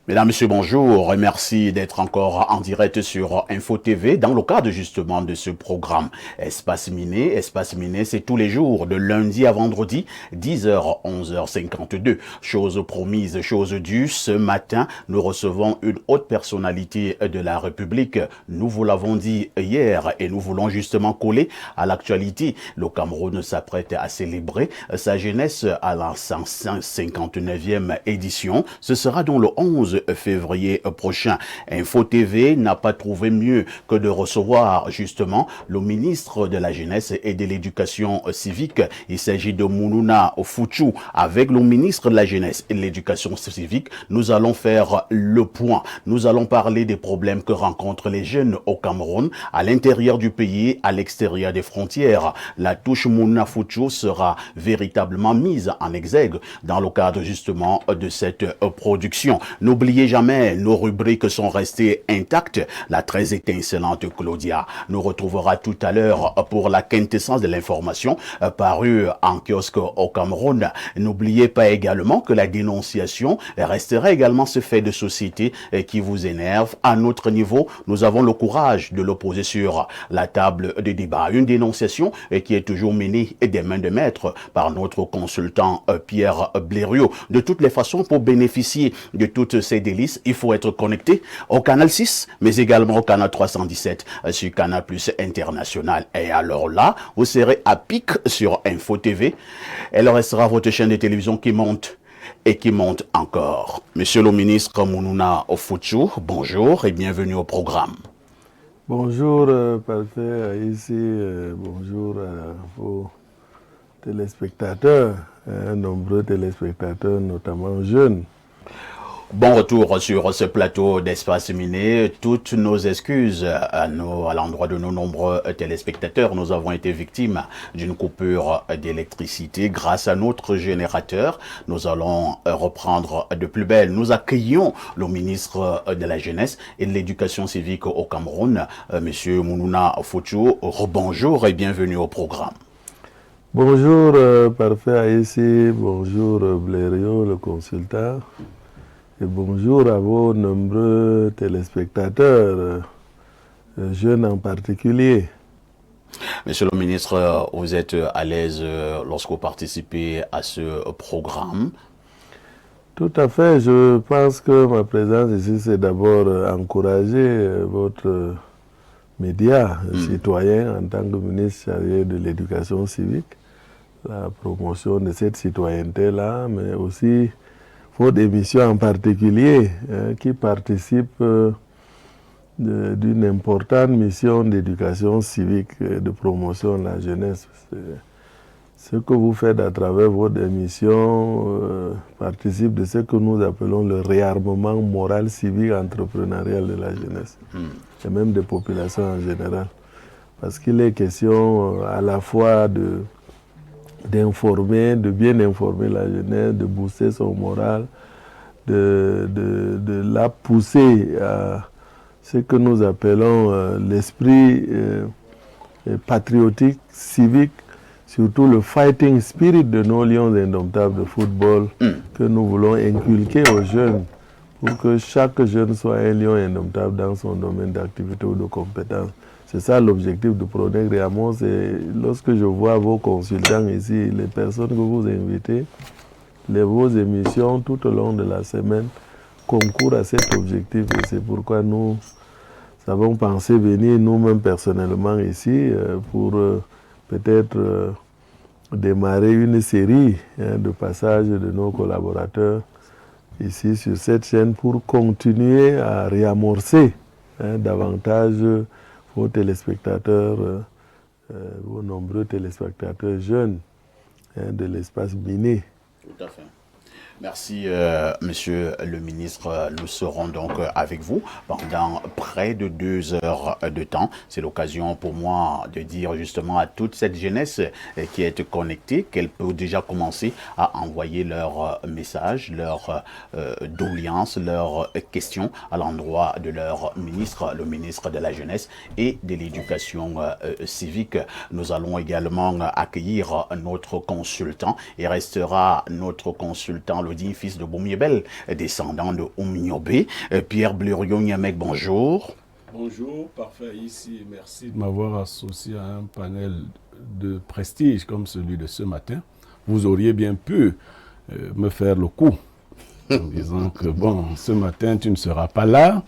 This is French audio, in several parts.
Mesdames, Messieurs, bonjour et merci d'être encore en direct sur Info TV dans le cadre justement de ce programme Espace Miné. Espace Miné, c'est tous les jours de lundi à vendredi, 10h, 11h52. Chose promise, chose due, ce matin, nous recevons une haute personnalité de la République. Nous vous l'avons dit hier et nous voulons justement coller à l'actualité. Le Cameroun s'apprête à célébrer sa jeunesse à la 159e édition. Ce sera donc le 11 février prochain. Info TV n'a pas trouvé mieux que de recevoir justement le ministre de la Jeunesse et de l'Éducation civique. Il s'agit de Mounouna Fouchou. Avec le ministre de la Jeunesse et de l'Éducation civique, nous allons faire le point. Nous allons parler des problèmes que rencontrent les jeunes au Cameroun, à l'intérieur du pays, à l'extérieur des frontières. La touche Mounouna Fouchou sera véritablement mise en exergue dans le cadre justement de cette production. N'oubliez jamais, nos rubriques sont restées intactes. La très étincelante Claudia nous retrouvera tout à l'heure pour la quintessence de l'information parue en kiosque au Cameroun. N'oubliez pas également que la dénonciation restera également ce fait de société qui vous énerve. À notre niveau, nous avons le courage de l'opposer sur la table de débat. Une dénonciation qui est toujours menée des mains de maître par notre consultant Pierre Blériot. De toutes les façons, pour bénéficier de toutes ces délices, il faut être connecté au canal 6, mais également au canal 317 sur Canal Plus International. Et alors là, vous serez à pic sur Info TV. Elle restera votre chaîne de télévision qui monte et qui monte encore. Monsieur le ministre Mounouna Fouchou, bonjour et bienvenue au programme. Bonjour, parfait, ici, bonjour à vos téléspectateurs, nombreux téléspectateurs, notamment jeunes. Bon retour sur ce plateau d'Espace Miné. Toutes nos excuses à l'endroit de nos nombreux téléspectateurs. Nous avons été victimes d'une coupure d'électricité. Grâce à notre générateur, nous allons reprendre de plus belle. Nous accueillons le ministre de la Jeunesse et de l'Éducation civique au Cameroun, Monsieur Mounouna Fouchou. Rebonjour et bienvenue au programme. Bonjour, parfait Aïssi. Bonjour, Blériot, le consultant. Et bonjour à vos nombreux téléspectateurs, jeunes en particulier. Monsieur le ministre, vous êtes à l'aise lorsque vous participez à ce programme? Tout à fait. Je pense que ma présence ici, c'est d'abord encourager votre média citoyen en tant que ministre chargé de l'éducation civique, la promotion de cette citoyenneté-là, mais aussi votre émission en particulier qui participe d'une importante mission d'éducation civique et de promotion de la jeunesse. Ce que vous faites à travers votre émission participe de ce que nous appelons le réarmement moral, civique, entrepreneurial de la jeunesse et même des populations en général. Parce qu'il est question à la fois d'informer, de bien informer la jeunesse, de booster son moral, de la pousser à ce que nous appelons l'esprit patriotique, civique, surtout le fighting spirit de nos lions indomptables de football que nous voulons inculquer aux jeunes pour que chaque jeune soit un lion indomptable dans son domaine d'activité ou de compétence. C'est ça l'objectif de Prodec Réamon. Lorsque je vois vos consultants ici, les personnes que vous invitez, vos émissions tout au long de la semaine concourent à cet objectif. Et c'est pourquoi nous avons pensé venir nous-mêmes personnellement ici pour peut-être démarrer une série de passages de nos collaborateurs ici sur cette chaîne pour continuer à réamorcer davantage vos téléspectateurs, vos nombreux téléspectateurs jeunes de l'espace miné. Tout à fait. Merci, monsieur le ministre. Nous serons donc avec vous pendant près de 2 heures de temps. C'est l'occasion pour moi de dire justement à toute cette jeunesse qui est connectée qu'elle peut déjà commencer à envoyer leurs messages, leurs doléances, leurs questions à l'endroit de leur ministre, le ministre de la Jeunesse et de l'Éducation civique. Nous allons également accueillir notre consultant et restera notre consultant, Claudine, fils de Boumiebel, descendant de Oumniobé. Pierre Blériot-Niamec, bonjour. Bonjour, parfait ici. Merci de m'avoir associé à un panel de prestige comme celui de ce matin. Vous auriez bien pu me faire le coup en disant que bon, ce matin tu ne seras pas là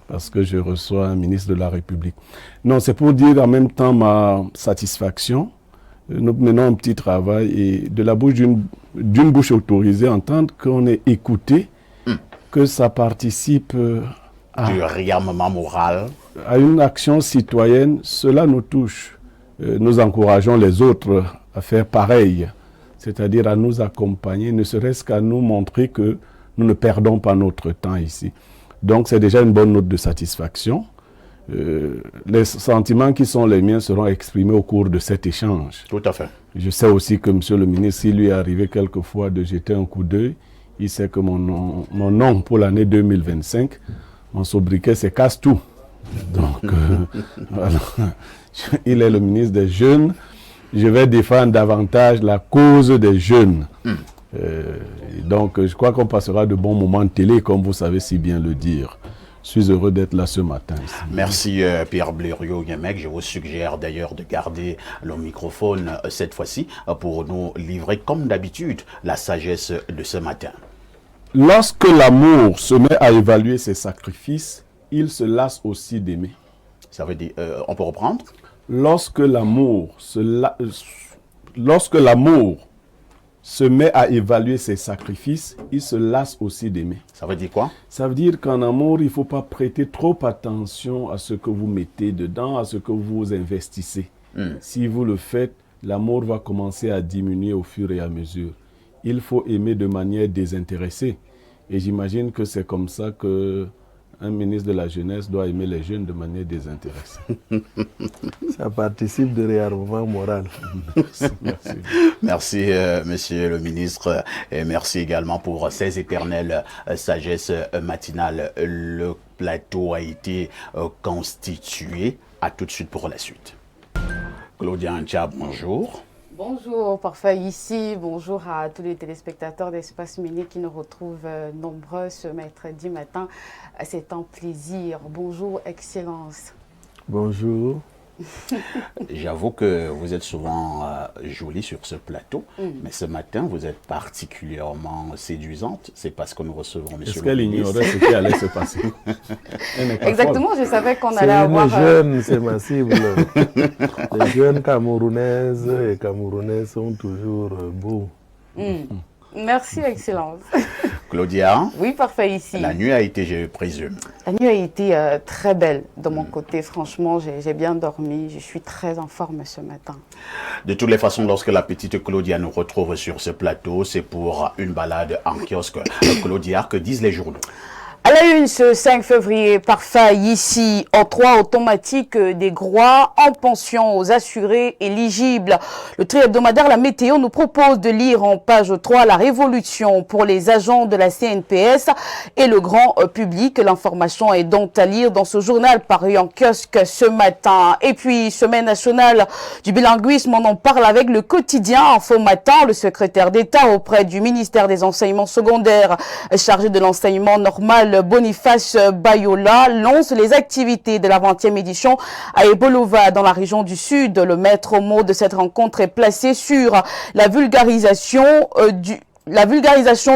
parce que je reçois un ministre de la République. Non, c'est pour dire en même temps ma satisfaction. Nous menons un petit travail et de la bouche d'une bouche autorisée, entendre qu'on est écouté, que ça participe du réarmement moral. À une action citoyenne, cela nous touche. Nous encourageons les autres à faire pareil, c'est-à-dire à nous accompagner, ne serait-ce qu'à nous montrer que nous ne perdons pas notre temps ici. Donc c'est déjà une bonne note de satisfaction. Les sentiments qui sont les miens seront exprimés au cours de cet échange. Tout à fait. Je sais aussi que M. le ministre, s'il lui est arrivé quelquefois de jeter un coup d'œil, il sait que mon nom pour l'année 2025, mon sobriquet, c'est Casse-Tout. Donc, voilà. Il est le ministre des Jeunes. Je vais défendre davantage la cause des jeunes. Donc, je crois qu'on passera de bons moments de télé, comme vous savez si bien le dire. Je suis heureux d'être là ce matin. Ici. Merci Pierre Blériot-Niamec. Je vous suggère d'ailleurs de garder le microphone cette fois-ci pour nous livrer comme d'habitude la sagesse de ce matin. Lorsque l'amour se met à évaluer ses sacrifices, il se lasse aussi d'aimer. Ça veut dire, on peut reprendre? Lorsque l'amour se met à évaluer ses sacrifices, il se lasse aussi d'aimer. Ça veut dire quoi? Ça veut dire qu'en amour, il ne faut pas prêter trop attention à ce que vous mettez dedans, à ce que vous investissez. Si vous le faites, l'amour va commencer à diminuer au fur et à mesure. Il faut aimer de manière désintéressée. Et j'imagine que c'est comme ça que un ministre de la Jeunesse doit aimer les jeunes de manière désintéressée. Ça participe de réarmement moral. Merci. Merci, monsieur le ministre. Et merci également pour ces éternelles sagesses matinales. Le plateau a été constitué. À tout de suite pour la suite. Claudia Ancha, bonjour. Bonjour, parfait ici. Bonjour à tous les téléspectateurs d'Espace Mini qui nous retrouvent nombreux ce mercredi matin. C'est un plaisir. Bonjour, Excellence. Bonjour. J'avoue que vous êtes souvent jolie sur ce plateau, mais ce matin, vous êtes particulièrement séduisante. C'est parce que nous recevons monsieur Est-ce qu'elle ignorait ce qui allait se passer? Exactement, je savais qu'on allait avoir... C'est une jeune, c'est ma cible. Les jeunes Camerounaises et Camerounais sont toujours beaux. Merci, Excellence. Claudia? Oui, parfait ici. La nuit a été, je présume. La nuit a été très belle de mon côté. Franchement, j'ai bien dormi. Je suis très en forme ce matin. De toutes les façons, lorsque la petite Claudia nous retrouve sur ce plateau, c'est pour une balade en kiosque. Claudia, que disent les journaux? À la une, ce 5 février, parfait ici, octroi automatique des droits en pension aux assurés éligibles. Le tri-hebdomadaire La Météo nous propose de lire en page 3 la révolution pour les agents de la CNPS et le grand public. L'information est donc à lire dans ce journal paru en kiosque ce matin. Et puis, semaine nationale du bilinguisme, on en parle avec le quotidien Info Matin. Le secrétaire d'État auprès du ministère des Enseignements secondaires chargé de l'enseignement normal, Boniface Bayola, lance les activités de la 20e édition à Ebolova dans la région du Sud. Le maître mot de cette rencontre est placé sur la vulgarisation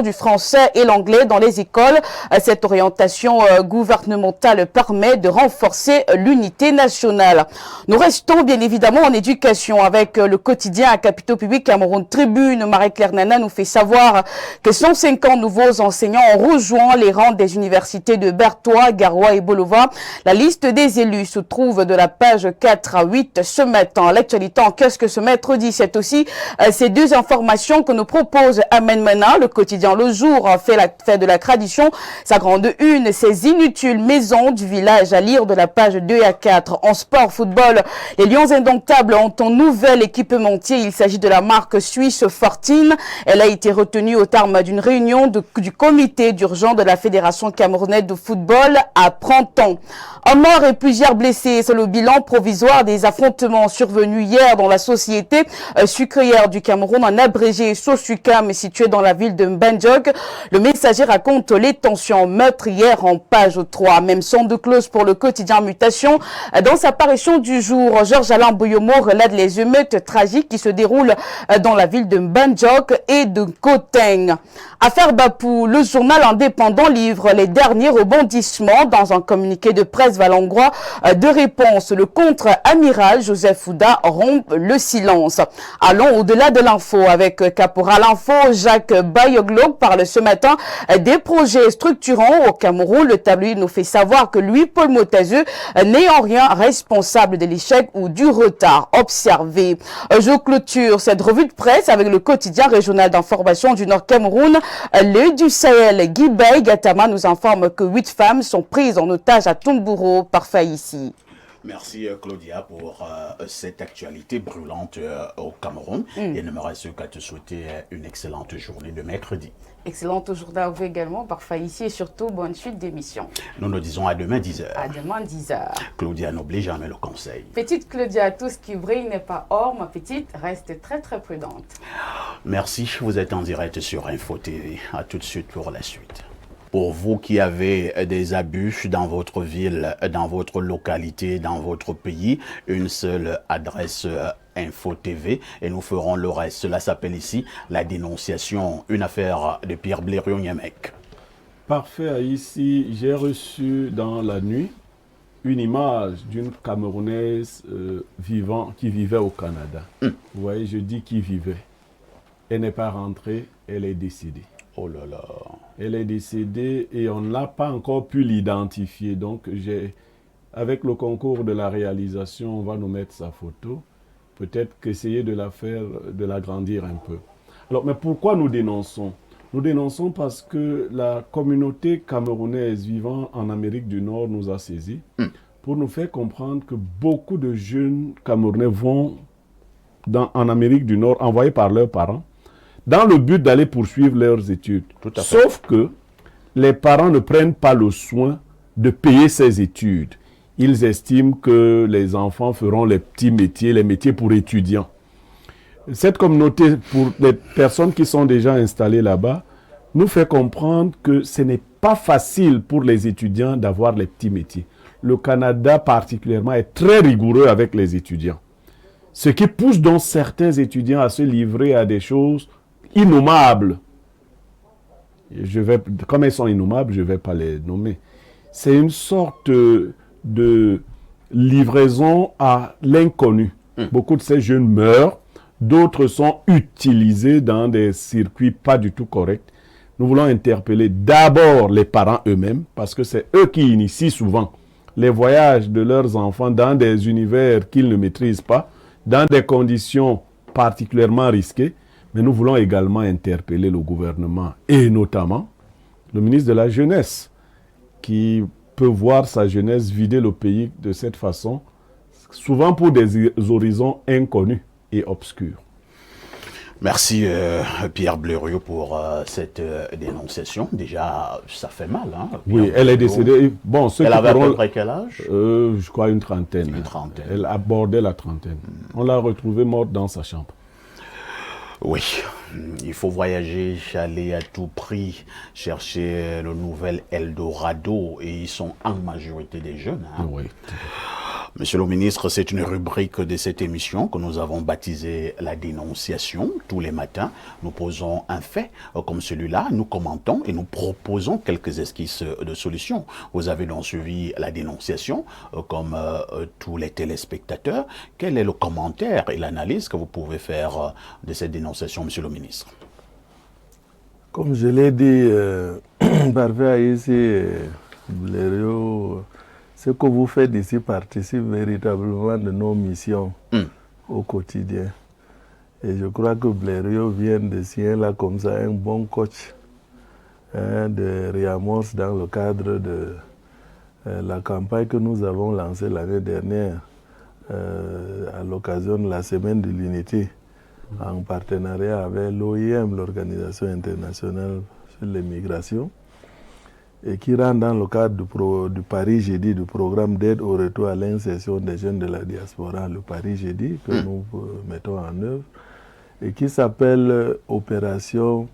du français et l'anglais dans les écoles. Cette orientation gouvernementale permet de renforcer l'unité nationale. Nous restons bien évidemment en éducation avec le quotidien à Capitaux Publics Cameroun Tribune. Marie-Claire Nana nous fait savoir que 150 nouveaux enseignants ont rejoint les rangs des universités de Bertois, Garoua et Bolova. La liste des élus se trouve de la page 4 à 8 ce matin. L'actualité en kiosque ce mercredi, c'est aussi ces deux informations que nous propose Amen Mana. Le quotidien Le Jour fait de la tradition sa grande une. Ces inutiles maisons du village à lire de la page 2 à 4. En sport football, les Lions indomptables ont un nouvel équipementier. Il s'agit de la marque suisse Fortine. Elle a été retenue au terme d'une réunion du comité d'urgence de la Fédération camerounaise de football à Printemps. Un mort et plusieurs blessés, c'est le bilan provisoire des affrontements survenus hier dans la société sucrière du Cameroun, en abrégé Sosucam, situé dans la ville de Mbandjok. Le Messager raconte les tensions meurtrières en page 3. Même son de cloche pour le quotidien Mutation. Dans sa parution du jour, Georges-Alain Bouyomo relate les émeutes tragiques qui se déroulent dans la ville de Mbandjok et de Koteng. Affaire Bapou, le journal indépendant livre les derniers rebondissements dans un communiqué de presse valangrois de réponse. Le contre-amiral Joseph Ouda rompt le silence. Allons au-delà de l'info avec Caporal Info. Jacques Bayoglo parle ce matin des projets structurants au Cameroun. Le tabloïd nous fait savoir que lui, Paul Motazeux, n'est en rien responsable de l'échec ou du retard observé. Je clôture cette revue de presse avec le quotidien régional d'information du Nord Cameroun. L'œil du Sahel, Guy Bay Gatama nous informe que 8 femmes sont prises en otage à Tumburo par Faïssi. Merci Claudia pour cette actualité brûlante au Cameroun. Il ne me reste qu'à te souhaiter une excellente journée de mercredi. Excellente journée à vous également, parfois ici et surtout bonne suite d'émission. Nous nous disons à demain 10h. À demain 10h. Claudia n'oublie jamais le conseil. Petite Claudia, tout ce qui brille n'est pas or. Ma petite, reste très très prudente. Merci, vous êtes en direct sur Info TV. À tout de suite pour la suite. Pour vous qui avez des abus dans votre ville, dans votre localité, dans votre pays, une seule adresse Info TV et nous ferons le reste. Cela s'appelle ici la dénonciation, une affaire de Pierre Blériot-Niémec. Parfait, ici j'ai reçu dans la nuit une image d'une Camerounaise qui vivait au Canada. Vous voyez, je dis qui vivait. Elle n'est pas rentrée, elle est décédée. Oh là là. Elle est décédée et on n'a pas encore pu l'identifier. Donc, avec le concours de la réalisation, on va nous mettre sa photo. Peut-être qu'essayer de la faire, de l'agrandir un peu. Alors, mais pourquoi nous dénonçons? Nous dénonçons parce que la communauté camerounaise vivant en Amérique du Nord nous a saisis pour nous faire comprendre que beaucoup de jeunes Camerounais vont en Amérique du Nord, envoyés par leurs parents, dans le but d'aller poursuivre leurs études. Sauf que les parents ne prennent pas le soin de payer ces études. Ils estiment que les enfants feront les petits métiers, les métiers pour étudiants. Cette communauté, pour les personnes qui sont déjà installées là-bas, nous fait comprendre que ce n'est pas facile pour les étudiants d'avoir les petits métiers. Le Canada particulièrement est très rigoureux avec les étudiants. Ce qui pousse donc certains étudiants à se livrer à des choses innommables. Comme elles sont innommables, je ne vais pas les nommer. C'est une sorte de livraison à l'inconnu. Beaucoup de ces jeunes meurent, d'autres sont utilisés dans des circuits pas du tout corrects. Nous voulons interpeller d'abord les parents eux-mêmes, parce que c'est eux qui initient souvent les voyages de leurs enfants dans des univers qu'ils ne maîtrisent pas, dans des conditions particulièrement risquées. Mais nous voulons également interpeller le gouvernement et notamment le ministre de la Jeunesse qui peut voir sa jeunesse vider le pays de cette façon, souvent pour des horizons inconnus et obscurs. Merci Pierre Blériot pour cette dénonciation. Déjà, ça fait mal. Hein, oui, elle est décédée. Bon, elle avait à peu près quel âge? Je crois une trentaine. Une trentaine. Elle abordait la trentaine. On l'a retrouvée morte dans sa chambre. Oui, il faut voyager, aller à tout prix, chercher le nouvel Eldorado et ils sont en majorité des jeunes. Hein. Oui. Monsieur le ministre, c'est une rubrique de cette émission que nous avons baptisée la dénonciation. Tous les matins, nous posons un fait comme celui-là, nous commentons et nous proposons quelques esquisses de solutions. Vous avez donc suivi la dénonciation comme tous les téléspectateurs. Quel est le commentaire et l'analyse que vous pouvez faire de cette dénonciation, monsieur le ministre? Comme je l'ai dit, parfait ici, Blériot, ce que vous faites ici participe véritablement de nos missions au quotidien. Et je crois que Blériot vient de signer là comme ça un bon coach de réamorce dans le cadre de la campagne que nous avons lancée l'année dernière à l'occasion de la Semaine de l'Unité en partenariat avec l'OIM, l'Organisation internationale sur les migrations, et qui rentre dans le cadre du Paris Jeudi, du programme d'aide au retour à l'insertion des jeunes de la diaspora, le Paris Jeudi, que nous mettons en œuvre, et qui s'appelle Opération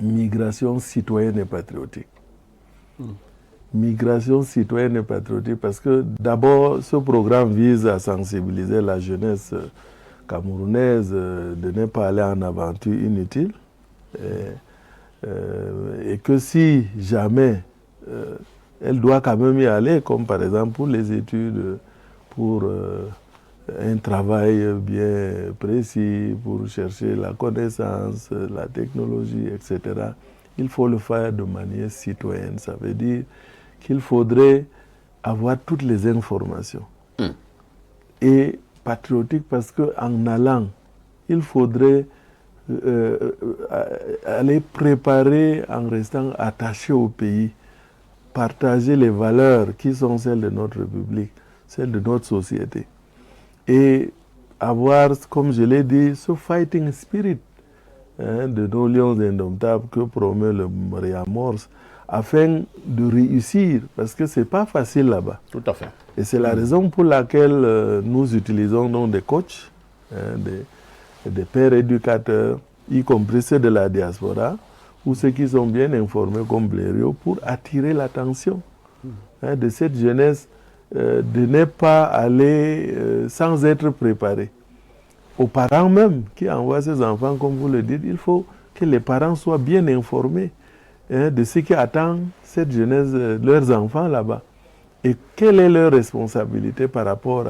migration citoyenne et patriotique. Migration citoyenne et patriotique, parce que d'abord, ce programme vise à sensibiliser la jeunesse camerounaise de ne pas aller en aventure inutile. Et que si jamais elle doit quand même y aller, comme par exemple pour les études, pour un travail bien précis, pour chercher la connaissance, la technologie, etc., il faut le faire de manière citoyenne. Ça veut dire qu'il faudrait avoir toutes les informations. Et patriotique parce qu'en allant, il faudrait aller préparer en restant attaché au pays, partager les valeurs qui sont celles de notre République, celles de notre société. Et avoir, comme je l'ai dit, ce fighting spirit de nos lions indomptables que promet le Réamorce, afin de réussir, parce que ce n'est pas facile là-bas. Tout à fait. Et c'est la raison pour laquelle nous utilisons donc des coachs, des pères éducateurs, y compris ceux de la diaspora, ou ceux qui sont bien informés comme Blériot, pour attirer l'attention de cette jeunesse, de ne pas aller sans être préparé. Aux parents même qui envoient ces enfants, comme vous le dites, il faut que les parents soient bien informés de ce qui attend cette jeunesse, leurs enfants là-bas. Et quelle est leur responsabilité par rapport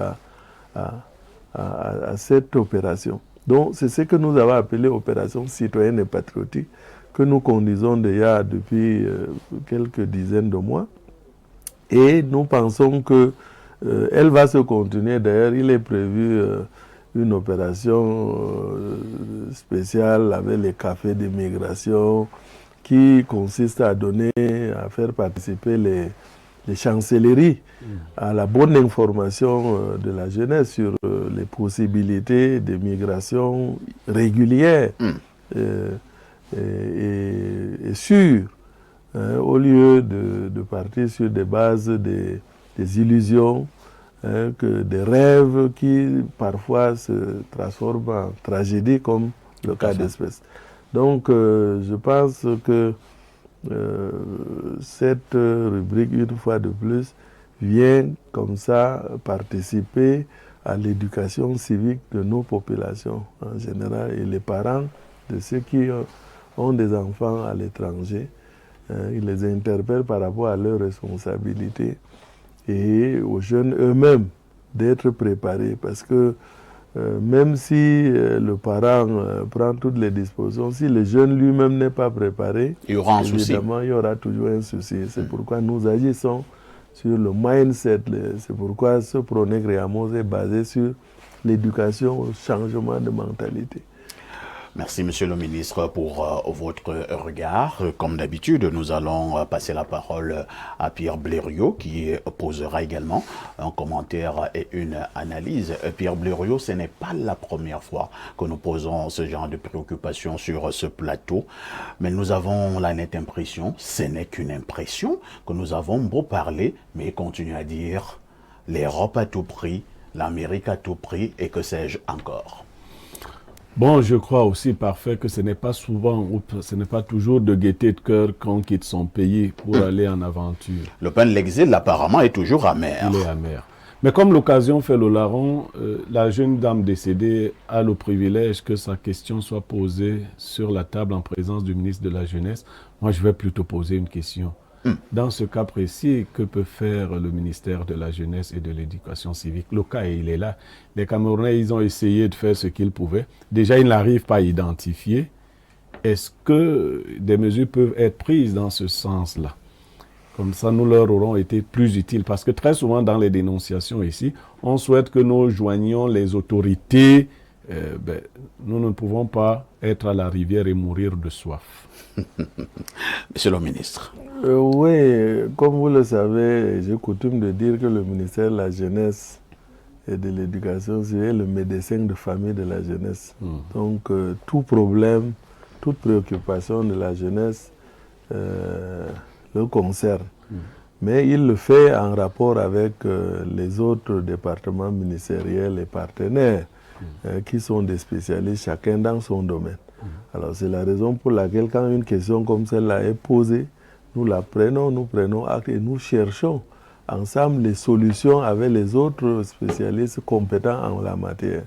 à cette opération. Donc c'est ce que nous avons appelé opération citoyenne et patriotique, que nous conduisons déjà depuis quelques dizaines de mois. Et nous pensons que elle va se continuer. D'ailleurs, il est prévu une opération spéciale avec les cafés d'immigration, qui consiste à faire participer les chancelleries à la bonne information de la jeunesse sur les possibilités de migration régulière et sûre, au lieu de partir sur des bases des illusions, que des rêves qui parfois se transforment en tragédie, comme le cas d'espèce. Donc, je pense que cette rubrique, une fois de plus, vient comme ça participer à l'éducation civique de nos populations en général et les parents de ceux qui ont des enfants à l'étranger. Ils les interpellent par rapport à leurs responsabilités et aux jeunes eux-mêmes d'être préparés, parce que même si le parent prend toutes les dispositions, si le jeune lui-même n'est pas préparé, il y aura un souci. Évidemment, il y aura toujours un souci. C'est pourquoi nous agissons sur le mindset. C'est pourquoi ce Pronet Réamos est basé sur l'éducation au changement de mentalité. Merci, Monsieur le ministre, pour votre regard. Comme d'habitude, nous allons passer la parole à Pierre Blériot, qui posera également un commentaire et une analyse. Pierre Blériot, ce n'est pas la première fois que nous posons ce genre de préoccupation sur ce plateau, mais nous avons la nette impression, ce n'est qu'une impression, que nous avons beau parler, mais continue à dire l'Europe à tout prix, l'Amérique à tout prix, et que sais-je encore. Bon, je crois aussi, parfait, que ce n'est pas souvent, ce n'est pas toujours de gaieté de cœur qu'on quitte son pays pour aller en aventure. Le pain de l'exil, apparemment, est toujours amer. Il est amer. Mais comme l'occasion fait le larron, la jeune dame décédée a le privilège que sa question soit posée sur la table en présence du ministre de la Jeunesse. Moi, je vais plutôt poser une question. Dans ce cas précis, que peut faire le ministère de la Jeunesse et de l'Éducation civique? Le cas, il est là. Les Camerounais, ils ont essayé de faire ce qu'ils pouvaient. Déjà, ils n'arrivent pas à identifier. Est-ce que des mesures peuvent être prises dans ce sens-là? Comme ça, nous leur aurons été plus utiles. Parce que très souvent, dans les dénonciations ici, on souhaite que nous joignions les autorités. Nous ne pouvons pas être à la rivière et mourir de soif. Monsieur le ministre. Oui, comme vous le savez, j'ai coutume de dire que le ministère de la Jeunesse et de l'Éducation civile est le médecin de famille de la jeunesse. Donc, tout problème, toute préoccupation de la jeunesse le concerne. Mais il le fait en rapport avec les autres départements ministériels et partenaires qui sont des spécialistes, chacun dans son domaine. Alors c'est la raison pour laquelle quand une question comme celle-là est posée, nous prenons acte et nous cherchons ensemble les solutions avec les autres spécialistes compétents en la matière.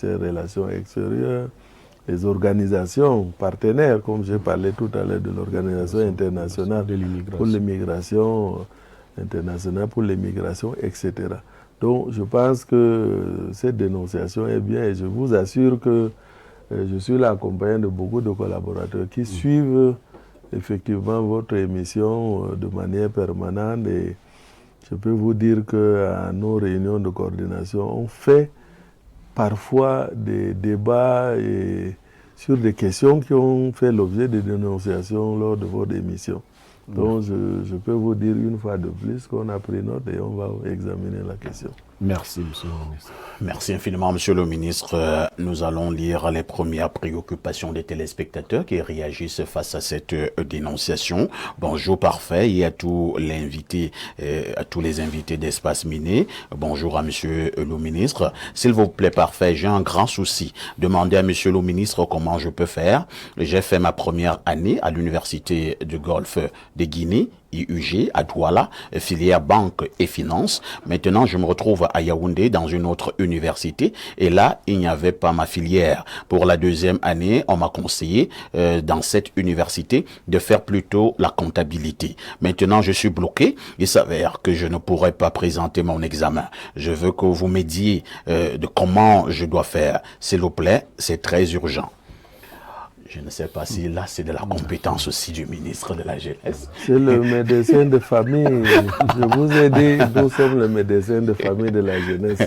Les relations extérieures, les organisations partenaires, comme j'ai parlé tout à l'heure de l'Organisation internationale pour l'immigration, internationale pour l'immigration, etc. Donc je pense que cette dénonciation est bien et je vous assure que je suis là accompagné de beaucoup de collaborateurs qui suivent effectivement votre émission de manière permanente et je peux vous dire qu'à nos réunions de coordination, on fait parfois des débats sur des questions qui ont fait l'objet de dénonciations lors de votre émission. Donc je peux vous dire une fois de plus qu'on a pris note et on va examiner la question. Merci, Monsieur le ministre. Merci infiniment, Monsieur le ministre. Nous allons lire les premières préoccupations des téléspectateurs qui réagissent face à cette dénonciation. Bonjour Parfait et à tous les invités d'Espace Miné. Bonjour à Monsieur le ministre. S'il vous plaît, Parfait, j'ai un grand souci. Demandez à Monsieur le ministre comment je peux faire. J'ai fait ma première année à l'Université du Golfe de Guinée, IUG, à Douala, filière banque et finance. Maintenant, je me retrouve à Yaoundé dans une autre université et là, il n'y avait pas ma filière. Pour la deuxième année, on m'a conseillé dans cette université de faire plutôt la comptabilité. Maintenant, je suis bloqué. Il s'avère que je ne pourrai pas présenter mon examen. Je veux que vous m'aidiez de comment je dois faire. S'il vous plaît, c'est très urgent. Je ne sais pas si là, c'est de la compétence aussi du ministre de la Jeunesse. C'est le médecin de famille. Je vous ai dit, nous sommes le médecin de famille de la jeunesse.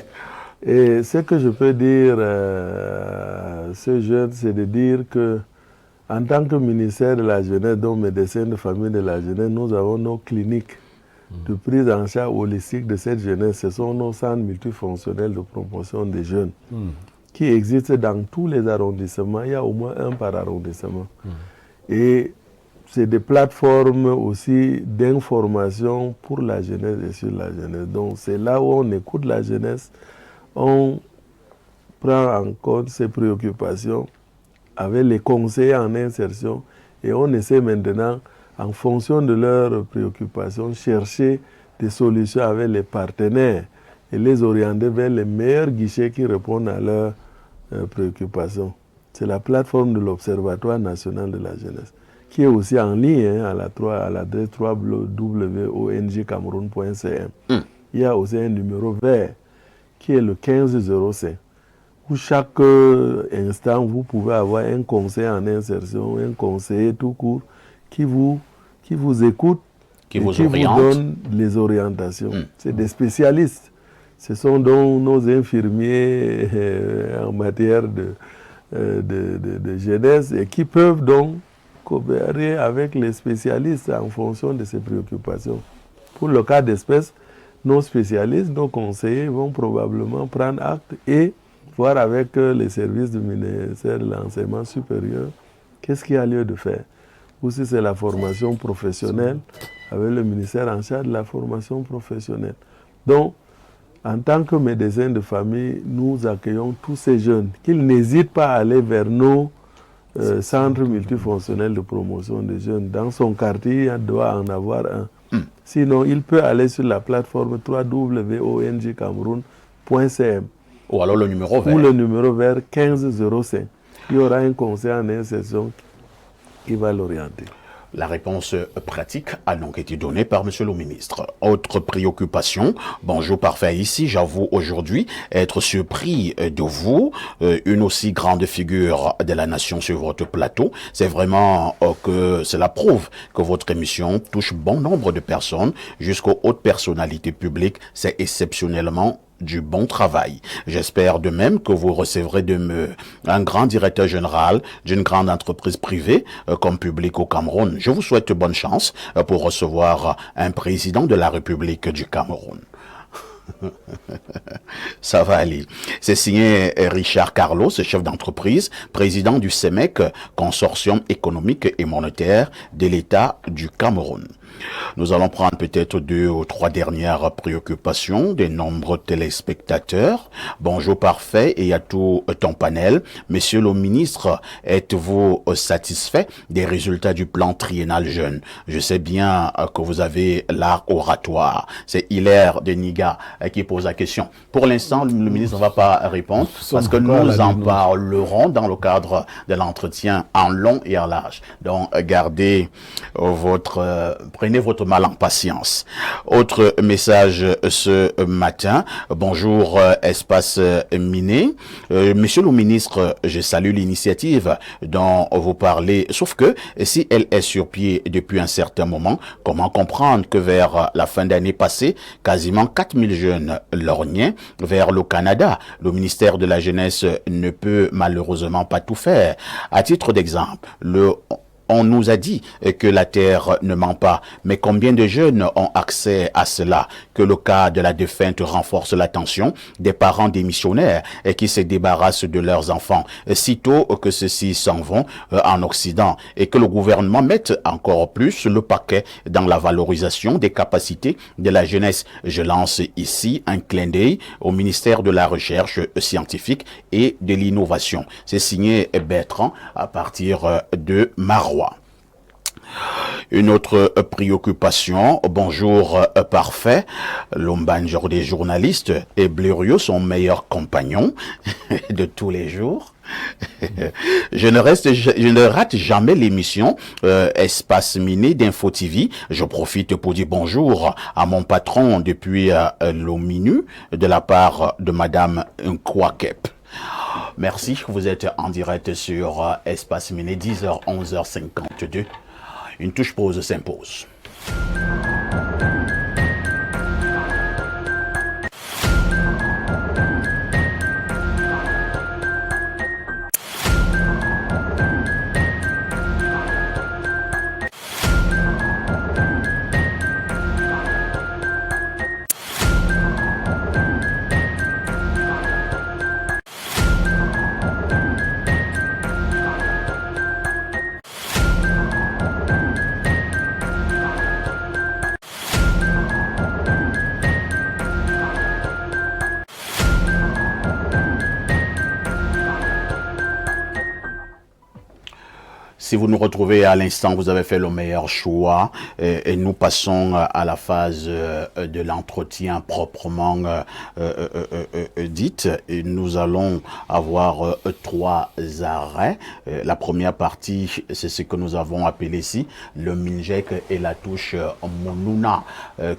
Et ce que je peux dire à ce jeune, c'est de dire que, en tant que ministère de la Jeunesse, donc médecin de famille de la jeunesse, nous avons nos cliniques de prise en charge holistique de cette jeunesse. Ce sont nos centres multifonctionnels de promotion des jeunes. Qui existent dans tous les arrondissements. Il y a au moins un par arrondissement. Et c'est des plateformes aussi d'information pour la jeunesse et sur la jeunesse. Donc c'est là où on écoute la jeunesse, on prend en compte ses préoccupations avec les conseillers en insertion et on essaie maintenant, en fonction de leurs préoccupations, chercher des solutions avec les partenaires et les orienter vers les meilleurs guichets qui répondent à leurs préoccupations. C'est la plateforme de l'Observatoire national de la jeunesse, qui est aussi en ligne à l'adresse www.ongcameroun.cm. Il y a aussi un numéro vert qui est le 1505, où chaque instant, vous pouvez avoir un conseiller en insertion, un conseiller tout court, qui vous écoute, qui vous donne les orientations. C'est des spécialistes. Ce sont donc nos infirmiers en matière de jeunesse et qui peuvent donc coopérer avec les spécialistes en fonction de ces préoccupations. Pour le cas d'espèce, nos spécialistes, nos conseillers vont probablement prendre acte et voir avec les services du ministère de l'Enseignement supérieur qu'est-ce qu'il y a lieu de faire. Ou si c'est la formation professionnelle, avec le ministère en charge de la formation professionnelle. Donc, en tant que médecin de famille, nous accueillons tous ces jeunes, qu'ils n'hésitent pas à aller vers nos centres multifonctionnels de promotion des jeunes. Dans son quartier, il doit en avoir un. Sinon, il peut aller sur la plateforme www.ongcameroun.cm. Ou alors le numéro vert. Ou le numéro vert 1505. Il y aura un conseiller en insertion qui va l'orienter. La réponse pratique a donc été donnée par Monsieur le ministre. Autre préoccupation, bonjour Parfait, ici j'avoue aujourd'hui être surpris de vous, une aussi grande figure de la nation sur votre plateau. C'est vraiment que cela prouve que votre émission touche bon nombre de personnes jusqu'aux hautes personnalités publiques. C'est exceptionnellement du bon travail. J'espère de même que vous recevrez un grand directeur général d'une grande entreprise privée comme Public au Cameroun. Je vous souhaite bonne chance pour recevoir un président de la République du Cameroun. Ça va aller. C'est signé Richard Carlos, chef d'entreprise, président du CEMEC, Consortium économique et monétaire de l'État du Cameroun. Nous allons prendre peut-être 2 ou 3 dernières préoccupations des nombreux téléspectateurs. Bonjour parfait et à tout ton panel. Monsieur le ministre, êtes-vous satisfait des résultats du plan triennal jeune? Je sais bien que vous avez l'art oratoire. C'est Hilaire de Niga qui pose la question. Pour l'instant, le ministre ne va pas répondre parce que nous en parlerons dans le cadre de l'entretien en long et en large. Donc, gardez prenez votre mal en patience. Autre message ce matin. Bonjour, Espace Miné. Monsieur le ministre, je salue l'initiative dont vous parlez. Sauf que, si elle est sur pied depuis un certain moment, comment comprendre que vers la fin d'année passée, quasiment 4000 jeunes lorgnais vers le Canada. Le ministère de la Jeunesse ne peut malheureusement pas tout faire. À titre d'exemple, on nous a dit que la terre ne ment pas, mais combien de jeunes ont accès à cela? Que le cas de la défunte renforce l'attention des parents démissionnaires et qui se débarrassent de leurs enfants sitôt que ceux-ci s'en vont en Occident, et que le gouvernement mette encore plus le paquet dans la valorisation des capacités de la jeunesse. Je lance ici un clin d'œil au ministère de la Recherche scientifique et de l'Innovation. C'est signé Bertrand à partir de Marois. Une autre préoccupation, bonjour parfait, Lombanjor des journalistes et Blériot, son meilleur compagnon de tous les jours. Je ne rate jamais l'émission Espace Miné d'Info TV. Je profite pour dire bonjour à mon patron depuis l'OMINU de la part de Madame Nkwakep. Merci, vous êtes en direct sur Espace Miné, 10h, 11h52. Une touche pause s'impose. Si vous nous retrouvez à l'instant, vous avez fait le meilleur choix et nous passons à la phase de l'entretien proprement dite. Et nous allons avoir 3 arrêts. La première partie, c'est ce que nous avons appelé ici le Minjek et la touche Monuna.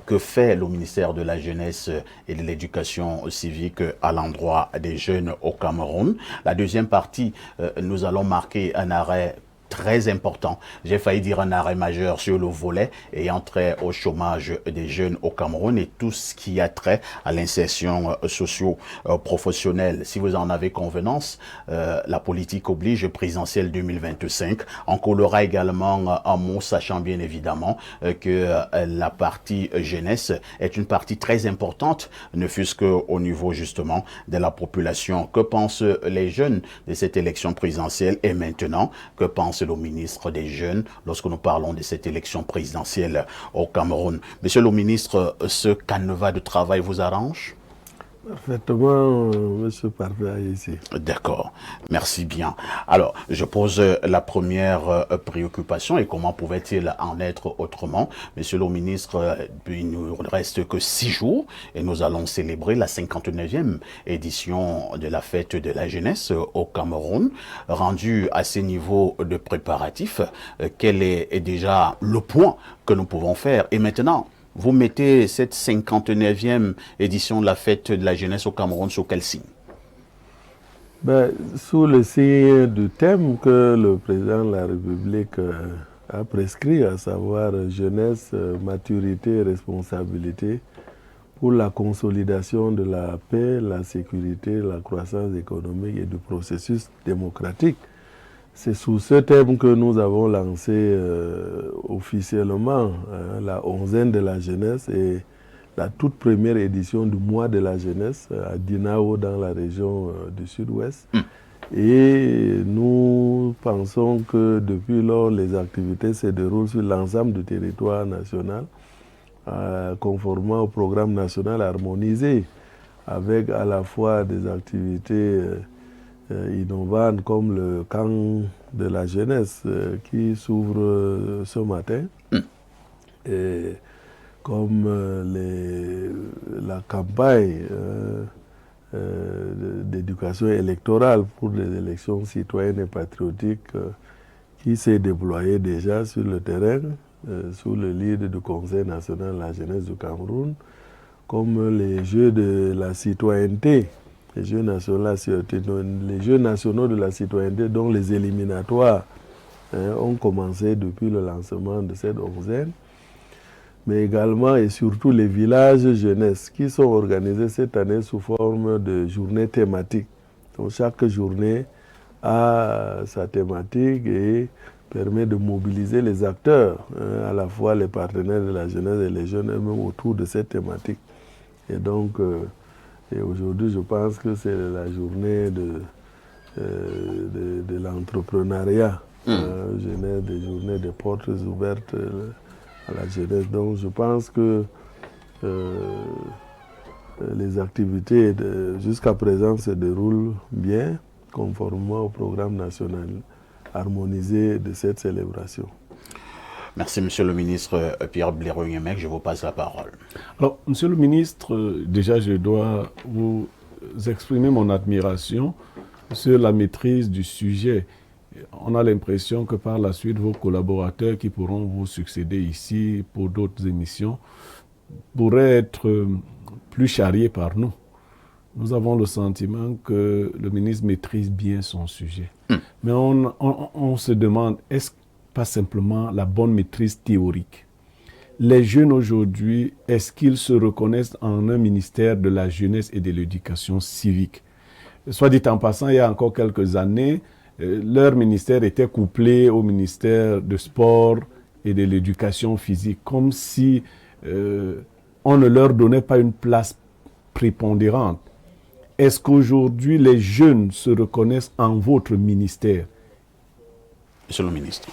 Que fait le ministère de la Jeunesse et de l'Éducation civique à l'endroit des jeunes au Cameroun? La deuxième partie, nous allons marquer un arrêt très important. J'ai failli dire un arrêt majeur sur le volet ayant trait au chômage des jeunes au Cameroun et tout ce qui a trait à l'insertion socio-professionnelle. Si vous en avez convenance, la politique oblige présidentielle 2025. On collera également un mot, sachant bien évidemment que la partie jeunesse est une partie très importante, ne fût-ce qu'au niveau justement de la population. Que pensent les jeunes de cette élection présidentielle et maintenant, que pensent le ministre des Jeunes lorsque nous parlons de cette élection présidentielle au Cameroun? Monsieur le ministre, ce canevas de travail vous arrange? Parfaitement, monsieur Parfait ici. D'accord, merci bien. Alors, je pose la première préoccupation et comment pouvait-il en être autrement? Monsieur le ministre, il ne nous reste que 6 jours et nous allons célébrer la 59e édition de la fête de la jeunesse au Cameroun. Rendu à ces niveaux de préparatifs, quel est déjà le point que nous pouvons faire? Et maintenant, vous mettez cette 59e édition de la fête de la jeunesse au Cameroun sous quel signe? Sous le signe du thème que le président de la République a prescrit, à savoir jeunesse, maturité et responsabilité pour la consolidation de la paix, la sécurité, la croissance économique et du processus démocratique. C'est sous ce thème que nous avons lancé officiellement la 11e de la jeunesse et la toute première édition du mois de la jeunesse à Dinao dans la région du Sud-Ouest. Et nous pensons que depuis lors, les activités se déroulent sur l'ensemble du territoire national, conformément au programme national harmonisé, avec à la fois des activités innovantes comme le camp de la jeunesse qui s'ouvre ce matin, et comme la campagne d'éducation électorale pour les élections citoyennes et patriotiques qui s'est déployée déjà sur le terrain sous le lead du Conseil national de la jeunesse du Cameroun, comme les Jeux de la citoyenneté, les Jeux nationaux de la citoyenneté dont les éliminatoires ont commencé depuis le lancement de cette onzaine, mais également et surtout les villages jeunesse qui sont organisés cette année sous forme de journées thématiques. Donc chaque journée a sa thématique et permet de mobiliser les acteurs, à la fois les partenaires de la jeunesse et les jeunes eux-mêmes autour de cette thématique. Et donc, aujourd'hui, je pense que c'est la journée de l'entrepreneuriat, jeunesse, des journées de portes ouvertes à la jeunesse. Donc je pense que les activités jusqu'à présent se déroulent bien, conformément au programme national harmonisé de cette célébration. Merci, Monsieur le ministre Pierre Blaireau-Yemec. Je vous passe la parole. Alors, Monsieur le ministre, déjà, je dois vous exprimer mon admiration sur la maîtrise du sujet. On a l'impression que par la suite, vos collaborateurs qui pourront vous succéder ici pour d'autres émissions pourraient être plus charriés par nous. Nous avons le sentiment que le ministre maîtrise bien son sujet. Mais on se demande, est-ce pas simplement la bonne maîtrise théorique? Les jeunes aujourd'hui, est-ce qu'ils se reconnaissent en un ministère de la jeunesse et de l'éducation civique? Soit dit en passant, il y a encore quelques années, leur ministère était couplé au ministère de sport et de l'éducation physique, comme si on ne leur donnait pas une place prépondérante. Est-ce qu'aujourd'hui les jeunes se reconnaissent en votre ministère? Monsieur le ministre.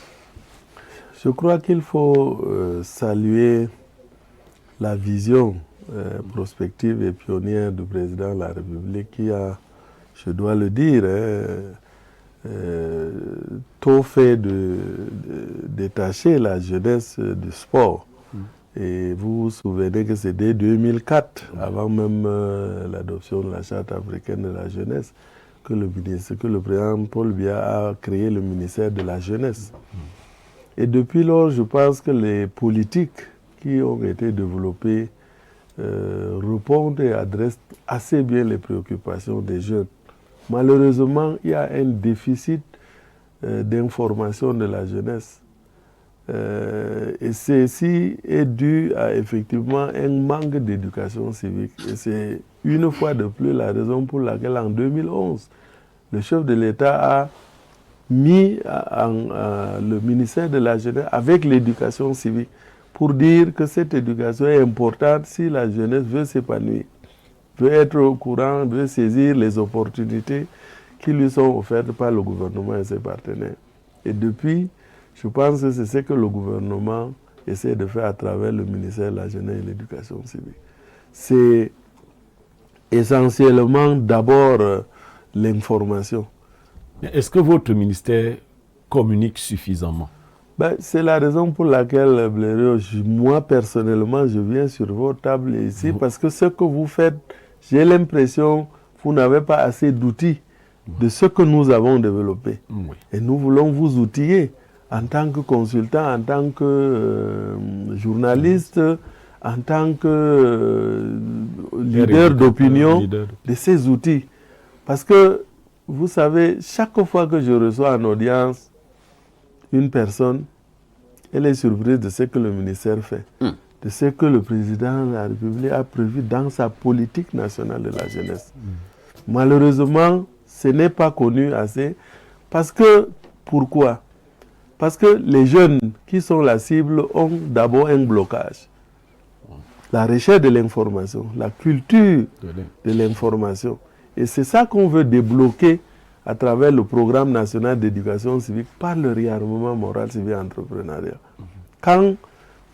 Je crois qu'il faut saluer la vision prospective et pionnière du président de la République qui a, je dois le dire, tôt fait de détacher la jeunesse du sport. Et vous vous souvenez que c'est dès 2004, avant même l'adoption de la Charte africaine de la jeunesse, que le président Paul Biya a créé le ministère de la jeunesse. Et depuis lors, je pense que les politiques qui ont été développées répondent et adressent assez bien les préoccupations des jeunes. Malheureusement, il y a un déficit d'information de la jeunesse. Et ceci est dû à effectivement un manque d'éducation civique. Et c'est une fois de plus la raison pour laquelle en 2011, le chef de l'État a mis le ministère de la jeunesse avec l'éducation civique pour dire que cette éducation est importante si la jeunesse veut s'épanouir, veut être au courant, veut saisir les opportunités qui lui sont offertes par le gouvernement et ses partenaires. Et depuis, je pense que c'est ce que le gouvernement essaie de faire à travers le ministère de la jeunesse et de l'éducation civique. C'est essentiellement d'abord l'information. Est-ce que votre ministère communique suffisamment? C'est la raison pour laquelle, Blaireau, moi personnellement, je viens sur votre table ici parce que ce que vous faites, j'ai l'impression que vous n'avez pas assez d'outils de ce que nous avons développé. Et nous voulons vous outiller en tant que consultant, en tant que journaliste, en tant que leader d'opinion de ces outils. Parce que, vous savez, chaque fois que je reçois en audience une personne, elle est surprise de ce que le ministère fait, de ce que le président de la République a prévu dans sa politique nationale de la jeunesse. Malheureusement, ce n'est pas connu assez. Parce que, pourquoi? Parce que les jeunes qui sont la cible ont d'abord un blocage. La recherche de l'information, la culture de l'information. Et c'est ça qu'on veut débloquer à travers le programme national d'éducation civique par le réarmement moral civil entrepreneurial. Quand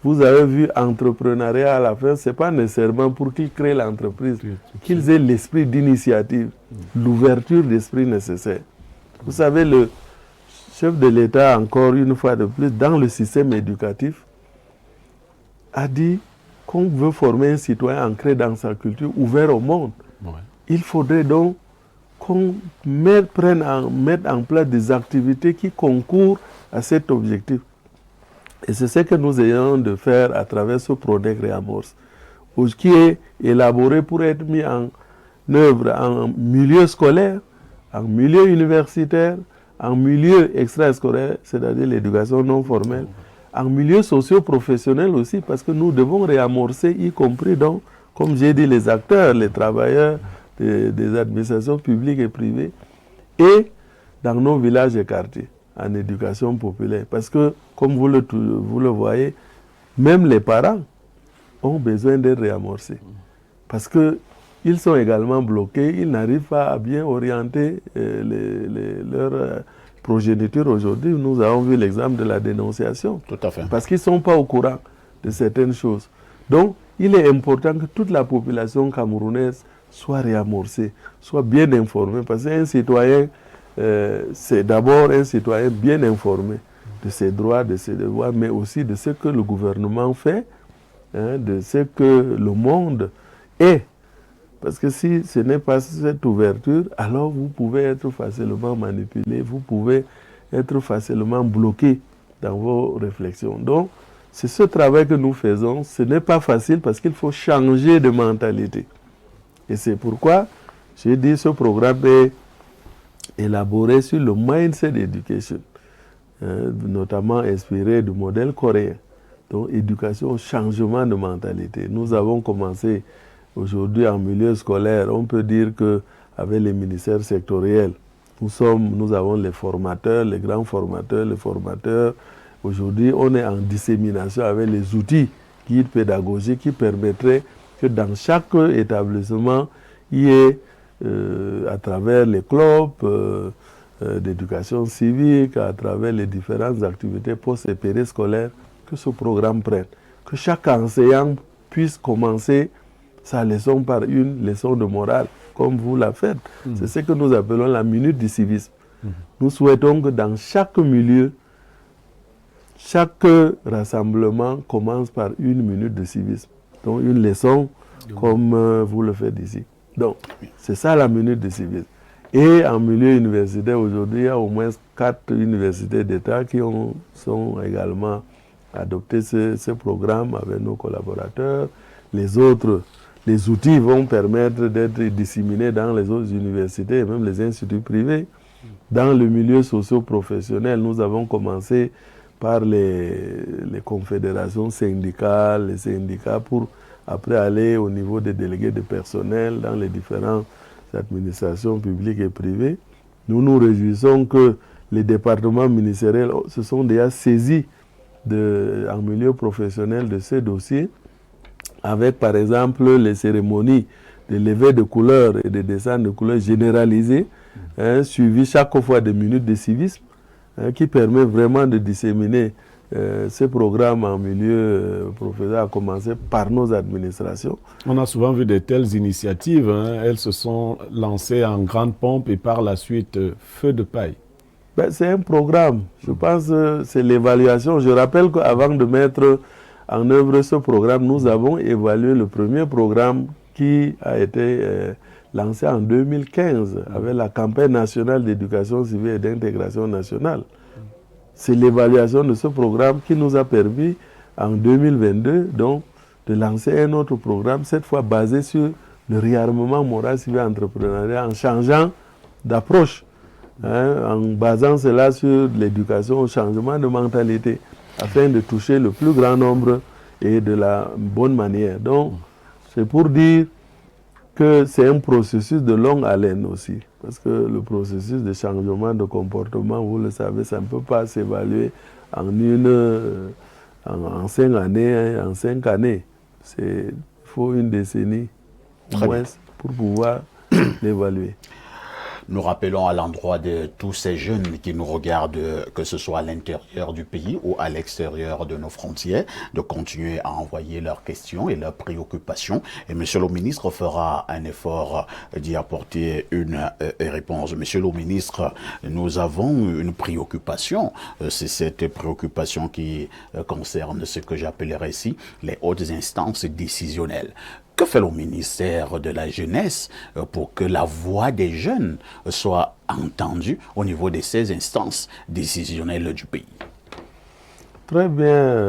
vous avez vu entrepreneuriat à la fin, ce n'est pas nécessairement pour qu'ils créent l'entreprise, qu'ils aient l'esprit d'initiative, l'ouverture d'esprit nécessaire. Vous savez, le chef de l'État, encore une fois de plus, dans le système éducatif, a dit qu'on veut former un citoyen ancré dans sa culture, ouvert au monde. Ouais. Il faudrait donc qu'on mette en place des activités qui concourent à cet objectif. Et c'est ce que nous ayons de faire à travers ce Prodec Réamorce, qui est élaboré pour être mis en œuvre en milieu scolaire, en milieu universitaire, en milieu extrascolaire, c'est-à-dire l'éducation non formelle, en milieu socio-professionnel aussi, parce que nous devons réamorcer, y compris donc, comme j'ai dit, les acteurs, les travailleurs des administrations publiques et privées, et dans nos villages et quartiers, en éducation populaire. Parce que, comme vous le voyez, même les parents ont besoin d'être réamorcés. Parce qu'ils sont également bloqués, ils n'arrivent pas à bien orienter leur progéniture. Aujourd'hui, nous avons vu l'exemple de la dénonciation. Tout à fait. Parce qu'ils ne sont pas au courant de certaines choses. Donc, il est important que toute la population camerounaise soit réamorcée, soit bien informée. Parce qu'un citoyen, c'est d'abord un citoyen bien informé de ses droits, de ses devoirs, mais aussi de ce que le gouvernement fait, de ce que le monde est. Parce que si ce n'est pas cette ouverture, alors vous pouvez être facilement manipulé, vous pouvez être facilement bloqué dans vos réflexions. Donc, c'est ce travail que nous faisons. Ce n'est pas facile parce qu'il faut changer de mentalité. Et c'est pourquoi j'ai dit ce programme est élaboré sur le mindset education, notamment inspiré du modèle coréen. Donc, éducation, changement de mentalité. Nous avons commencé aujourd'hui en milieu scolaire. On peut dire qu'avec les ministères sectoriels, nous avons les formateurs, les grands formateurs, les formateurs. Aujourd'hui, on est en dissémination avec les outils guides pédagogiques qui permettraient que dans chaque établissement, il y ait, à travers les clubs d'éducation civique, à travers les différentes activités post- et périscolaires, que ce programme prenne. Que chaque enseignant puisse commencer sa leçon par une leçon de morale, comme vous la faites. C'est ce que nous appelons la minute du civisme. Nous souhaitons que dans chaque milieu, chaque rassemblement commence par une minute de civisme. Donc une leçon comme vous le faites ici. Donc c'est ça la minute de civisme. Et en milieu universitaire, aujourd'hui, il y a au moins 4 universités d'État qui sont également adopté ce programme avec nos collaborateurs. Les autres, les outils vont permettre d'être disséminés dans les autres universités et même les instituts privés. Dans le milieu socio-professionnel, nous avons commencé par les confédérations syndicales, les syndicats, pour après aller au niveau des délégués de personnel dans les différentes administrations publiques et privées. Nous nous réjouissons que les départements ministériels se sont déjà saisis en milieu professionnel de ces dossiers, avec par exemple les cérémonies de levée de couleurs et de descente de couleurs généralisées, suivies chaque fois de minutes de civisme, qui permet vraiment de disséminer ces programmes en milieu professionnel, à commencer par nos administrations. On a souvent vu de telles initiatives, elles se sont lancées en grande pompe et par la suite feu de paille. C'est un programme. Je pense que c'est l'évaluation. Je rappelle qu'avant de mettre en œuvre ce programme, nous avons évalué le premier programme qui a été lancé en 2015 avec la campagne nationale d'éducation civile et d'intégration nationale. C'est l'évaluation de ce programme qui nous a permis en 2022 donc, de lancer un autre programme, cette fois basé sur le réarmement moral civil entrepreneurial en changeant d'approche. En basant cela sur l'éducation au changement de mentalité, afin de toucher le plus grand nombre et de la bonne manière. Donc, c'est pour dire que c'est un processus de longue haleine aussi. Parce que le processus de changement de comportement, vous le savez, ça ne peut pas s'évaluer en 5 années. En 5 années. Il faut une décennie, au moins, pour pouvoir l'évaluer. Nous rappelons à l'endroit de tous ces jeunes qui nous regardent, que ce soit à l'intérieur du pays ou à l'extérieur de nos frontières, de continuer à envoyer leurs questions et leurs préoccupations. Et Monsieur le ministre fera un effort d'y apporter une réponse. Monsieur le ministre, nous avons une préoccupation. C'est cette préoccupation qui concerne ce que j'appellerais ici les hautes instances décisionnelles. Que fait le ministère de la Jeunesse pour que la voix des jeunes soit entendue au niveau de ces instances décisionnelles du pays? Très bien,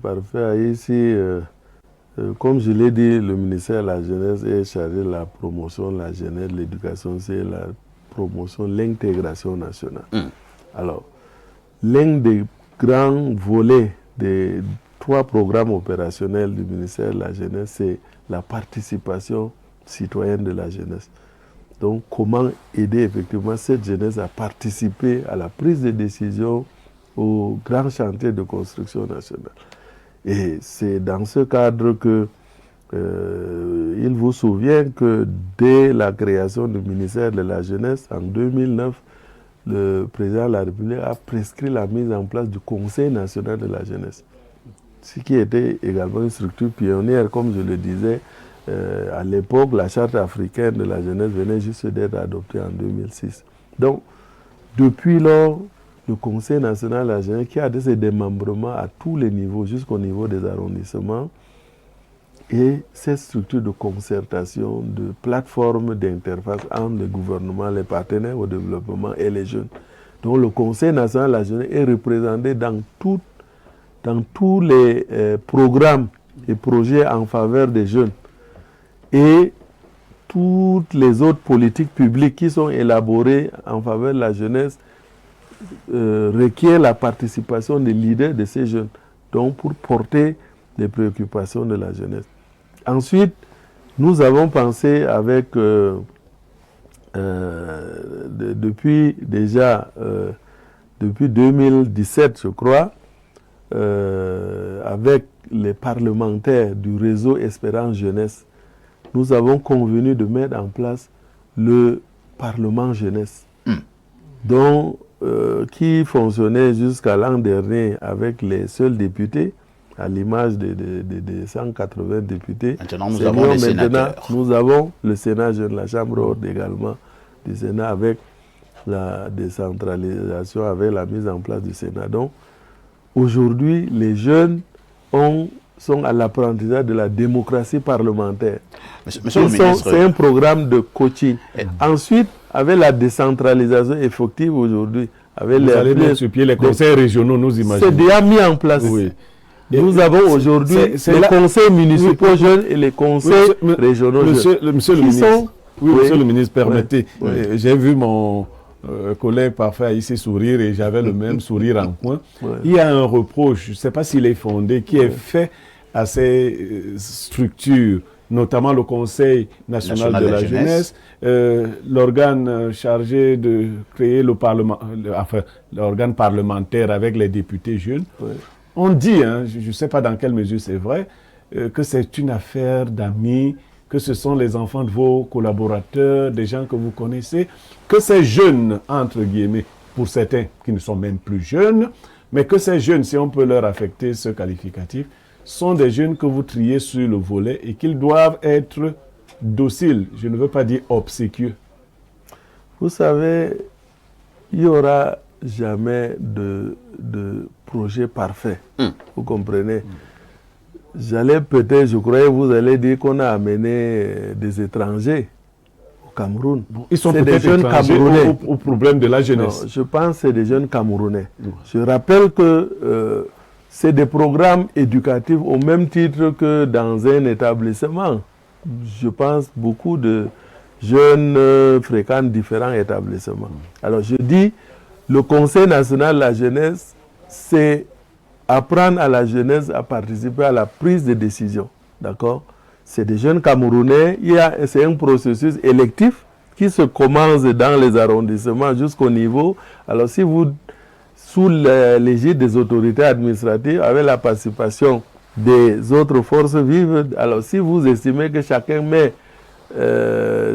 parfait. Ici, comme je l'ai dit, le ministère de la Jeunesse est chargé de la promotion de la jeunesse, de l'éducation, c'est la promotion de l'intégration nationale. Alors, l'un des grands volets des 3 programmes opérationnels du ministère de la Jeunesse, c'est la participation citoyenne de la jeunesse. Donc, comment aider effectivement cette jeunesse à participer à la prise de décision au grand chantier de construction nationale. Et c'est dans ce cadre que il vous souvient que dès la création du ministère de la Jeunesse, en 2009, le président de la République a prescrit la mise en place du Conseil national de la jeunesse. Ce qui était également une structure pionnière, comme je le disais. À l'époque, la charte africaine de la jeunesse venait juste d'être adoptée en 2006. Donc, depuis lors, le Conseil national de la jeunesse, qui a des démembrements à tous les niveaux, jusqu'au niveau des arrondissements, et cette structure de concertation, de plateforme d'interface entre le gouvernement, les partenaires au développement et les jeunes. Donc, le Conseil national de la jeunesse est représenté dans tous les programmes et projets en faveur des jeunes. Et toutes les autres politiques publiques qui sont élaborées en faveur de la jeunesse requièrent la participation des leaders de ces jeunes, donc pour porter les préoccupations de la jeunesse. Ensuite, nous avons pensé avec, depuis 2017, je crois, avec les parlementaires du réseau Espérance Jeunesse, nous avons convenu de mettre en place le Parlement Jeunesse, qui fonctionnait jusqu'à l'an dernier avec les seuls députés, à l'image des 180 députés. Maintenant, nous avons les sénateurs. Nous avons le Sénat jeune, la Chambre haute également du Sénat, avec la décentralisation, avec la mise en place du Sénat. Donc, aujourd'hui, les jeunes sont à l'apprentissage de la démocratie parlementaire. C'est un programme de coaching. Ensuite, avec la décentralisation effective aujourd'hui, avec vous allez mettre sur pied les conseils régionaux, nous imaginons. C'est déjà mis en place. Oui. Nous avons aujourd'hui les conseils municipaux jeunes et les conseils régionaux jeunes. Monsieur le ministre, permettez. J'ai vu mon collègue parfait ici sourire et j'avais le même sourire en coin. Il y a un reproche, je ne sais pas s'il est fondé, qui est fait à ces structures, notamment le Conseil national de la jeunesse, l'organe chargé de créer le Parlement, l'organe parlementaire avec les députés jeunes. On dit, je ne sais pas dans quelle mesure c'est vrai, que c'est une affaire d'amis, que ce sont les enfants de vos collaborateurs, des gens que vous connaissez, que ces jeunes, entre guillemets, pour certains qui ne sont même plus jeunes, mais que ces jeunes, si on peut leur affecter ce qualificatif, sont des jeunes que vous triez sur le volet et qu'ils doivent être dociles, je ne veux pas dire obséquieux. Vous savez, il n'y aura jamais de projet parfait, vous comprenez. Je croyais vous allez dire qu'on a amené des étrangers au Cameroun. Ils sont peut-être des jeunes Camerounais au problème de la jeunesse. Non, je pense que c'est des jeunes Camerounais. Je rappelle que c'est des programmes éducatifs au même titre que dans un établissement. Je pense beaucoup de jeunes fréquentent différents établissements. Alors je dis, le Conseil national de la jeunesse, c'est apprendre à la jeunesse à participer à la prise de décision. D'accord? C'est des jeunes Camerounais. C'est un processus électif qui se commence dans les arrondissements jusqu'au niveau. Alors si vous, sous l'égide des autorités administratives, avec la participation des autres forces vives, alors si vous estimez que chacun met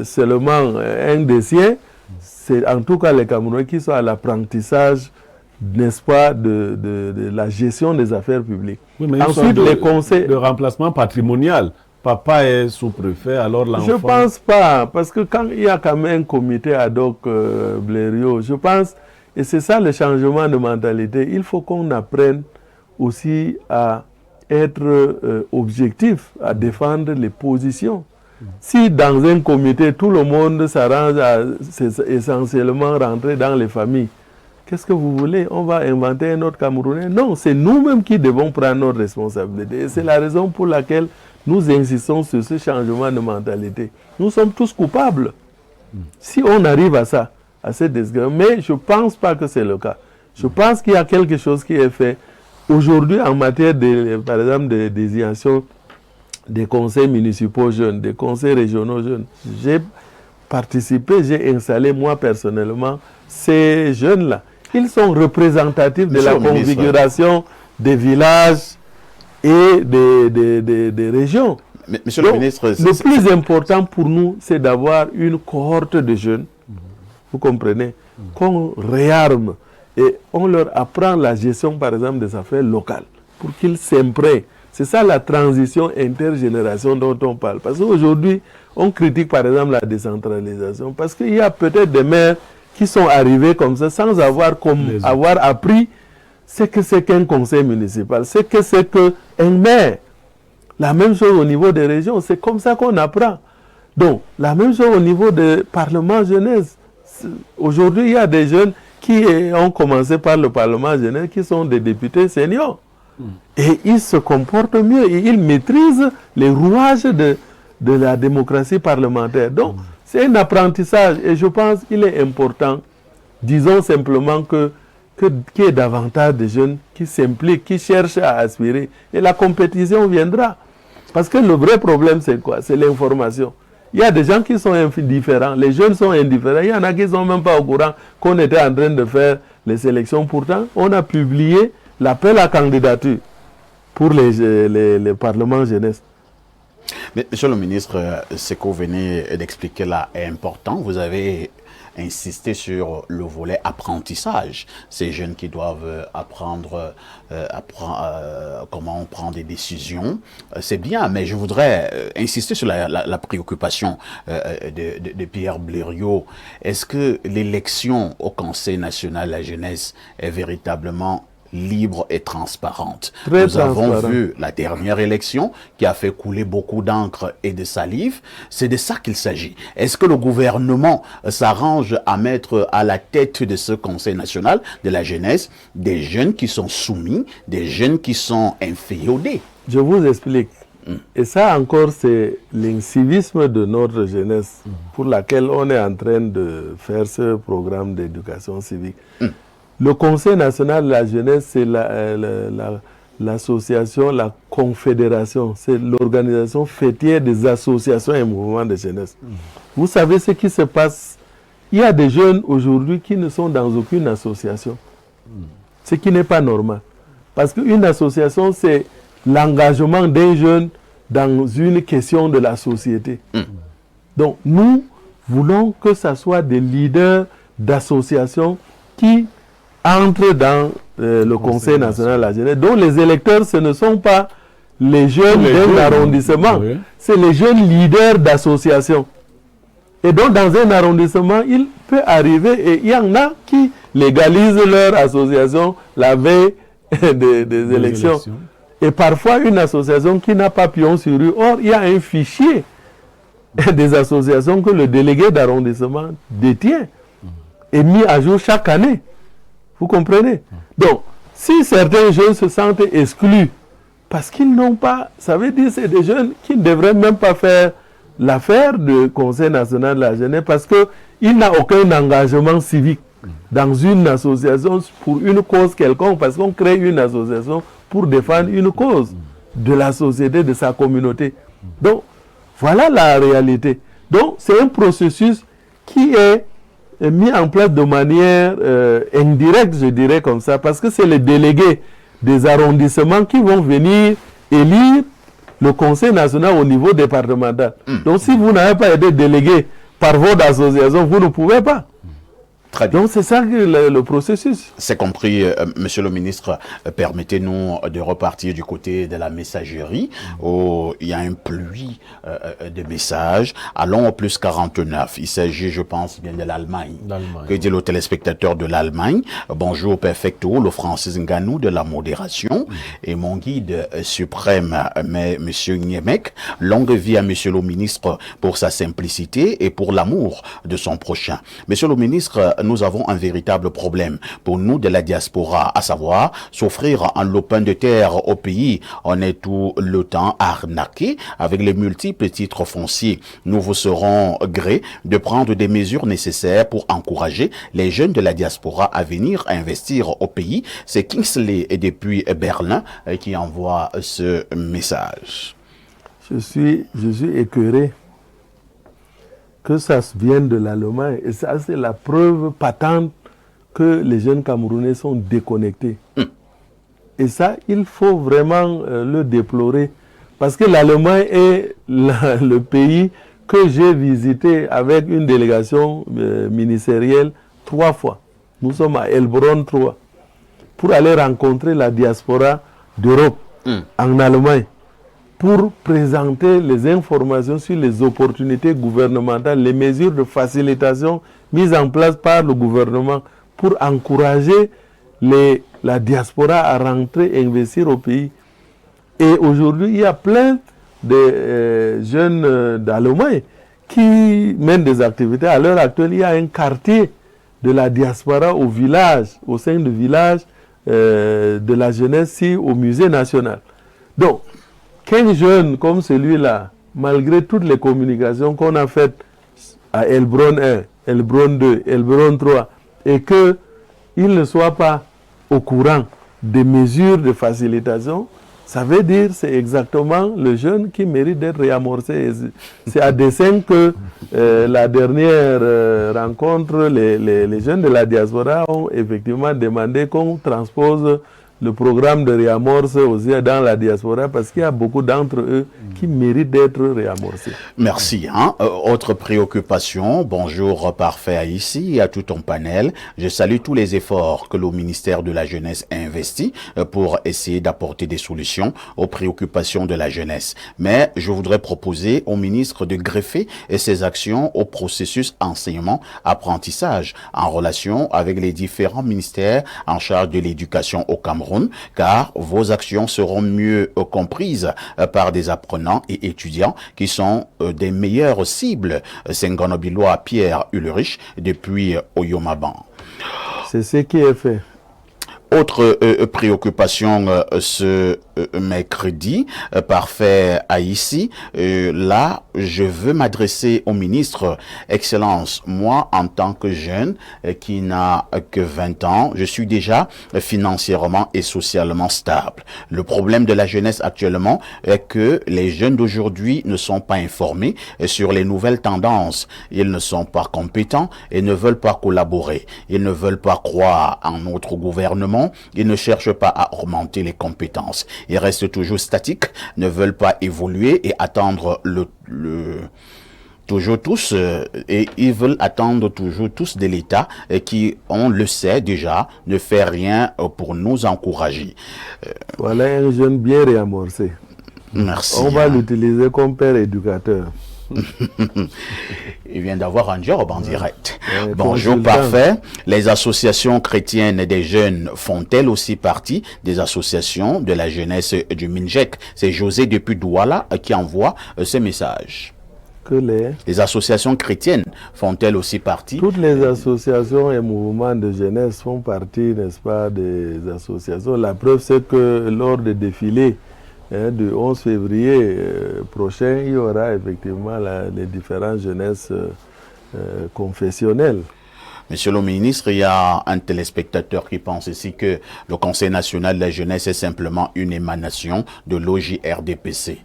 seulement un des siens, c'est en tout cas les Camerounais qui sont à l'apprentissage, n'est-ce pas, de la gestion des affaires publiques. Oui, mais ensuite, les conseils... de remplacement patrimonial. Papa est sous-préfet, alors l'enfant... Je ne pense pas, parce que quand il y a quand même un comité ad hoc Blériot, je pense, et c'est ça le changement de mentalité, il faut qu'on apprenne aussi à être objectif, à défendre les positions. Si dans un comité, tout le monde s'arrange à essentiellement rentrer dans les familles, qu'est-ce que vous voulez? On va inventer un autre Camerounais? Non, c'est nous-mêmes qui devons prendre notre responsabilité. Et c'est la raison pour laquelle nous insistons sur ce changement de mentalité. Nous sommes tous coupables. Si on arrive à ça, à cette discussion, mais je ne pense pas que c'est le cas. Je pense qu'il y a quelque chose qui est fait aujourd'hui en matière, par exemple, de désignation des conseils municipaux jeunes, des conseils régionaux jeunes. J'ai participé, j'ai installé moi personnellement ces jeunes-là. Ils sont représentatifs de la configuration des villages et des régions. Monsieur le ministre, le plus important pour nous, c'est d'avoir une cohorte de jeunes, vous comprenez, qu'on réarme et on leur apprend la gestion, par exemple, des affaires locales, pour qu'ils s'imprègnent. C'est ça la transition intergénération dont on parle. Parce qu'aujourd'hui, on critique, par exemple, la décentralisation, parce qu'il y a peut-être des maires qui sont arrivés comme ça, sans avoir appris ce que c'est qu'un conseil municipal, ce que c'est qu'un maire. La même chose au niveau des régions, c'est comme ça qu'on apprend. Donc, la même chose au niveau du Parlement jeunesse. Aujourd'hui, il y a des jeunes qui ont commencé par le Parlement jeunesse, qui sont des députés seniors. Et ils se comportent mieux, et ils maîtrisent les rouages de la démocratie parlementaire. Donc, c'est un apprentissage, et je pense qu'il est important, disons simplement qu'il y ait davantage de jeunes qui s'impliquent, qui cherchent à aspirer, et la compétition viendra. Parce que le vrai problème, c'est quoi? C'est l'information. Il y a des gens qui sont indifférents, les jeunes sont indifférents, il y en a qui ne sont même pas au courant qu'on était en train de faire les sélections. Pourtant, on a publié l'appel à candidature pour les parlements jeunesse. Mais, monsieur le ministre, ce que vous venez d'expliquer là est important. Vous avez insisté sur le volet apprentissage. Ces jeunes qui doivent apprendre comment on prend des décisions, c'est bien, mais je voudrais insister sur la préoccupation de Pierre Blériot. Est-ce que l'élection au Conseil national de la jeunesse est véritablement libre et transparente? Nous avons vu la dernière élection qui a fait couler beaucoup d'encre et de salive. C'est de ça qu'il s'agit. Est-ce que le gouvernement s'arrange à mettre à la tête de ce Conseil national de la jeunesse des jeunes qui sont soumis, des jeunes qui sont inféodés? Je vous explique. Et ça encore, c'est l'incivisme de notre jeunesse pour laquelle on est en train de faire ce programme d'éducation civique. Le Conseil national de la jeunesse, c'est l'association, la confédération, c'est l'organisation fêtière des associations et mouvements de jeunesse. Vous savez ce qui se passe? Il y a des jeunes aujourd'hui qui ne sont dans aucune association, ce qui n'est pas normal. Parce qu'une association, c'est l'engagement d'un jeune dans une question de la société. Donc, nous voulons que ce soit des leaders d'associations qui entrent dans le Conseil national de la jeunesse. Donc les électeurs, ce ne sont pas les jeunes d'un arrondissement, c'est les jeunes leaders d'associations. Et donc dans un arrondissement, il peut arriver, et il y en a qui légalisent leur association la veille des élections. Et parfois une association qui n'a pas pion sur rue. Or, il y a un fichier des associations que le délégué d'arrondissement détient et mis à jour chaque année. Vous comprenez? Donc, si certains jeunes se sentent exclus, parce qu'ils n'ont pas, ça veut dire que c'est des jeunes qui ne devraient même pas faire l'affaire du Conseil national de la jeunesse, parce qu'il n'a aucun engagement civique dans une association pour une cause quelconque, parce qu'on crée une association pour défendre une cause de la société, de sa communauté. Donc, voilà la réalité. Donc, c'est un processus qui est mis en place de manière indirecte, je dirais comme ça, parce que c'est les délégués des arrondissements qui vont venir élire le Conseil national au niveau départemental. Donc si vous n'avez pas été délégué par votre association, vous ne pouvez pas. Très bien. Donc c'est ça le processus. C'est compris, monsieur le ministre. Permettez-nous de repartir du côté de la messagerie où il y a un pluie de messages. Allons au plus 49. Il s'agit, je pense, bien de l'Allemagne. Que dit le téléspectateur de l'Allemagne? Bonjour, perfecto, le Francis Nganou de la modération et mon guide suprême, monsieur Niemek. Longue vie à monsieur le ministre pour sa simplicité et pour l'amour de son prochain. Monsieur le ministre, nous avons un véritable problème pour nous de la diaspora, à savoir s'offrir un lopin de terre au pays. On est tout le temps arnaqué avec les multiples titres fonciers. Nous vous serons gré de prendre des mesures nécessaires pour encourager les jeunes de la diaspora à venir investir au pays. C'est Kingsley depuis Berlin qui envoie ce message. Je suis écœuré que ça vienne de l'Allemagne. Et ça, c'est la preuve patente que les jeunes Camerounais sont déconnectés. Et ça, il faut vraiment le déplorer. Parce que l'Allemagne est le pays que j'ai visité avec une délégation ministérielle 3 fois. Nous sommes à Heilbronn 3 pour aller rencontrer la diaspora d'Europe en Allemagne, pour présenter les informations sur les opportunités gouvernementales, les mesures de facilitation mises en place par le gouvernement pour encourager la diaspora à rentrer et investir au pays. Et aujourd'hui, il y a plein de jeunes d'Allemagne qui mènent des activités. À l'heure actuelle, il y a un quartier de la diaspora au village, au sein du village de la jeunesse, ici, au musée national. Donc, 15 jeunes comme celui-là, malgré toutes les communications qu'on a faites à Heilbronn 1, Heilbronn 2, Heilbronn 3, et qu'ils ne soient pas au courant des mesures de facilitation, ça veut dire que c'est exactement le jeune qui mérite d'être réamorcé. C'est à dessein que la dernière rencontre, les jeunes de la diaspora ont effectivement demandé qu'on transpose le programme de réamorce aussi dans la diaspora, parce qu'il y a beaucoup d'entre eux qui méritent d'être réamorcés. Merci. Autre préoccupation, bonjour parfait ici et à tout ton panel. Je salue tous les efforts que le ministère de la Jeunesse a investis pour essayer d'apporter des solutions aux préoccupations de la jeunesse. Mais je voudrais proposer au ministre de greffer ses actions au processus enseignement-apprentissage en relation avec les différents ministères en charge de l'éducation au Cameroun, car vos actions seront mieux comprises par des apprenants et étudiants qui sont des meilleures cibles. Sengonobilois Pierre Ulrich depuis Oyomaban. C'est ce qui est fait. Autre préoccupation ce mercredi, parfait à ici. Là, je veux m'adresser au ministre. Excellence, moi, en tant que jeune qui n'a que 20 ans, je suis déjà financièrement et socialement stable. Le problème de la jeunesse actuellement est que les jeunes d'aujourd'hui ne sont pas informés sur les nouvelles tendances. Ils ne sont pas compétents et ne veulent pas collaborer. Ils ne veulent pas croire en notre gouvernement. Ils ne cherchent pas à augmenter les compétences. Ils restent toujours statiques, ne veulent pas évoluer et attendre toujours tous, et ils veulent attendre toujours tous de l'État qui, on le sait déjà, ne fait rien pour nous encourager. Voilà un jeune bien réamorcé. Merci. On va l'utiliser comme père éducateur. Il vient d'avoir un job en direct. Bonjour, parfait. Les associations chrétiennes des jeunes font-elles aussi partie des associations de la jeunesse du Minjek? C'est José depuis Douala qui envoie ce message. Que les associations chrétiennes font-elles aussi partie? Toutes les associations et mouvements de jeunesse font partie, n'est-ce pas, des associations. La preuve, c'est que lors des défilés du 11 février prochain, il y aura effectivement les différentes jeunesses confessionnelles. Monsieur le ministre, il y a un téléspectateur qui pense ici que le Conseil national de la jeunesse est simplement une émanation de l'OJRDPC.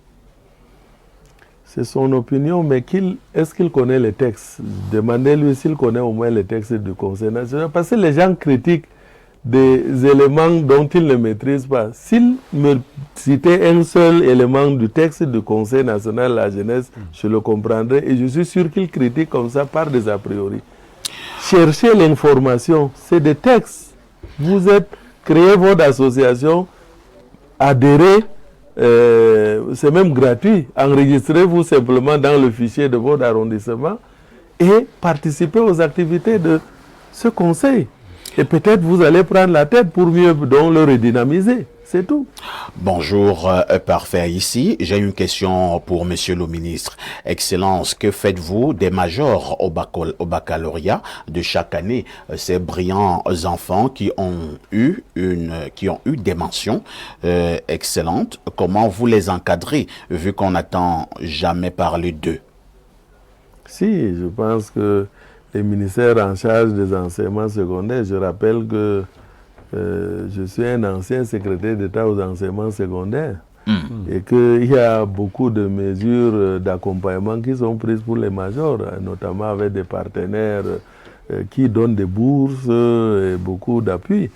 C'est son opinion, mais est-ce qu'il connaît les textes? Demandez-lui s'il connaît au moins les textes du Conseil national. Parce que les gens critiquent des éléments dont il ne maîtrise pas. S'il me citait un seul élément du texte du Conseil national de la jeunesse, je le comprendrais et je suis sûr qu'il critique comme ça par des a priori. Cherchez l'information, c'est des textes. Vous êtes créé votre association, adhérez, c'est même gratuit. Enregistrez-vous simplement dans le fichier de votre arrondissement et participez aux activités de ce conseil. Et peut-être vous allez prendre la tête pour mieux donc le redynamiser. C'est tout. Bonjour, parfait. Ici, j'ai une question pour Monsieur le ministre. Excellence, que faites-vous des majors au baccalauréat de chaque année? Ces brillants enfants qui ont eu des mentions excellentes. Comment vous les encadrez, vu qu'on n'entend jamais parler d'eux? Si, je pense que les ministères en charge des enseignements secondaires, je rappelle que je suis un ancien secrétaire d'État aux enseignements secondaires et qu'il y a beaucoup de mesures d'accompagnement qui sont prises pour les majors, notamment avec des partenaires qui donnent des bourses et beaucoup d'appui.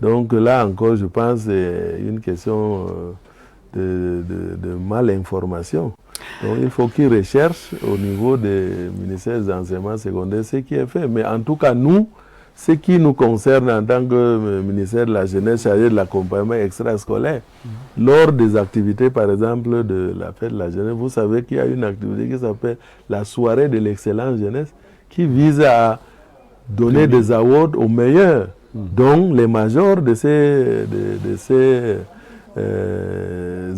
Donc là encore, je pense que c'est une question de mal-information. Donc il faut qu'ils recherchent au niveau des ministères des enseignements secondaires ce qui est fait. Mais en tout cas, nous, ce qui nous concerne en tant que ministère de la Jeunesse chargé de l'accompagnement extrascolaire, lors des activités, par exemple, de la fête de la jeunesse, vous savez qu'il y a une activité qui s'appelle la soirée de l'excellence jeunesse, qui vise à donner des awards aux meilleurs, dont les majors de ces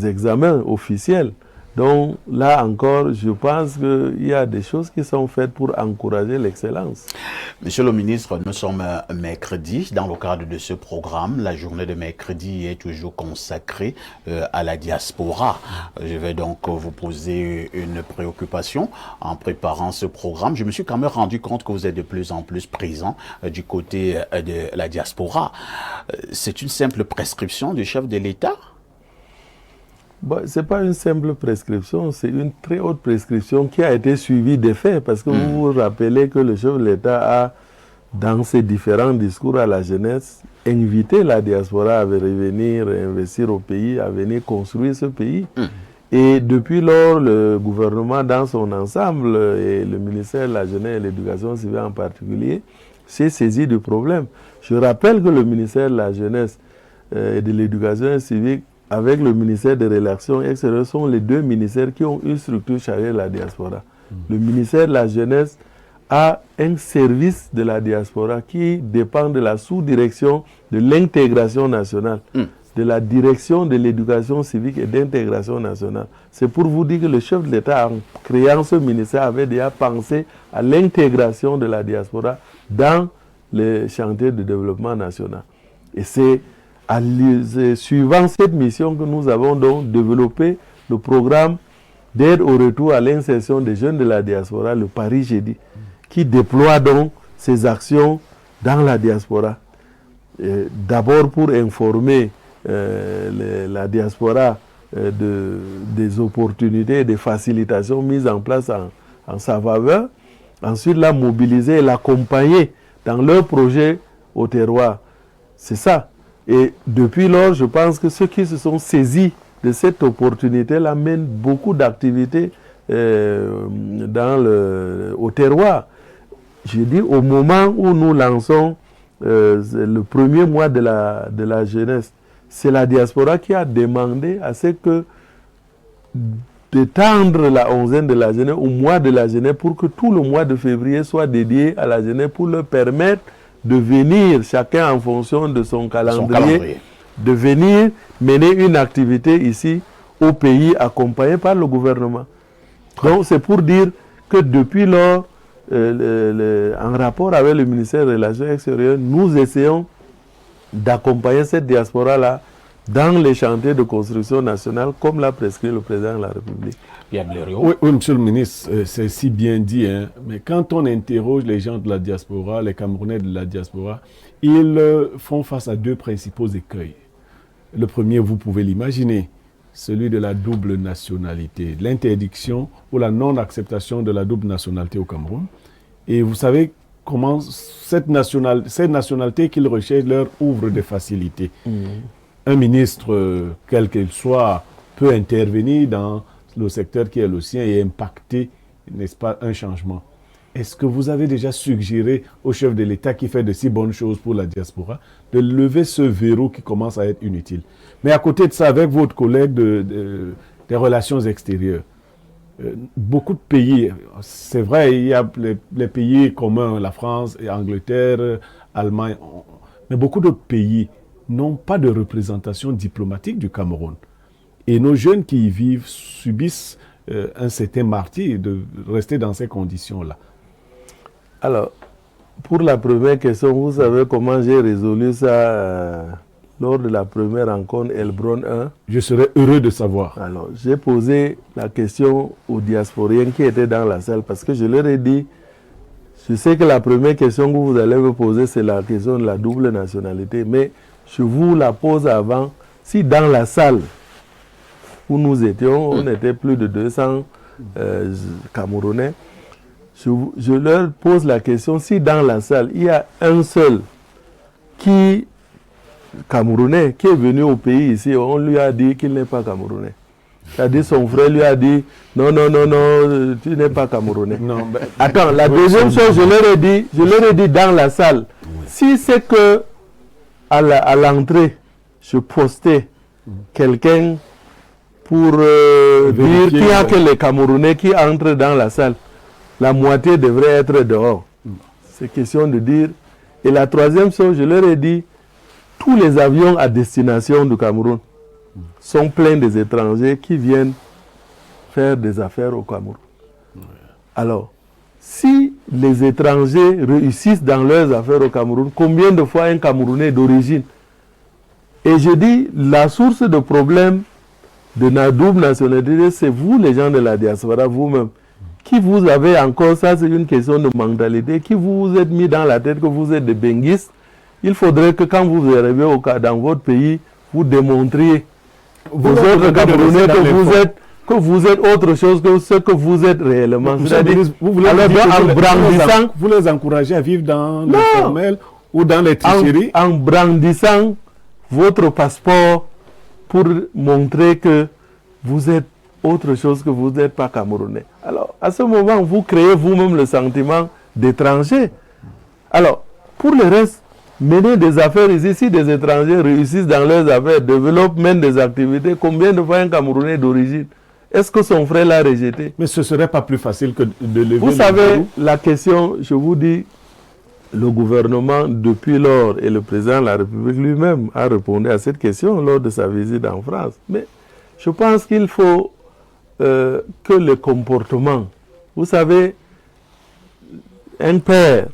examens officiels. Donc là encore, je pense qu'il y a des choses qui sont faites pour encourager l'excellence. Monsieur le ministre, nous sommes mercredi. Dans le cadre de ce programme, la journée de mercredi est toujours consacrée à la diaspora. Je vais donc vous poser une préoccupation en préparant ce programme. Je me suis quand même rendu compte que vous êtes de plus en plus présent du côté de la diaspora. C'est une simple prescription du chef de l'État? Bon, ce n'est pas une simple prescription, c'est une très haute prescription qui a été suivie des faits, parce que vous vous rappelez que le chef de l'État a, dans ses différents discours à la jeunesse, invité la diaspora à revenir investir au pays, à venir construire ce pays. Et depuis lors, le gouvernement dans son ensemble, et le ministère de la Jeunesse et de l'Éducation civique en particulier, s'est saisi du problème. Je rappelle que le ministère de la Jeunesse et de l'Éducation civique avec le ministère des Relations extérieures sont les deux ministères qui ont une structure chargée de la diaspora. Le ministère de la Jeunesse a un service de la diaspora qui dépend de la sous-direction de l'intégration nationale, de la direction de l'éducation civique et d'intégration nationale. C'est pour vous dire que le chef de l'État, en créant ce ministère, avait déjà pensé à l'intégration de la diaspora dans les chantiers de développement national. Et c'est suivant cette mission que nous avons donc développé le programme d'aide au retour à l'insertion des jeunes de la diaspora, le Paris Jeudi, qui déploie donc ses actions dans la diaspora. D'abord pour informer la diaspora des opportunités et des facilitations mises en place en sa faveur. Ensuite, la mobiliser et l'accompagner dans leurs projets au terroir. C'est ça. Et depuis lors, je pense que ceux qui se sont saisis de cette opportunité-là mènent beaucoup d'activités au terroir. Je dis au moment où nous lançons le premier mois de la jeunesse, c'est la diaspora qui a demandé à ce que d'étendre la onzaine de la jeunesse au mois de la jeunesse pour que tout le mois de février soit dédié à la jeunesse pour leur permettre de venir, chacun en fonction de son calendrier, de venir mener une activité ici au pays accompagné par le gouvernement. Donc c'est pour dire que depuis lors, en rapport avec le ministère des Relations extérieures, nous essayons d'accompagner cette diaspora-là dans les chantiers de construction nationale, comme l'a prescrit le président de la République. Oui, monsieur le ministre, c'est si bien dit, hein, mais quand on interroge les gens de la diaspora, les Camerounais de la diaspora, ils font face à deux principaux écueils. Le premier, vous pouvez l'imaginer, celui de la double nationalité, l'interdiction ou la non-acceptation de la double nationalité au Cameroun. Et vous savez comment cette nationalité qu'ils recherchent leur ouvre des facilités. Un ministre, quel qu'il soit, peut intervenir dans le secteur qui est le sien et impacter, n'est-ce pas, un changement. Est-ce que vous avez déjà suggéré au chef de l'État qui fait de si bonnes choses pour la diaspora de lever ce verrou qui commence à être inutile? Mais à côté de ça, avec votre collègue des relations extérieures, beaucoup de pays, c'est vrai, il y a les pays communs, la France, l'Angleterre, l'Allemagne, mais beaucoup d'autres pays n'ont pas de représentation diplomatique du Cameroun. Et nos jeunes qui y vivent subissent un certain martyre de rester dans ces conditions-là. Alors, pour la première question, vous savez comment j'ai résolu ça lors de la première rencontre Elbron 1? Je serais heureux de savoir. Alors, j'ai posé la question aux diasporiens qui étaient dans la salle parce que je leur ai dit, je sais que la première question que vous allez me poser, c'est la question de la double nationalité, mais je vous la pose avant. Si dans la salle où nous étions, on était plus de 200 Camerounais, je leur pose la question, si dans la salle, il y a un seul Camerounais qui est venu au pays ici, on lui a dit qu'il n'est pas Camerounais. C'est-à-dire son frère lui a dit, non, tu n'es pas Camerounais. Non, ben, attends, la deuxième chose, je leur ai dit dans la salle, si c'est que à l'entrée, je postais quelqu'un pour dire qu'il n'y a que les Camerounais qui entrent dans la salle, la moitié devrait être dehors. C'est question de dire. Et la troisième chose, je leur ai dit, tous les avions à destination du Cameroun sont pleins des étrangers qui viennent faire des affaires au Cameroun. Alors, si les étrangers réussissent dans leurs affaires au Cameroun, combien de fois un Camerounais d'origine? Et je dis, la source de problème de la double nationalité, c'est vous, les gens de la diaspora, vous-même. Qui vous avez encore, ça c'est une question de mentalité, qui vous êtes mis dans la tête que vous êtes des benguistes. Il faudrait que quand vous arrivez dans votre pays, vous démontriez aux autres Camerounais que vous êtes autre chose que ce que vous êtes réellement. Vous les encouragez à vivre dans le formel ou dans les tricheries? En brandissant votre passeport pour montrer que vous êtes autre chose que vous n'êtes pas Camerounais. Alors, à ce moment, vous créez vous-même le sentiment d'étranger. Alors, pour le reste, mener des affaires ici, si des étrangers réussissent dans leurs affaires, développent, mènent des activités, combien de fois un Camerounais d'origine? Est-ce que son frère l'a rejeté? Mais ce ne serait pas plus facile que de lever. Vous savez, la question, je vous dis, le gouvernement, depuis lors, et le président de la République lui-même a répondu à cette question lors de sa visite en France. Mais je pense qu'il faut que le comportement, vous savez, un père,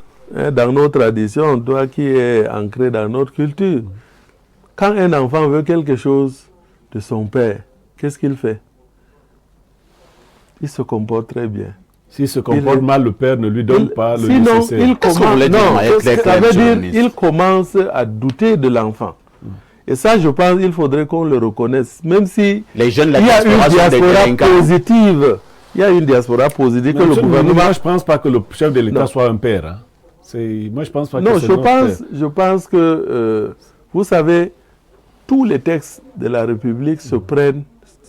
dans nos traditions, toi qui es ancré dans notre culture, quand un enfant veut quelque chose de son père, qu'est-ce qu'il fait? Il se comporte très bien. S'il se comporte mal, le père ne lui donne pas le nécessaire. Il commence à douter de l'enfant. Et ça, je pense qu'il faudrait qu'on le reconnaisse. Même si les jeunes, il y a une diaspora positive. Il y a une diaspora positive que le gouvernement... Moi, je ne pense pas que le chef de l'État soit un père. Hein. Moi, je pense pas que je pense que, vous savez, tous les textes de la République se prennent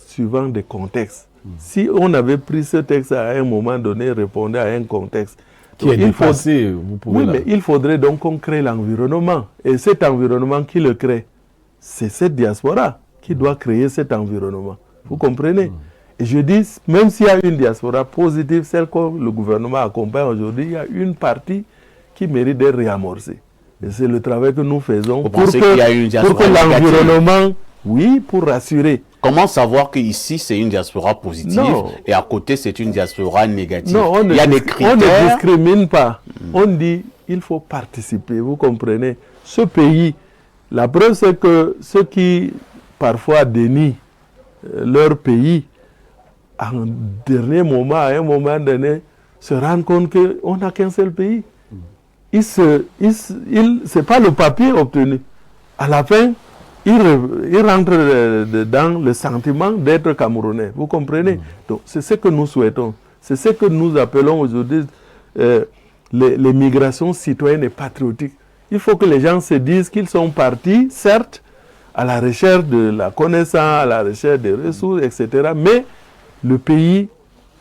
suivant des contextes. Si on avait pris ce texte à un moment donné, répondait à un contexte qui est dépassé, vous pouvez mais il faudrait donc qu'on crée l'environnement. Et cet environnement, qui le crée? C'est cette diaspora qui doit créer cet environnement. Vous comprenez? Et je dis, même s'il y a une diaspora positive, celle que le gouvernement accompagne aujourd'hui, il y a une partie qui mérite d'être réamorcée. Et c'est le travail que nous faisons pour que l'environnement, oui, pour rassurer. Comment savoir qu'ici c'est une diaspora positive et à côté c'est une diaspora négative? Non, il y a des critères. On ne discrimine pas. On dit il faut participer. Vous comprenez? Ce pays, la preuve c'est que ceux qui parfois dénient leur pays, à un dernier moment, à un moment donné, se rendent compte qu'on n'a qu'un seul pays. C'est pas le papier obtenu. À la fin, il rentre dans le sentiment d'être Camerounais. Vous comprenez? Donc, c'est ce que nous souhaitons. C'est ce que nous appelons aujourd'hui les migrations citoyennes et patriotiques. Il faut que les gens se disent qu'ils sont partis, certes, à la recherche de la connaissance, à la recherche des ressources, etc. Mais le pays,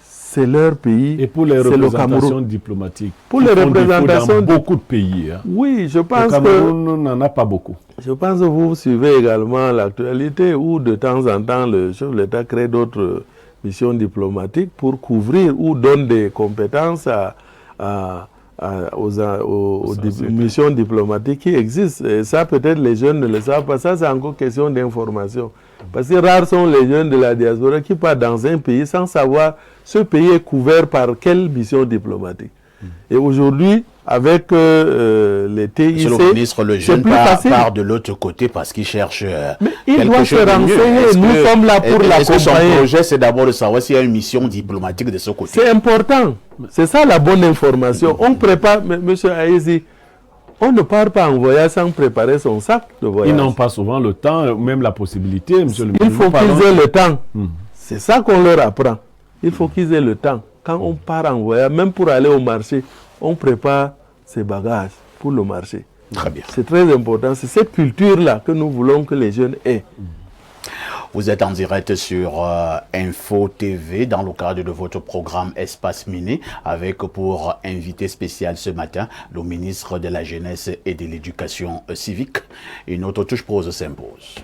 c'est leur pays. Et pour les représentations diplomatiques, pour les représentations dans beaucoup de pays. Hein. Oui, je pense que... Le Cameroun n'en a pas beaucoup. Je pense que vous suivez également l'actualité où de temps en temps le chef de l'État crée d'autres missions diplomatiques pour couvrir ou donne des compétences aux missions diplomatiques qui existent. Et ça, peut-être, les jeunes ne le savent pas. Ça, c'est encore question d'information. Parce que rares sont les jeunes de la diaspora qui partent dans un pays sans savoir ce pays est couvert par quelle mission diplomatique. Et aujourd'hui, avec les TIC, Monsieur le ministre, le jeune part de l'autre côté parce qu'il cherche il doit se renseigner. Nous sommes là pour l'accompagner. Est-ce que son projet, c'est d'abord de savoir s'il y a une mission diplomatique de ce côté? C'est important. C'est ça la bonne information. On prépare, monsieur Aïzi, on ne part pas en voyage sans préparer son sac de voyage. Ils n'ont pas souvent le temps, même la possibilité, monsieur le ministre. Il faut qu'ils aient le temps. C'est ça qu'on leur apprend. Il faut qu'ils aient le temps. Quand on part en voyage, même pour aller au marché, on prépare ses bagages pour le marché. Très bien. C'est très important. C'est cette culture-là que nous voulons que les jeunes aient. Vous êtes en direct sur Info TV dans le cadre de votre programme Espace Miné avec pour invité spécial ce matin le ministre de la Jeunesse et de l'Éducation civique. Une autre touche pause s'impose.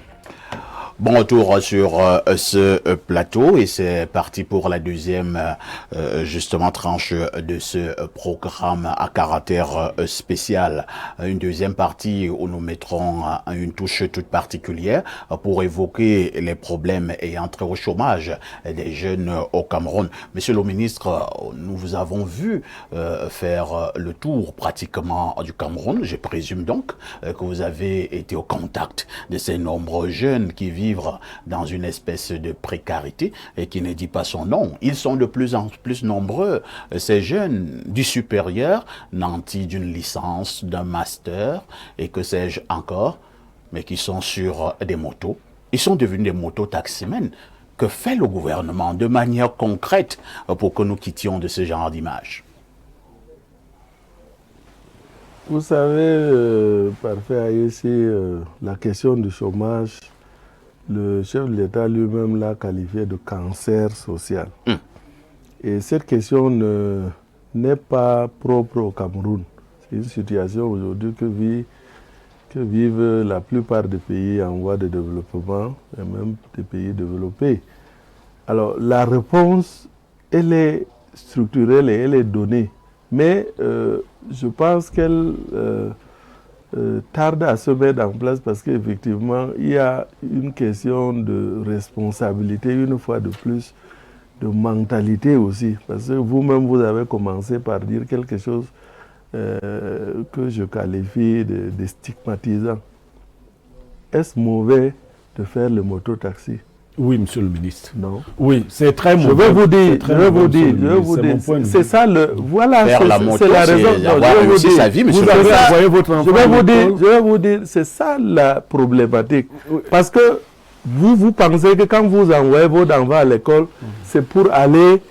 Bon retour sur ce plateau et c'est parti pour la deuxième justement tranche de ce programme à caractère spécial. Une deuxième partie où nous mettrons une touche toute particulière pour évoquer les problèmes ayant trait au chômage des jeunes au Cameroun. Monsieur le ministre, nous vous avons vu faire le tour pratiquement du Cameroun. Je présume donc que vous avez été au contact de ces nombreux jeunes qui vivent dans une espèce de précarité et qui ne dit pas son nom. Ils sont de plus en plus nombreux, ces jeunes du supérieur, nantis d'une licence, d'un master et que sais-je encore, mais qui sont sur des motos. Ils sont devenus des mototaximens. Que fait le gouvernement de manière concrète pour que nous quittions de ce genre d'image? Vous savez, parfait Aïssi, la question du chômage, le chef de l'État lui-même l'a qualifié de cancer social. Et cette question n'est pas propre au Cameroun. C'est une situation aujourd'hui que vivent la plupart des pays en voie de développement et même des pays développés. Alors la réponse, elle est structurelle et elle est donnée. Mais je pense qu'elle tarde à se mettre en place parce qu'effectivement, il y a une question de responsabilité, une fois de plus, de mentalité aussi. Parce que vous-même, vous avez commencé par dire quelque chose que je qualifie de stigmatisant. Est-ce mauvais de faire le mototaxi? Oui, monsieur le ministre. Non. Oui, c'est très mauvais. Je vais vous dire, c'est ça le... Voilà, c'est la raison. Je vais vous dire, c'est ça la problématique. Parce que vous pensez que quand vous envoyez vos enfants à l'école, c'est pour aller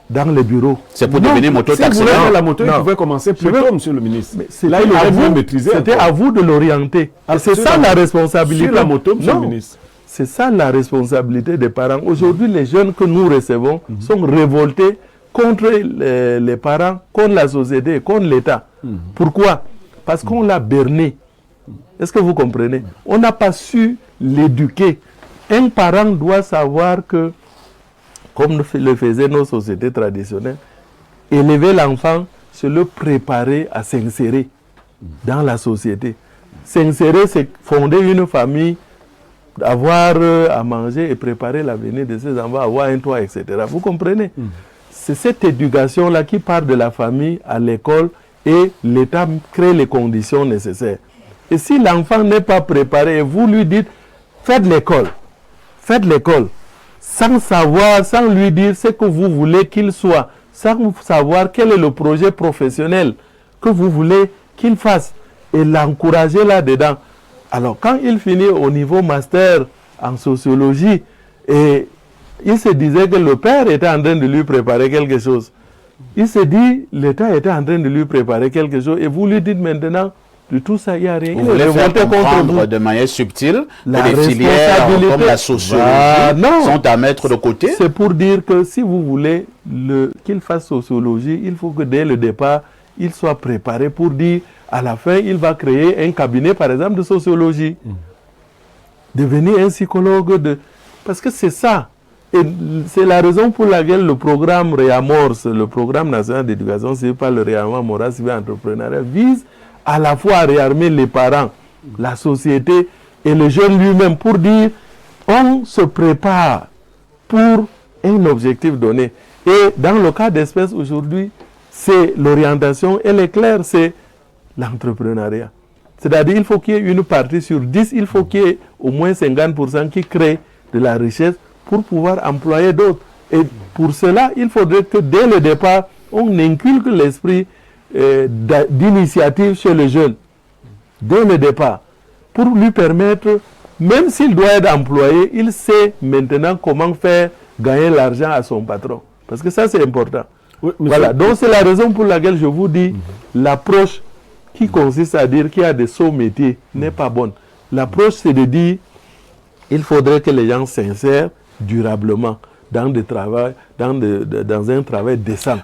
dans les bureaux. C'est pour devenir mototaxi. Si la moto, il pouvait commencer plus tôt, monsieur le ministre. Là, il aurait mieux maîtrisé. C'était à vous de l'orienter. C'est ça la responsabilité. Sur la moto, monsieur le ministre. C'est ça la responsabilité des parents. Aujourd'hui, les jeunes que nous recevons sont révoltés contre les parents, contre la société, contre l'État. Pourquoi? Parce qu'on l'a berné. Est-ce que vous comprenez? On n'a pas su l'éduquer. Un parent doit savoir que, comme le faisaient nos sociétés traditionnelles, élever l'enfant, c'est le préparer à s'insérer dans la société. S'insérer, c'est fonder une famille, avoir à manger et préparer l'avenir de ses enfants, avoir un toit, etc. Vous comprenez? C'est cette éducation-là qui part de la famille à l'école et l'État crée les conditions nécessaires. Et si l'enfant n'est pas préparé et vous lui dites, faites l'école, sans savoir, sans lui dire ce que vous voulez qu'il soit, sans savoir quel est le projet professionnel que vous voulez qu'il fasse et l'encourager là-dedans. Alors, quand il finit au niveau master en sociologie, et il se disait que le père était en train de lui préparer quelque chose, il se dit, l'État était en train de lui préparer quelque chose et vous lui dites maintenant, de tout ça, il n'y a rien. Vous voulez faire comprendre de manière subtile que les filières comme la sociologie sont à mettre de côté. C'est pour dire que si vous voulez qu'il fasse sociologie, il faut que dès le départ, il soit préparé pour dire, à la fin, il va créer un cabinet, par exemple, de sociologie. Devenir un psychologue Parce que c'est ça. Et c'est la raison pour laquelle le programme Réamorce, le programme national d'éducation, c'est pas le réarmement moral, civil et entrepreneurial, vise à la fois à réarmer les parents, la société et le jeune lui-même pour dire on se prépare pour un objectif donné. Et dans le cas d'espèce aujourd'hui, c'est l'orientation, elle est claire, c'est l'entrepreneuriat. C'est-à-dire il faut qu'il y ait une partie sur 10, il faut qu'il y ait au moins 50% qui crée de la richesse pour pouvoir employer d'autres. Et pour cela, il faudrait que dès le départ, on inculque l'esprit d'initiative chez le jeune, dès le départ, pour lui permettre, même s'il doit être employé, il sait maintenant comment faire gagner l'argent à son patron. Parce que ça, c'est important. Oui, voilà, donc c'est la raison pour laquelle je vous dis, l'approche qui consiste à dire qu'il y a des sauts métiers n'est pas bonne. L'approche, c'est de dire, il faudrait que les gens s'insèrent durablement dans un travail décent.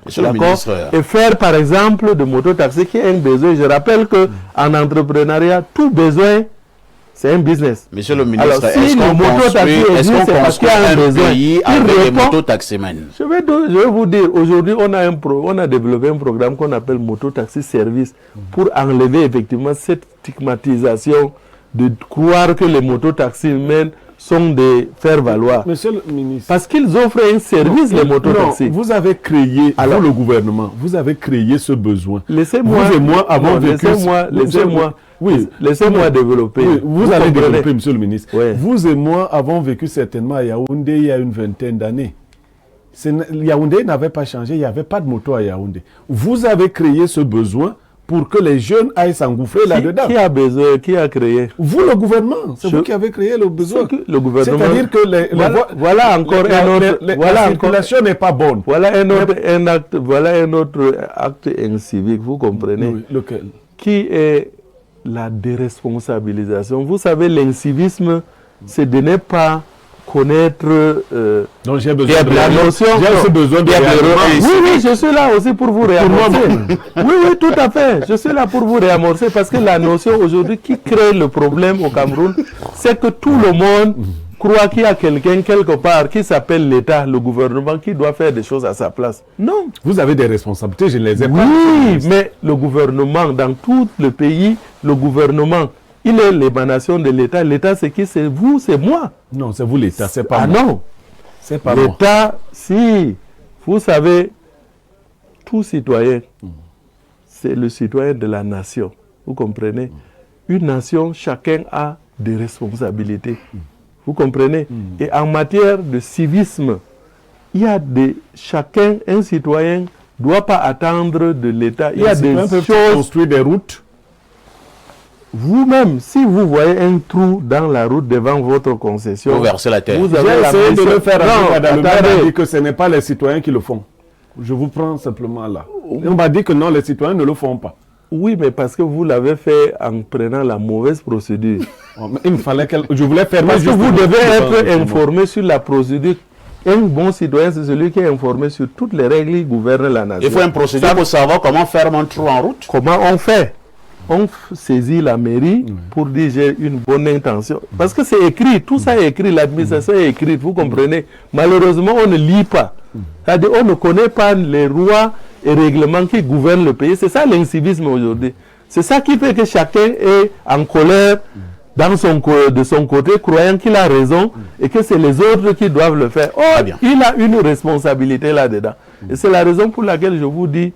Et faire par exemple de mototaxi qui est un besoin. Je rappelle qu'en entrepreneuriat, tout besoin, c'est un business. Monsieur le ministre, alors, si est-ce qu'on construit un pays avec des mototaximens? Je vais vous dire, aujourd'hui, on a développé un programme qu'on appelle Mototaxi Service pour enlever effectivement cette stigmatisation de croire que les mototaximens sont des faire-valoir. Monsieur le ministre. Parce qu'ils offrent un service, les mototaxis. Vous avez créé, alors le gouvernement, vous avez créé ce besoin. Laissez-moi. Vous et moi avons vécu. Laissez-moi développer. Oui, vous allez développer, monsieur le ministre. Oui. Vous et moi avons vécu certainement à Yaoundé il y a une vingtaine d'années. Yaoundé n'avait pas changé, il n'y avait pas de moto à Yaoundé. Vous avez créé ce besoin pour que les jeunes aillent s'engouffrer là-dedans. Qui a besoin? Qui a créé? Vous, le gouvernement. C'est vous qui avez créé le besoin. Le gouvernement. C'est-à-dire que voilà encore un autre. La circulation n'est pas bonne. Voilà un autre acte incivique, vous comprenez? Oui, lequel? Qui est la déresponsabilisation. Vous savez, l'incivisme, c'est de ne pas connaître donc j'ai besoin de la notion. J'ai besoin de oui, je suis là aussi pour vous réamorcer. Oui, tout à fait. Je suis là pour vous réamorcer parce que la notion aujourd'hui qui crée le problème au Cameroun, c'est que tout le monde croit qu'il y a quelqu'un quelque part qui s'appelle l'État, le gouvernement, qui doit faire des choses à sa place. Non. Vous avez des responsabilités, je ne les ai pas. Oui, mais le gouvernement, dans tout le pays, le gouvernement, il est l'émanation de l'État. L'État, c'est qui? C'est vous, c'est moi. Non, c'est vous l'État, c'est pas moi. Ah non. C'est pas moi. L'État, si, vous savez, tout citoyen, c'est le citoyen de la nation. Vous comprenez? Une nation, chacun a des responsabilités. Vous comprenez? Et en matière de civisme, il y a chacun, un citoyen, ne doit pas attendre de l'État. Il y a des choses... construire des routes. Vous-même, si vous voyez un trou dans la route devant votre concession, vous versez la terre. Vous avez essayé de le faire. Le maire a dit que ce n'est pas les citoyens qui le font. Je vous prends simplement là. Et on m'a dit que non, les citoyens ne le font pas. Oui, mais parce que vous l'avez fait en prenant la mauvaise procédure. Il me fallait je voulais faire. Parce que vous devez être informé sur la procédure. Un bon citoyen, c'est celui qui est informé sur toutes les règles qui gouvernent la nation. Il faut un procédure pour savoir comment faire un trou en route. Comment on fait? On saisit la mairie pour dire j'ai une bonne intention. Parce que c'est écrit, tout ça est écrit, l'administration est écrite, vous comprenez. Malheureusement, on ne lit pas. C'est-à-dire, on ne connaît pas les lois et règlements qui gouvernent le pays. C'est ça l'incivisme aujourd'hui. C'est ça qui fait que chacun est en colère de son côté, croyant qu'il a raison et que c'est les autres qui doivent le faire. Oh, il a une responsabilité là-dedans. Et c'est la raison pour laquelle je vous dis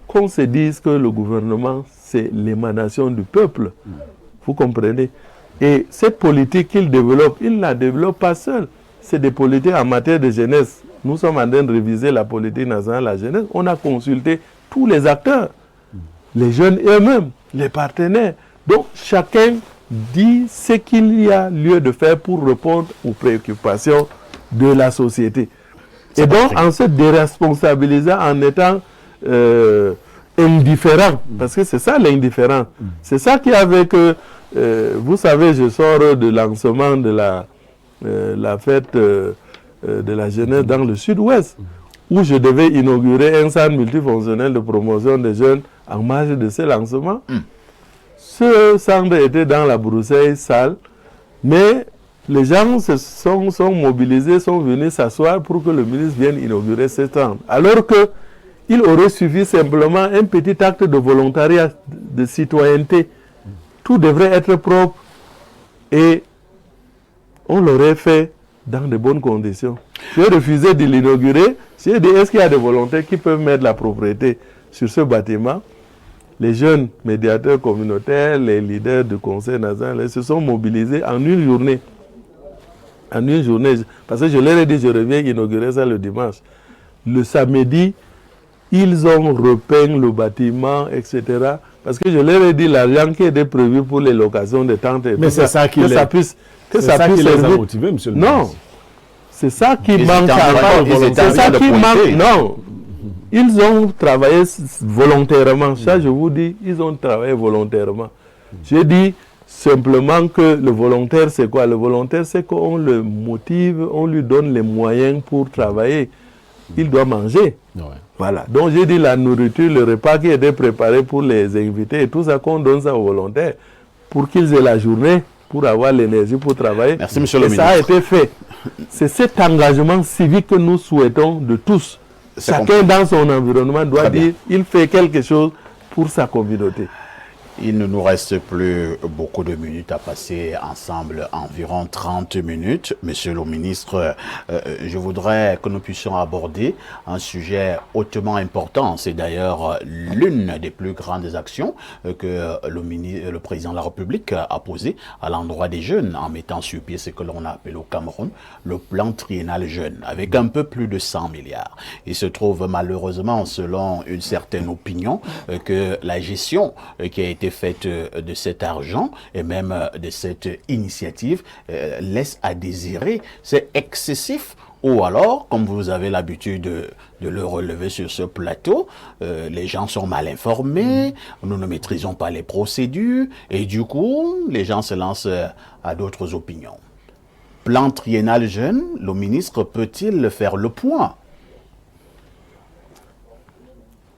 qu'on se dise que le gouvernement, c'est l'émanation du peuple. Vous comprenez? Et cette politique qu'il développe, il ne la développe pas seul. C'est des politiques en matière de jeunesse. Nous sommes en train de réviser la politique nationale de la jeunesse. On a consulté tous les acteurs, les jeunes eux-mêmes, les partenaires. Donc, chacun dit ce qu'il y a lieu de faire pour répondre aux préoccupations de la société. Et donc, en se déresponsabilisant, en étant indifférent, parce que c'est ça l'indifférence. C'est ça qui avait que, vous savez, je sors de lancement de la fête de la jeunesse dans le sud-ouest, où je devais inaugurer un centre multifonctionnel de promotion des jeunes en marge de ce lancement. Ce centre était dans la broussaille sale, mais les gens se sont mobilisés, sont venus s'asseoir pour que le ministre vienne inaugurer ce centre. Alors qu'il aurait suffi simplement un petit acte de volontariat, de citoyenneté. Tout devrait être propre et on l'aurait fait dans de bonnes conditions. J'ai refusé de l'inaugurer. J'ai dit, est-ce qu'il y a des volontaires qui peuvent mettre la propriété sur ce bâtiment? Les jeunes médiateurs communautaires, les leaders du conseil national se sont mobilisés en une journée. En une journée, parce que je leur ai dit, je reviens inaugurer ça le dimanche. Le samedi, ils ont repeint le bâtiment, etc. Parce que je leur ai dit, l'argent qui était prévu pour les locations de tentes, mais c'est ça qui les a motivés, monsieur le ministre. Non, c'est ça qui manque. C'est ça qui manque. Non, ils ont travaillé volontairement. Ça, je vous dis, ils ont travaillé volontairement. J'ai dit simplement que le volontaire, c'est quoi? Le volontaire, c'est qu'on le motive, on lui donne les moyens pour travailler. Il doit manger. Ouais. Voilà. Donc, j'ai dit la nourriture, le repas qui était préparé pour les invités et tout ça, qu'on donne ça aux volontaires pour qu'ils aient la journée, pour avoir l'énergie pour travailler. Merci, monsieur le ministre. Ça a été fait. C'est cet engagement civique que nous souhaitons de tous. Chacun dans son environnement doit dire qu'il fait quelque chose pour sa communauté. Il ne nous reste plus beaucoup de minutes à passer ensemble, environ 30 minutes. Monsieur le ministre, je voudrais que nous puissions aborder un sujet hautement important. C'est d'ailleurs l'une des plus grandes actions que le président de la République a posées à l'endroit des jeunes en mettant sur pied ce que l'on appelle au Cameroun le plan triennal jeune, avec un peu plus de 100 milliards. Il se trouve malheureusement, selon une certaine opinion, que la gestion qui a été faite de cet argent et même de cette initiative laisse à désirer. C'est excessif, ou alors, comme vous avez l'habitude de le relever sur ce plateau, les gens sont mal informés, nous ne maîtrisons pas les procédures et du coup, les gens se lancent à d'autres opinions. Plan triennal jeune, le ministre peut-il faire le point?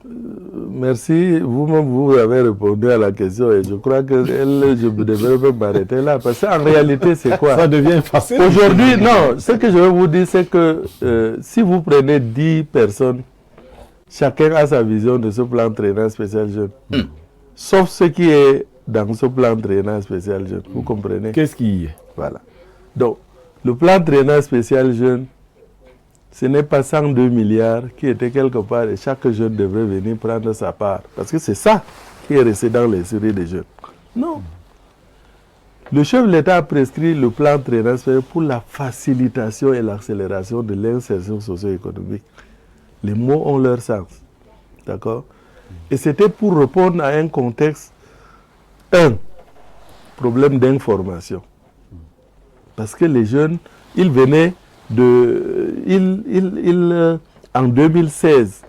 Merci. Vous-même, vous avez répondu à la question et je crois que je devrais m'arrêter là. Parce qu'en réalité, c'est quoi? Ça devient facile. Aujourd'hui, non. Ce que je vais vous dire, c'est que si vous prenez 10 personnes, chacun a sa vision de ce plan triennal spécial jeune. Sauf ce qui est dans ce plan triennal spécial jeune. Vous comprenez? Qu'est-ce qui y est? Voilà. Donc, le plan triennal spécial jeune, ce n'est pas 102 milliards qui étaient quelque part et chaque jeune devrait venir prendre sa part. Parce que c'est ça qui est resté dans les séries des jeunes. Non. Le chef de l'État a prescrit le plan triennal pour la facilitation et l'accélération de l'insertion socio-économique. Les mots ont leur sens. D'accord? Et c'était pour répondre à un contexte, problème d'information. Parce que les jeunes, ils venaient en 2016,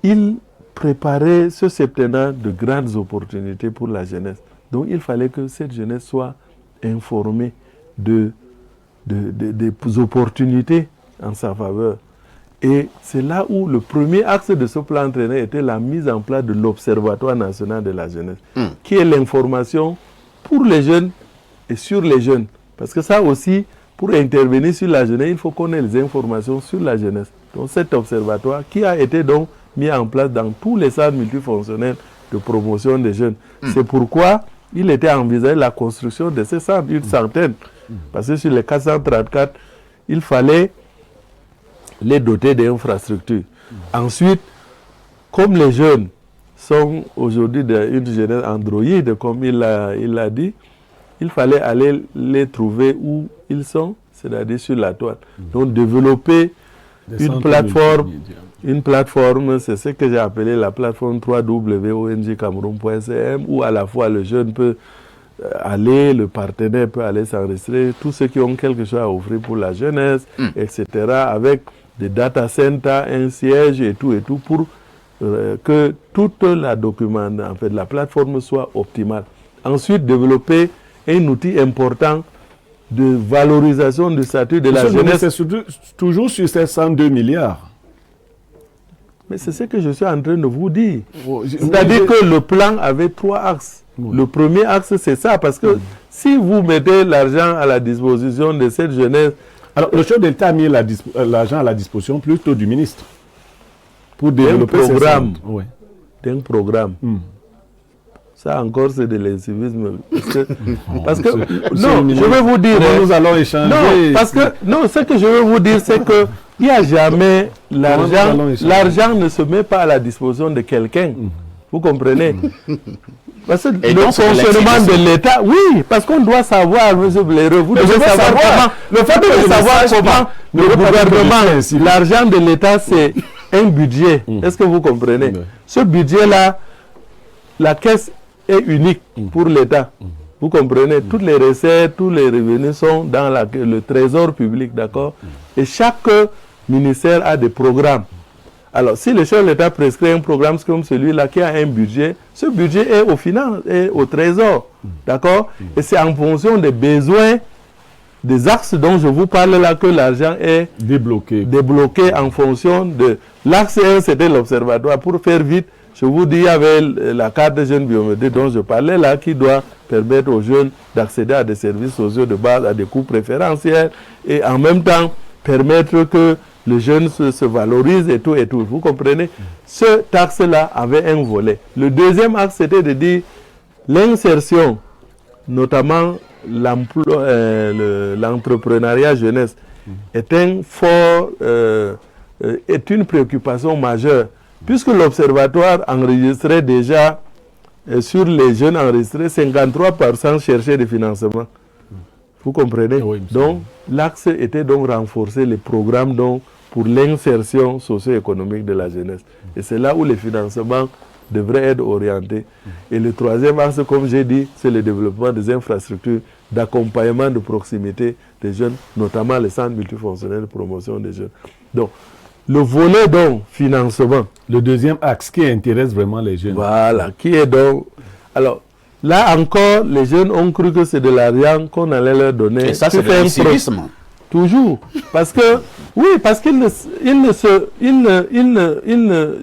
il préparait ce septennat de grandes opportunités pour la jeunesse. Donc il fallait que cette jeunesse soit informée des opportunités en sa faveur. Et c'est là où le premier axe de ce plan triennal était la mise en place de l'Observatoire national de la jeunesse, qui est l'information pour les jeunes et sur les jeunes. Parce que ça aussi, pour intervenir sur la jeunesse, il faut qu'on ait les informations sur la jeunesse. Donc cet observatoire qui a été donc mis en place dans tous les centres multifonctionnels de promotion des jeunes. C'est pourquoi il était envisagé la construction de ces centres, une centaine. Parce que sur les 434, il fallait les doter d'infrastructures. Ensuite, comme les jeunes sont aujourd'hui une jeunesse androïde, comme il l'a dit, il fallait aller les trouver où ils sont, c'est-à-dire sur la toile. Donc développer une plateforme, c'est ce que j'ai appelé la plateforme www.ongcameroun.cm, où à la fois le jeune peut aller, le partenaire peut aller s'enregistrer, tous ceux qui ont quelque chose à offrir pour la jeunesse, etc., avec des data centers, un siège et tout, pour que toute la documentation, en fait, la plateforme soit optimale. Ensuite, développer un outil important de valorisation du statut de la jeunesse. C'est toujours sur ces 102 milliards. Mais c'est ce que je suis en train de vous dire. C'est-à-dire que le plan avait 3 axes. Le premier axe, c'est ça, parce que si vous mettez l'argent à la disposition de cette jeunesse... Alors, le chef d'État a mis l'argent à la disposition plutôt du ministre pour développer un programme. Oui. Un programme. Ça encore, c'est de l'incivisme. Parce que non, je vais vous dire... Nous allons échanger. Non, parce que, non, ce que je veux vous dire, c'est que il n'y a jamais l'argent ne se met pas à la disposition de quelqu'un. Vous comprenez? Parce que le fonctionnement de l'État, oui, parce qu'on doit savoir, vous devez savoir comment, le fait de savoir comment le gouvernement, l'argent de l'État, c'est un budget. Est-ce que vous comprenez? Ce budget-là, la caisse est unique pour l'État. Vous comprenez? Toutes les recettes, tous les revenus sont dans le trésor public, d'accord? Et chaque ministère a des programmes. Alors, si le chef de l'État prescrit un programme comme celui-là qui a un budget, ce budget est aux finances, est au trésor, d'accord? Et c'est en fonction des besoins, des axes dont je vous parle là, que l'argent est débloqué en fonction de... L'axe 1, c'était l'observatoire. Pour faire vite, je vous dis, il y avait la carte des jeunes biométriques dont je parlais là, qui doit permettre aux jeunes d'accéder à des services sociaux de base, à des coûts préférentiels, et en même temps permettre que le jeune se valorise et tout. Vous comprenez? Ce axe-là avait un volet. Le deuxième axe, c'était de dire l'insertion, notamment l'entrepreneuriat jeunesse, est une préoccupation majeure, puisque l'Observatoire enregistrait déjà, sur les jeunes enregistrés, 53% cherchaient des financements. Vous comprenez? Oui, donc, l'axe était donc renforcer les programmes pour l'insertion socio-économique de la jeunesse. Et c'est là où les financements devraient être orientés. Et le troisième axe, comme j'ai dit, c'est le développement des infrastructures d'accompagnement de proximité des jeunes, notamment les centres multifonctionnels de promotion des jeunes. Donc, le volet financement. Le deuxième axe qui intéresse vraiment les jeunes. Voilà, qui est donc... Alors, là encore, les jeunes ont cru que c'est de l'argent qu'on allait leur donner. Et ça, c'est un civisme. Toujours. Parce que, oui, parce qu'ils ne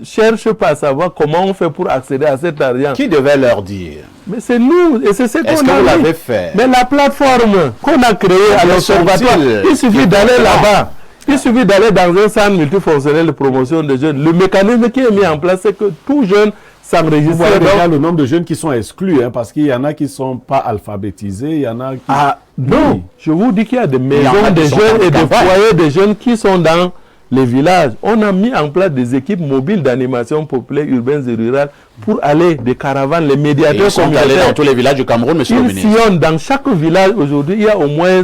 cherchent pas à savoir comment on fait pour accéder à cet argent. Qui devait leur dire? Mais c'est nous, et c'est ce qu'on a dit. Est-ce que vous l'avez fait? Mais la plateforme qu'on a créée à l'Observatoire, il suffit d'aller là-bas. Il suffit d'aller dans un centre multifonctionnel de promotion des jeunes. Le mécanisme qui est mis en place, c'est que tout jeune s'enregistre. Vous voyez déjà le nombre de jeunes qui sont exclus, hein, parce qu'il y en a qui ne sont pas alphabétisés, il y en a qui... Ah, non, oui. Je vous dis qu'il y a des maisons des jeunes et des foyers des jeunes qui sont dans les villages. On a mis en place des équipes mobiles d'animation populaire, urbaine et rurale pour aller des caravanes, les médiateurs. Ils sont allés dans tous les villages du Cameroun, monsieur le ministre. Ils sillonnent dans chaque village aujourd'hui, il y a au moins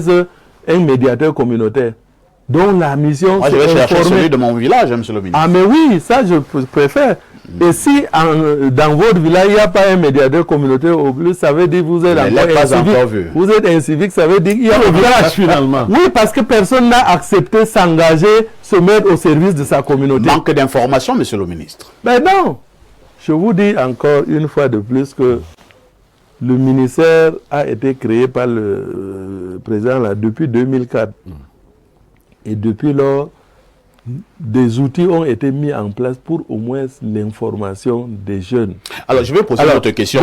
un médiateur communautaire. Donc la mission... Moi, je vais chercher celui de mon village, monsieur le ministre. Ah, mais oui, ça, je préfère. Et si dans votre village, il n'y a pas un médiateur communautaire au plus, ça veut dire que vous êtes encore vu. Vous êtes incivique, ça veut dire qu'il y a un village finalement. Oui, parce que personne n'a accepté s'engager, se mettre au service de sa communauté. Manque d'informations, monsieur le ministre. Mais non. Je vous dis encore une fois de plus que le ministère a été créé par le président là, depuis 2004. Et depuis lors, des outils ont été mis en place pour au moins l'information des jeunes. Alors, je vais poser une autre question.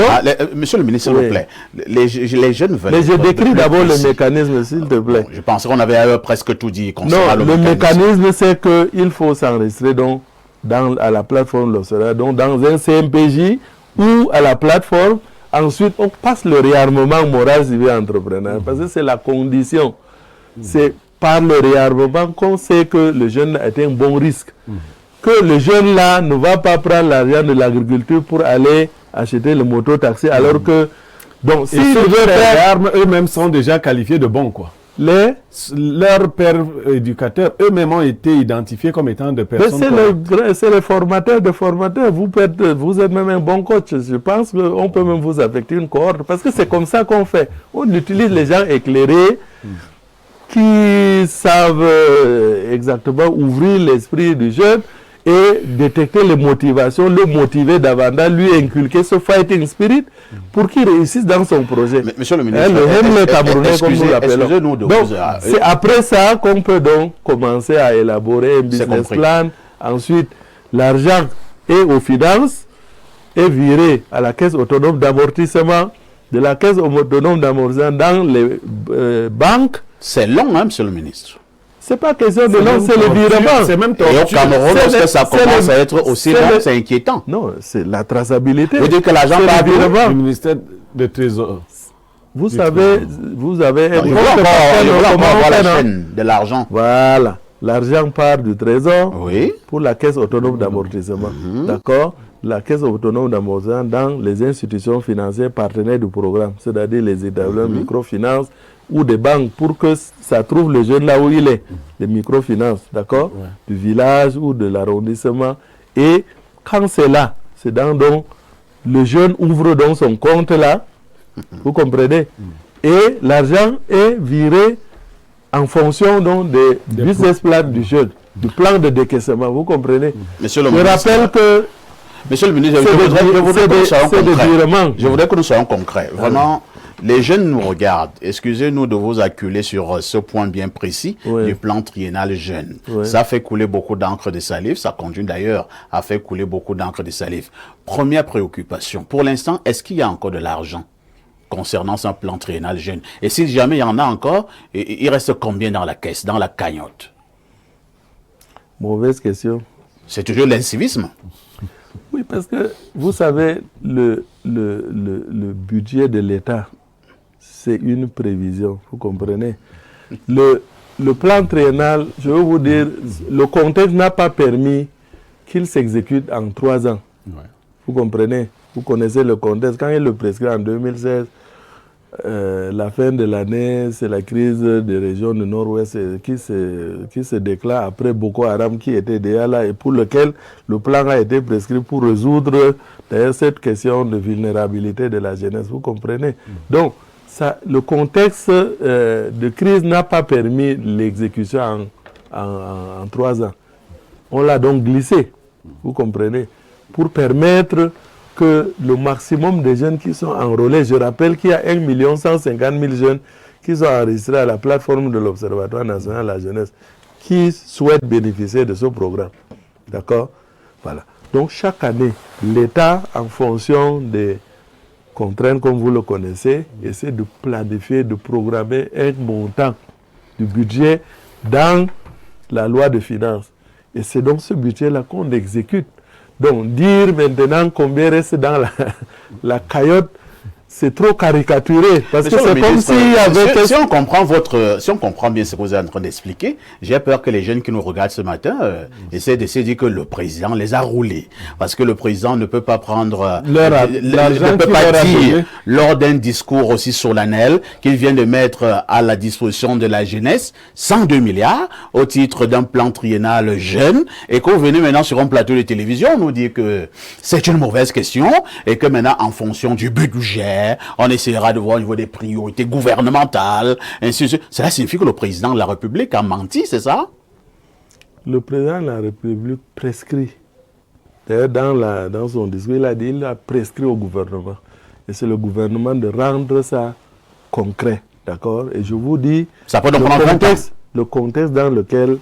Monsieur le ministre, s'il vous plaît. Les jeunes veulent... Mais je décris d'abord le mécanisme, s'il te plaît. Je pense qu'on avait presque tout dit concernant le mécanisme, c'est qu'il faut s'enregistrer à la plateforme l'Observatoire, donc dans un CMPJ ou à la plateforme. Ensuite, on passe le réarmement moral civil entrepreneur, parce que c'est la condition. C'est par le réarmement qu'on sait que le jeune a été un bon risque. Que le jeune là ne va pas prendre l'argent de l'agriculture pour aller acheter le moto-taxi alors que... Donc, si les armes eux-mêmes sont déjà qualifiés de bons, quoi. Leurs pères éducateurs eux-mêmes ont été identifiés comme étant des personnes... C'est le formateur de formateurs. Vous êtes même un bon coach. Je pense qu'on peut même vous affecter une cohorte. Parce que c'est comme ça qu'on fait. On utilise les gens éclairés qui savent exactement ouvrir l'esprit du jeune et détecter les motivations, le motiver davantage, lui inculquer ce fighting spirit pour qu'il réussisse dans son projet. Mais, monsieur le ministre, le Camerounais, comme nous l'appelons. Donc, c'est après ça qu'on peut donc commencer à élaborer un business plan. Ensuite, l'argent est aux finances, est viré à la caisse autonome d'amortissement, de la caisse autonome d'amortissement dans les banques. C'est long, hein, monsieur le ministre. C'est pas question de long, c'est le virement. C'est même Et au Cameroun, lorsque ça commence à être aussi long, c'est inquiétant. Non, c'est la traçabilité. Vous dites que l'argent part du ministère des Trésors. Vous savez, vous avez un compte. Il faut encore avoir la chaîne de l'argent. Voilà. L'argent part du Trésor pour la caisse autonome d'amortissement. D'accord? La caisse autonome d'amortissement dans les institutions financières partenaires du programme, c'est-à-dire les établissements microfinance ou des banques pour que ça trouve le jeune là où il est, les microfinances, d'accord, du village ou de l'arrondissement. Et quand c'est là, c'est donc le jeune ouvre donc son compte là, vous comprenez, et l'argent est viré en fonction donc des business plans du jeune, du plan de décaissement, vous comprenez. Monsieur le ministre, je rappelle que monsieur le ministre, je voudrais que nous soyons concrets. Vraiment, les jeunes nous regardent. Excusez-nous de vous acculer sur ce point bien précis du plan triennal jeune. Ça fait couler beaucoup d'encre de salive. Ça continue d'ailleurs à faire couler beaucoup d'encre de salive. Première préoccupation. Pour l'instant, est-ce qu'il y a encore de l'argent concernant ce plan triennal jeune? Et si jamais il y en a encore, il reste combien dans la caisse, dans la cagnotte? Mauvaise question. C'est toujours l'incivisme. Oui, parce que vous savez, le budget de l'État, c'est une prévision, vous comprenez. Le plan triennal, je veux vous dire, le contexte n'a pas permis qu'il s'exécute en 3 ans. Vous comprenez, vous connaissez le contexte. Quand il le prescrit en 2016, la fin de l'année, c'est la crise des régions du Nord-Ouest qui se déclare après Boko Haram qui était déjà là et pour lequel le plan a été prescrit pour résoudre d'ailleurs cette question de vulnérabilité de la jeunesse, vous comprenez. Donc, le contexte de crise n'a pas permis l'exécution en 3 ans. On l'a donc glissé, vous comprenez, pour permettre que le maximum de jeunes qui sont enrôlés, je rappelle qu'il y a 1 150 000 jeunes qui sont enregistrés à la plateforme de l'Observatoire national de la jeunesse, qui souhaitent bénéficier de ce programme. D'accord? Voilà. Donc chaque année, l'État, en fonction des contraintes comme vous le connaissez, essaie de planifier, de programmer un montant du budget dans la loi de finances. Et c'est donc ce budget-là qu'on exécute. Donc, dire maintenant combien reste dans la cagnotte, c'est trop caricaturé. Parce que c'est comme s'il y avait... Si on comprend bien ce que vous êtes en train d'expliquer, j'ai peur que les jeunes qui nous regardent ce matin essaient de se dire que le président les a roulés. Parce que le président ne peut pas prendre... ne peut pas dire, lors d'un discours aussi solennel, qu'il vient de mettre à la disposition de la jeunesse 102 milliards au titre d'un plan triennal jeune, et qu'on venait maintenant sur un plateau de télévision nous dire que c'est une mauvaise question, et que maintenant, en fonction du budget, on essaiera de voir au niveau des priorités gouvernementales, ainsi de suite. Cela signifie que le président de la République a menti, c'est ça? Le président de la République prescrit. D'ailleurs, dans son discours, il a prescrit au gouvernement. Et c'est le gouvernement de rendre ça concret. D'accord? Et je vous dis, ça peut donc le contexte dans lequel...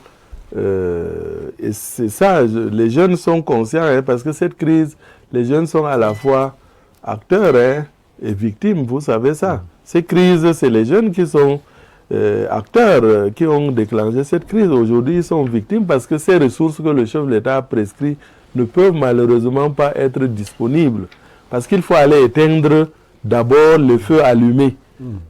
et c'est ça, les jeunes sont conscients, parce que cette crise, les jeunes sont à la fois acteurs, et victimes, vous savez ça. Ces crises, c'est les jeunes qui sont acteurs, qui ont déclenché cette crise. Aujourd'hui, ils sont victimes parce que ces ressources que le chef de l'État a prescrites ne peuvent malheureusement pas être disponibles. Parce qu'il faut aller éteindre d'abord le feu allumé.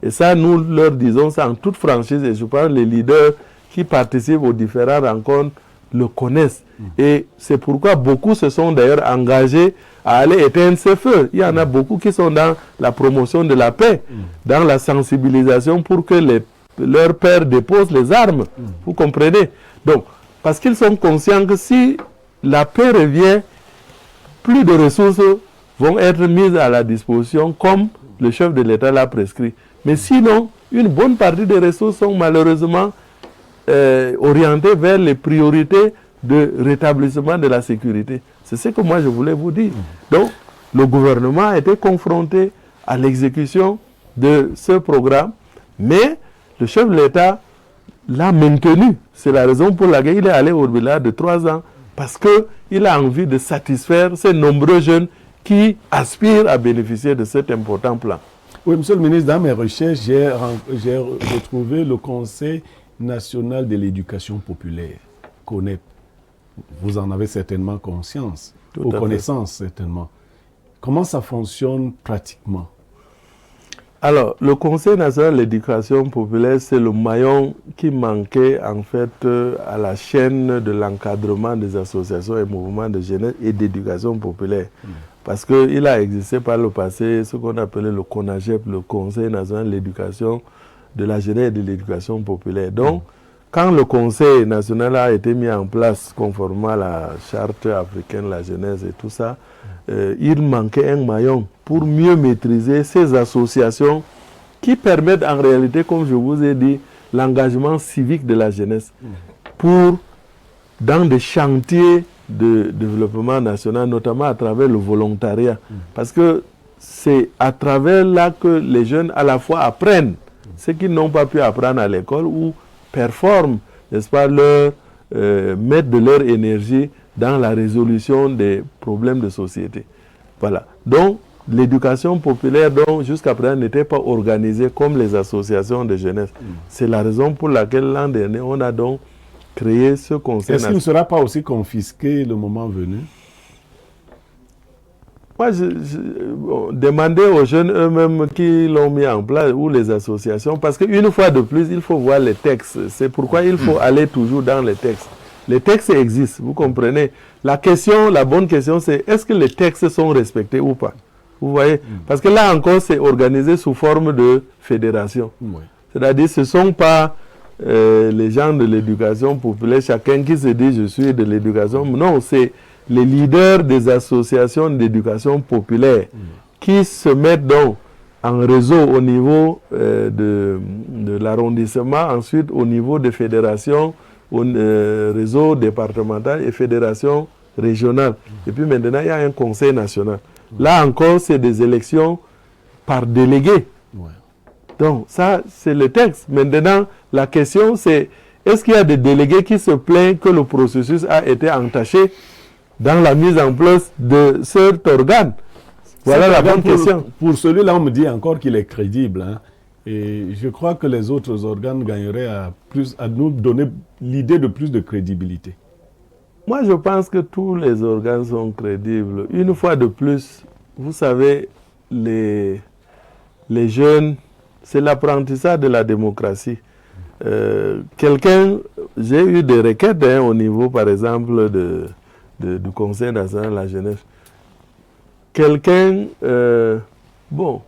Et ça, nous leur disons ça en toute franchise. Et je pense que les leaders qui participent aux différentes rencontres le connaissent. Et c'est pourquoi beaucoup se sont d'ailleurs engagés à aller éteindre ce feu. Il y en a beaucoup qui sont dans la promotion de la paix, dans la sensibilisation pour que leurs pères déposent les armes. Vous comprenez? Donc, parce qu'ils sont conscients que si la paix revient, plus de ressources vont être mises à la disposition comme le chef de l'État l'a prescrit. Mais sinon, une bonne partie des ressources sont malheureusement orientées vers les priorités de rétablissement de la sécurité. C'est ce que moi je voulais vous dire. Donc, le gouvernement a été confronté à l'exécution de ce programme, mais le chef de l'État l'a maintenu. C'est la raison pour laquelle il est allé au-delà de 3 ans, parce qu'il a envie de satisfaire ces nombreux jeunes qui aspirent à bénéficier de cet important plan. Oui, monsieur le ministre, dans mes recherches, j'ai retrouvé le Conseil national de l'éducation populaire, CONEP. Vous en avez certainement conscience, ou connaissance certainement. Comment ça fonctionne pratiquement? Alors, le Conseil national de l'éducation populaire, c'est le maillon qui manquait en fait à la chaîne de l'encadrement des associations et mouvements de jeunesse et d'éducation populaire. Parce qu'il a existé par le passé ce qu'on appelait le CONAGEP, le Conseil national de l'éducation de la jeunesse et de l'éducation populaire. Donc, quand le Conseil national a été mis en place conformément à la charte africaine de la jeunesse et tout ça, il manquait un maillon pour mieux maîtriser ces associations qui permettent en réalité, comme je vous ai dit, l'engagement civique de la jeunesse dans des chantiers de développement national, notamment à travers le volontariat. Parce que c'est à travers là que les jeunes à la fois apprennent ce qu'ils n'ont pas pu apprendre à l'école ou performent, n'est-ce pas, mettre de leur énergie dans la résolution des problèmes de société. Voilà. Donc, l'éducation populaire, jusqu'à présent, n'était pas organisée comme les associations de jeunesse. C'est la raison pour laquelle l'an dernier, on a donc créé ce conseil. Est-ce qu'il ne sera pas aussi confisqué le moment venu? Moi, demandez aux jeunes eux-mêmes qui l'ont mis en place, ou les associations, parce qu'une fois de plus, il faut voir les textes. C'est pourquoi il faut aller toujours dans les textes. Les textes existent, vous comprenez. La bonne question, c'est est-ce que les textes sont respectés ou pas? Vous voyez? Parce que là encore, c'est organisé sous forme de fédération. C'est-à-dire, ce ne sont pas les gens de l'éducation populaire, chacun qui se dit je suis de l'éducation. Non, c'est les leaders des associations d'éducation populaire qui se mettent donc en réseau au niveau de l'arrondissement, ensuite au niveau des fédérations, au réseau départemental et fédération régionale. Et puis maintenant, il y a un conseil national. Là encore, c'est des élections par délégués. Donc ça, c'est le texte. Maintenant, la question c'est, est-ce qu'il y a des délégués qui se plaignent que le processus a été entaché dans la mise en place de cet organe? Voilà la bonne question. Pour celui-là, on me dit encore qu'il est crédible. Hein. Et je crois que les autres organes gagneraient à nous donner l'idée de plus de crédibilité. Moi, je pense que tous les organes sont crédibles. Une fois de plus, vous savez, les jeunes, c'est l'apprentissage de la démocratie. J'ai eu des requêtes au niveau, par exemple, du Conseil national de la jeunesse. Quelqu'un, dont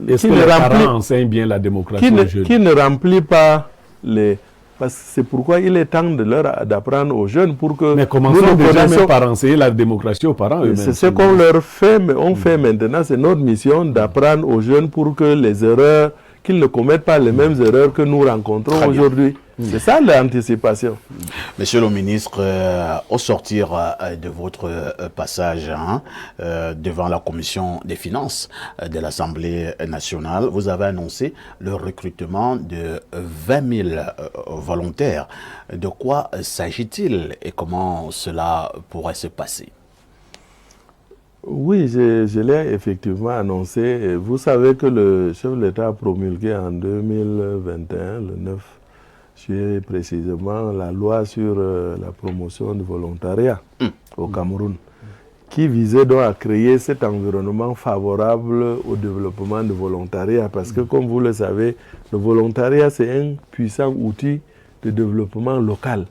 est-ce que les parents enseignent bien la démocratie aux jeunes? Qui ne remplit pas les... Parce que c'est pourquoi il est temps d'apprendre aux jeunes pour que... Mais commençons déjà même par enseigner la démocratie aux parents eux-mêmes. C'est ce qu'on leur fait, mais on fait maintenant. C'est notre mission d'apprendre aux jeunes pour que les erreurs, qu'ils ne commettent pas les mêmes erreurs que nous rencontrons aujourd'hui. C'est ça l'anticipation. Monsieur le ministre, au sortir de votre passage devant la commission des finances de l'Assemblée nationale, vous avez annoncé le recrutement de 20 000 volontaires. De quoi s'agit-il et comment cela pourrait se passer? Oui, je l'ai effectivement annoncé. Vous savez que le chef de l'État a promulgué en 2021, le 9 juillet précisément, la loi sur la promotion du volontariat au Cameroun, qui visait donc à créer cet environnement favorable au développement du volontariat. Parce que, comme vous le savez, le volontariat, c'est un puissant outil de développement local.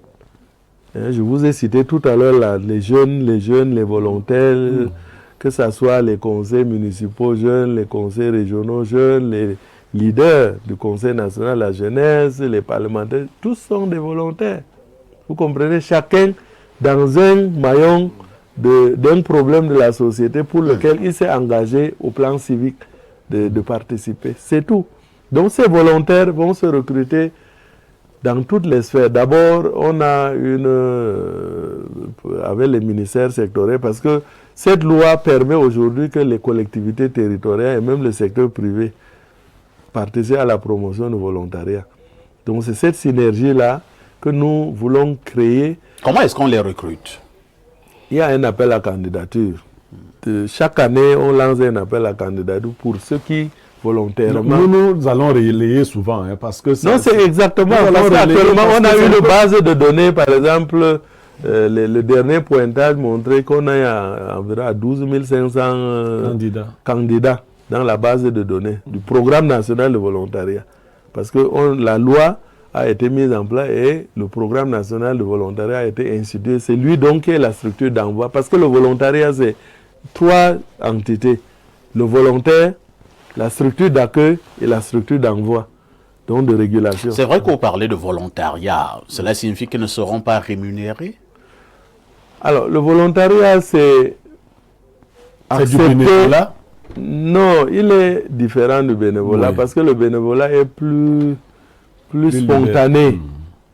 Je vous ai cité tout à l'heure les jeunes, les volontaires, que ce soit les conseils municipaux jeunes, les conseils régionaux jeunes, les leaders du Conseil national de la jeunesse, les parlementaires, tous sont des volontaires. Vous comprenez, chacun dans un maillon d'un problème de la société pour lequel il s'est engagé au plan civique de participer. C'est tout. Donc ces volontaires vont se recruter dans toutes les sphères. D'abord, on a avec les ministères sectoriels, parce que cette loi permet aujourd'hui que les collectivités territoriales et même le secteur privé participent à la promotion du volontariat. Donc c'est cette synergie-là que nous voulons créer. Comment est-ce qu'on les recrute? Il y a un appel à candidature. Chaque année, on lance un appel à candidature pour ceux qui volontairement... Nous allons relayer souvent, hein, parce que... Non, c'est exactement, parce qu'actuellement, on a une base de données, par exemple, le dernier pointage montrait qu'on a environ 12 500 candidats dans la base de données du programme national de volontariat. Parce que la loi a été mise en place et le programme national de volontariat a été institué. C'est lui donc qui est la structure d'envoi. Parce que le volontariat, c'est 3 entités. Le volontaire, la structure d'accueil et la structure d'envoi, donc de régulation. C'est vrai qu'on parlait de volontariat. Cela signifie qu'ils ne seront pas rémunérés? Alors, le volontariat, c'est du bénévolat? Non, il est différent du bénévolat, parce que le bénévolat est plus spontané.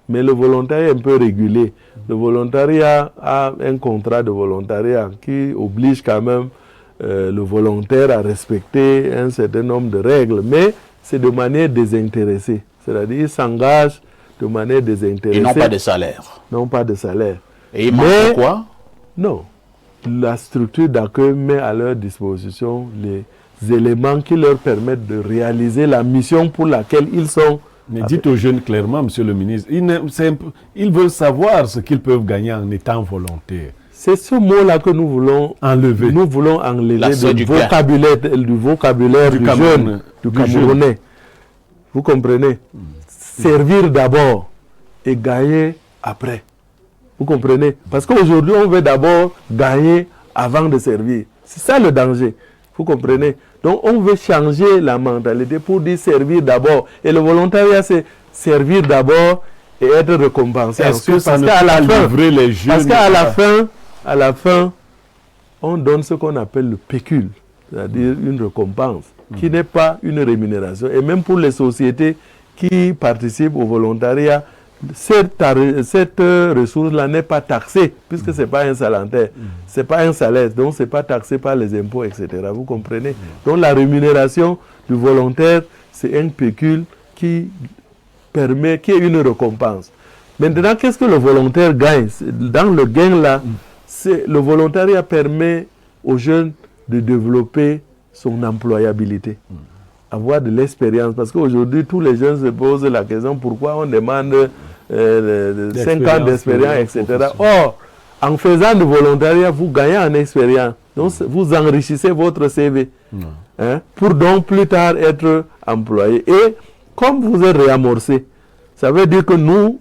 Mais le volontariat est un peu régulé. Le volontariat a un contrat de volontariat qui oblige quand même le volontaire à respecter un certain nombre de règles, mais c'est de manière désintéressée. C'est-à-dire qu'il s'engage de manière désintéressée. Ils n'ont pas de salaire. Non, pas de salaire. Et ils mangent quoi? Non. La structure d'accueil met à leur disposition les éléments qui leur permettent de réaliser la mission pour laquelle ils sont. Mais dites aux jeunes clairement, monsieur le ministre, ils veulent savoir ce qu'ils peuvent gagner en étant volontaires. C'est ce mot-là que nous voulons enlever. Nous voulons enlever du vocabulaire du jeune, du Camerounais. Vous comprenez? Servir d'abord et gagner après. Vous comprenez? Parce qu'aujourd'hui, on veut d'abord gagner avant de servir. C'est ça le danger. Vous comprenez? Donc, on veut changer la mentalité pour dire servir d'abord. Et le volontariat, c'est servir d'abord et être récompensé. Est-ce que ça ne peut pas livrer les jeunes? Parce qu'à la fin, on donne ce qu'on appelle le pécule, c'est-à-dire une récompense, qui n'est pas une rémunération. Et même pour les sociétés qui participent au volontariat, cette ressource-là n'est pas taxée, puisque ce n'est pas un salaire. Ce n'est pas un salaire, donc ce n'est pas taxé par les impôts, etc. Vous comprenez? Donc la rémunération du volontaire, c'est un pécule qui permet, qui est une récompense. Maintenant, qu'est-ce que le volontaire gagne? Dans le gain-là, le volontariat permet aux jeunes de développer son employabilité. Avoir de l'expérience. Parce qu'aujourd'hui, tous les jeunes se posent la question pourquoi on demande 5 ans d'expérience, etc. Or, en faisant du volontariat, vous gagnez en expérience. Donc, vous enrichissez votre CV pour donc plus tard être employé. Et comme vous êtes réamorcé, ça veut dire que nous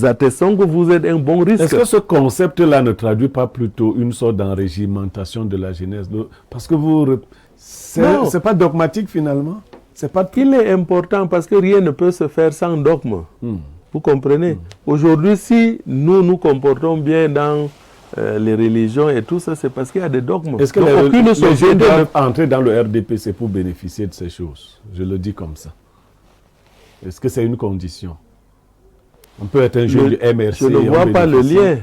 attestons que vous êtes un bon risque. Est-ce que ce concept-là ne traduit pas plutôt une sorte d'enrégimentation de la jeunesse? Parce que c'est pas dogmatique finalement. Il est important parce que rien ne peut se faire sans dogme. Vous comprenez? Aujourd'hui, si nous nous comportons bien dans les religions et tout ça, c'est parce qu'il y a des dogmes. Est-ce que les sociétés doivent entrer dans le RDPC pour bénéficier de ces choses? Je le dis comme ça. Est-ce que c'est une condition? On peut être un jeune du MRC. Je ne vois pas le lien.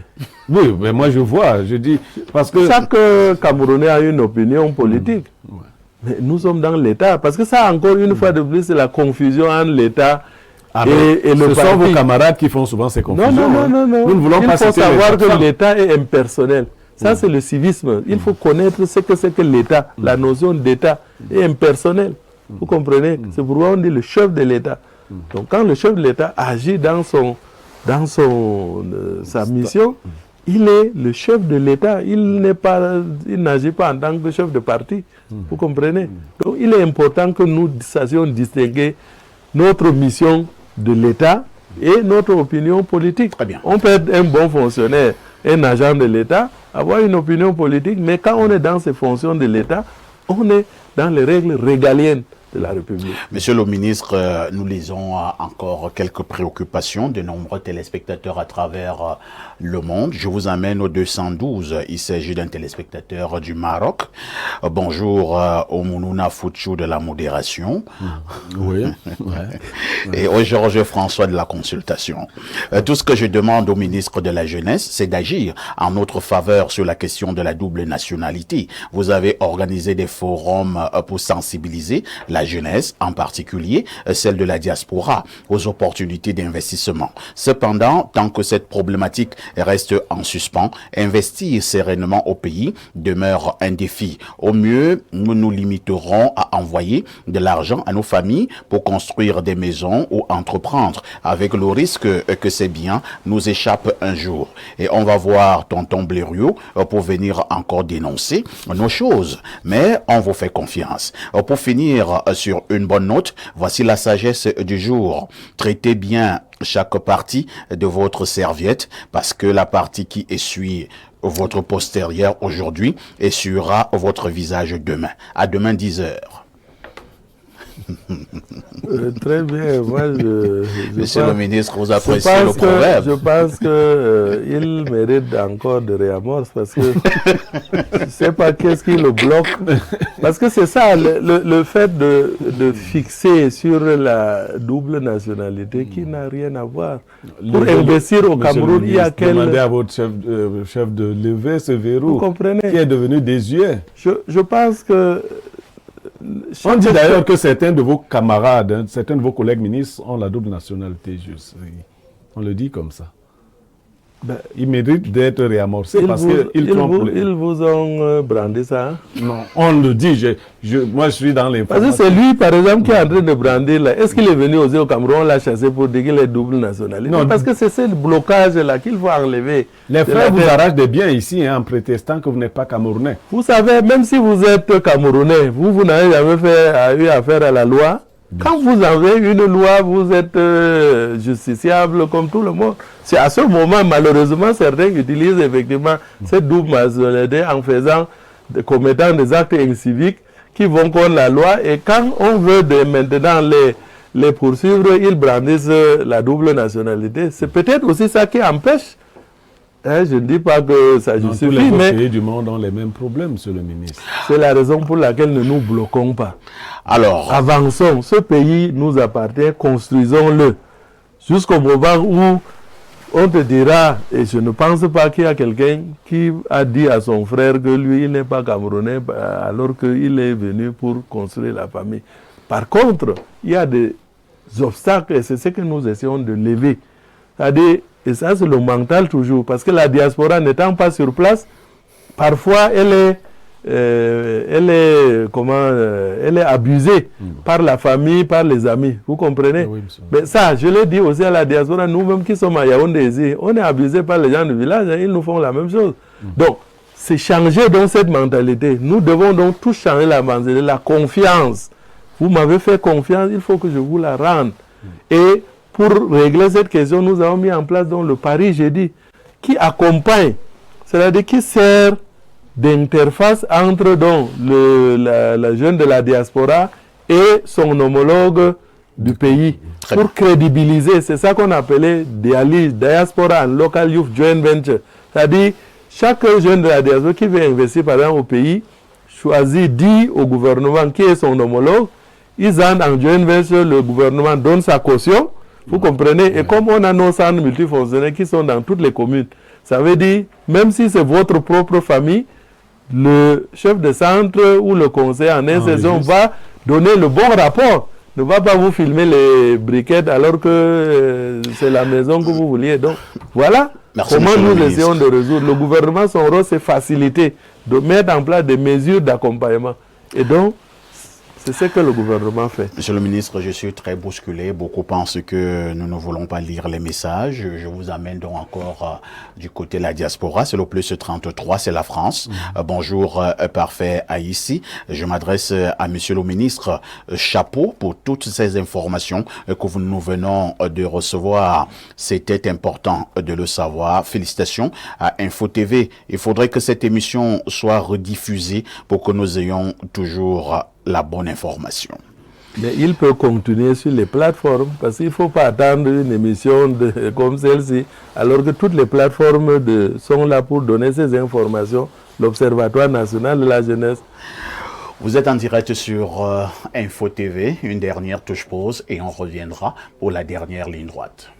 Oui, mais moi je vois. Je dis parce que chaque Camerounais a une opinion politique. Mais nous sommes dans l'État. Parce que ça, encore une fois de plus, c'est la confusion entre l'État et le parti. Ce sont vos camarades qui font souvent ces confusions. Non. Nous ne voulons pas Il faut savoir que l'État est impersonnel. Ça, c'est le civisme. Il faut connaître ce que c'est que l'État. La notion d'État est impersonnelle. Vous comprenez? C'est pourquoi on dit le chef de l'État. Donc, quand le chef de l'État agit dans sa mission, il est le chef de l'État. Il n'agit pas en tant que chef de parti. Vous comprenez? Donc, il est important que nous sachions distinguer notre mission de l'État et notre opinion politique. Très bien. On peut être un bon fonctionnaire, un agent de l'État, avoir une opinion politique, mais quand on est dans ces fonctions de l'État, on est dans les règles régaliennes. de la République. Monsieur le ministre, nous lisons encore quelques préoccupations de nombreux téléspectateurs à travers le monde. Je vous amène au 212. Il s'agit d'un téléspectateur du Maroc. Bonjour au Mounouna Foutchou de la modération. Oui. Et au Georges François de la consultation. Tout ce que je demande au ministre de la Jeunesse, c'est d'agir en notre faveur sur la question de la double nationalité. Vous avez organisé des forums pour sensibiliser la jeunesse, en particulier celle de la diaspora, aux opportunités d'investissement. Cependant, tant que cette problématique reste en suspens, investir sereinement au pays demeure un défi. Au mieux, nous nous limiterons à envoyer de l'argent à nos familles pour construire des maisons ou entreprendre, avec le risque que ces biens nous échappent un jour. Et on va voir tonton Blériot pour venir encore dénoncer nos choses. Mais on vous fait confiance. Pour finir sur une bonne note, voici la sagesse du jour. Traitez bien chaque partie de votre serviette, parce que la partie qui essuie votre postérieur aujourd'hui essuiera votre visage demain. À demain 10h. Très bien. Moi, Monsieur le ministre, vous appréciez le proverbe. Je pense qu'il mérite encore de réamorce parce que je ne sais pas qu'est-ce qui le bloque. Parce que c'est ça, le fait de fixer sur la double nationalité qui n'a rien à voir. Pour investir au Cameroun, il y a quel... Demandez à votre chef de lever ce verrou. Vous comprenez? Qui est devenu désuet. Je pense que... On dit d'ailleurs que certains de vos camarades, certains de vos collègues ministres ont la double nationalité. On le dit comme ça. Ben, ils méritent d'être réamorcés parce qu'ils ils vous ont brandé ça. Hein? Non, on le dit. Moi, je suis dans l'information. Parce que c'est lui, par exemple, qui est en train de brander là. Est-ce qu'il est venu oser au Cameroun, on l'a chassé pour dire qu'il est double nationalité? Non, parce que c'est ce blocage-là qu'il faut enlever. Les frères vous arrachent des biens ici en prétextant que vous n'êtes pas camerounais. Vous savez, même si vous êtes camerounais, vous n'avez jamais eu affaire à la loi. Quand vous avez une loi, vous êtes justiciable comme tout le monde. C'est à ce moment, malheureusement, certains utilisent effectivement cette double nationalité en commettant des actes inciviques qui vont contre la loi. Et quand on veut maintenant les poursuivre, ils brandissent la double nationalité. C'est peut-être aussi ça qui empêche. Je ne dis pas que ça justifie, mais... Tous les pays du monde ont les mêmes problèmes, monsieur le ministre. C'est la raison pour laquelle nous ne nous bloquons pas. Alors, avançons. Ce pays nous appartient, construisons-le. Jusqu'au moment où on te dira, et je ne pense pas qu'il y a quelqu'un qui a dit à son frère que lui, il n'est pas camerounais, alors qu'il est venu pour construire la famille. Par contre, il y a des obstacles, et c'est ce que nous essayons de lever. C'est-à-dire, et ça, c'est le mental toujours. Parce que la diaspora n'étant pas sur place, parfois, elle est abusée par la famille, par les amis. Vous comprenez? Oui, mais ça, je l'ai dit aussi à la diaspora, nous-mêmes qui sommes à Yaoundé, on est abusés par les gens du village, ils nous font la même chose. Donc, c'est changer donc cette mentalité. Nous devons donc tous changer la mentalité, la confiance. Vous m'avez fait confiance, il faut que je vous la rende. Et pour régler cette question, nous avons mis en place donc, le pari, j'ai dit, qui accompagne, c'est-à-dire qui sert d'interface entre donc, la jeune de la diaspora et son homologue du pays. Pour crédibiliser, c'est ça qu'on appelait Diaspora and Local Youth Joint Venture. C'est-à-dire, chaque jeune de la diaspora qui veut investir par exemple au pays, choisit, dit au gouvernement qui est son homologue, ils entrent en joint venture, le gouvernement donne sa caution. Vous comprenez? Et comme on a nos centres multifonctionnels qui sont dans toutes les communes, ça veut dire, même si c'est votre propre famille, le chef de centre ou le conseiller en insertion va donner le bon rapport. Ne va pas vous filmer les briquettes alors que c'est la maison que vous vouliez. Donc, voilà comment nous essayons de résoudre. Le gouvernement, son rôle, c'est faciliter, de mettre en place des mesures d'accompagnement. Et donc, c'est ce que le gouvernement fait. Monsieur le ministre, je suis très bousculé. Beaucoup pensent que nous ne voulons pas lire les messages. Je vous amène donc encore du côté de la diaspora. C'est le plus 33, c'est la France. Bonjour, parfait Haïti. Je m'adresse à monsieur le ministre. Chapeau pour toutes ces informations que nous venons de recevoir. C'était important de le savoir. Félicitations à Info TV. Il faudrait que cette émission soit rediffusée pour que nous ayons toujours la bonne information. Mais il peut continuer sur les plateformes, parce qu'il ne faut pas attendre une émission comme celle-ci, alors que toutes les plateformes sont là pour donner ces informations. L'Observatoire national de la jeunesse. Vous êtes en direct sur Info TV, une dernière touche pause et on reviendra pour la dernière ligne droite.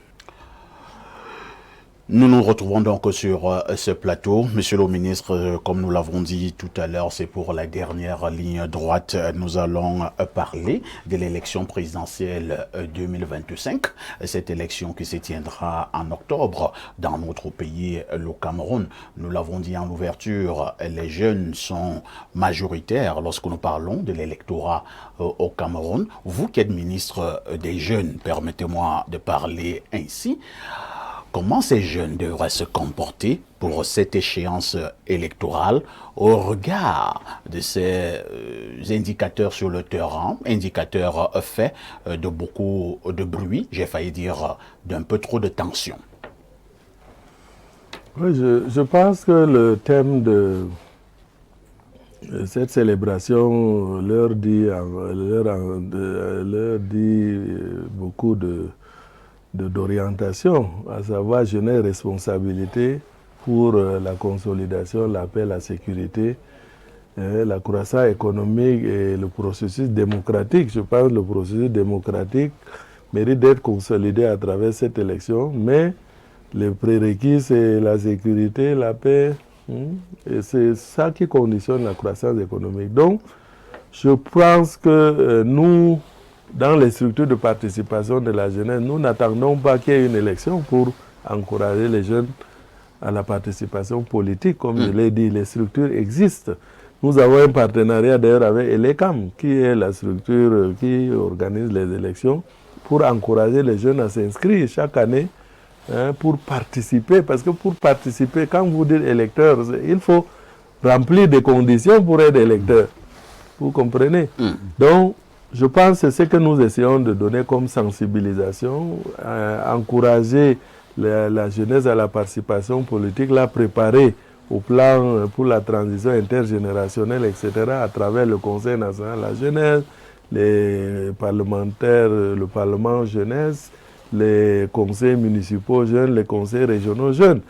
Nous nous retrouvons donc sur ce plateau. Monsieur le ministre, comme nous l'avons dit tout à l'heure, c'est pour la dernière ligne droite. Nous allons parler de l'élection présidentielle 2025. Cette élection qui se tiendra en octobre dans notre pays, le Cameroun. Nous l'avons dit en ouverture, les jeunes sont majoritaires lorsque nous parlons de l'électorat au Cameroun. Vous qui êtes ministre des Jeunes, permettez-moi de parler ainsi. Comment ces jeunes devraient se comporter pour cette échéance électorale au regard de ces indicateurs sur le terrain, indicateurs faits de beaucoup de bruit, j'ai failli dire d'un peu trop de tension? Oui, je pense que le thème de cette célébration leur dit beaucoup d'orientation, à savoir jeunesse responsabilité pour la consolidation, la paix, la sécurité, la croissance économique et le processus démocratique. Je pense que le processus démocratique mérite d'être consolidé à travers cette élection, mais les prérequis, c'est la sécurité, la paix, et c'est ça qui conditionne la croissance économique. Donc, je pense que nous, dans les structures de participation de la jeunesse, nous n'attendons pas qu'il y ait une élection pour encourager les jeunes à la participation politique. Comme je l'ai dit, les structures existent. Nous avons un partenariat d'ailleurs avec ELECAM, qui est la structure qui organise les élections, pour encourager les jeunes à s'inscrire chaque année pour participer. Parce que pour participer, quand vous dites électeur, il faut remplir des conditions pour être électeur. Vous comprenez? Donc, je pense que c'est ce que nous essayons de donner comme sensibilisation, encourager la jeunesse à la participation politique, la préparer au plan pour la transition intergénérationnelle, etc., à travers le Conseil national de la jeunesse, les parlementaires, le Parlement jeunesse, les conseils municipaux jeunes, les conseils régionaux jeunes.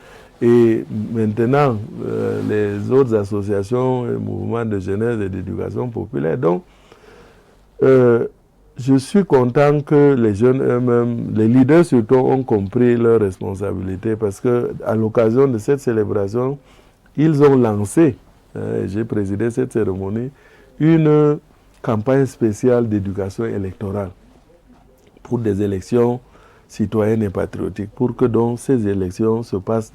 Et maintenant, les autres associations et mouvements de jeunesse et d'éducation populaire. Donc, je suis content que les jeunes eux-mêmes, les leaders surtout, ont compris leurs responsabilités parce qu'à l'occasion de cette célébration, ils ont lancé, j'ai présidé cette cérémonie, une campagne spéciale d'éducation électorale pour des élections citoyennes et patriotiques, pour que donc ces élections se passent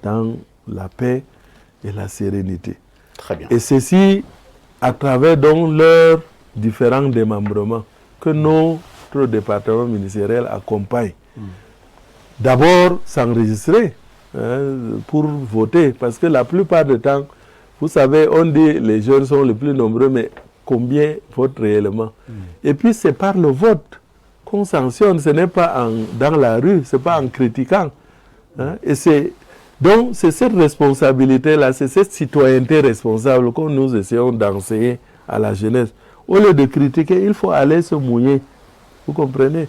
dans la paix et la sérénité. Très bien. Et ceci à travers donc leurs différents démembrements que notre département ministériel accompagne. D'abord, s'enregistrer pour voter, parce que la plupart du temps, vous savez, on dit les jeunes sont les plus nombreux, mais combien votent réellement? Et puis, c'est par le vote qu'on sanctionne, ce n'est pas dans la rue, ce n'est pas en critiquant. Et donc, c'est cette responsabilité-là, c'est cette citoyenneté responsable que nous essayons d'enseigner à la jeunesse. Au lieu de critiquer, il faut aller se mouiller. Vous comprenez?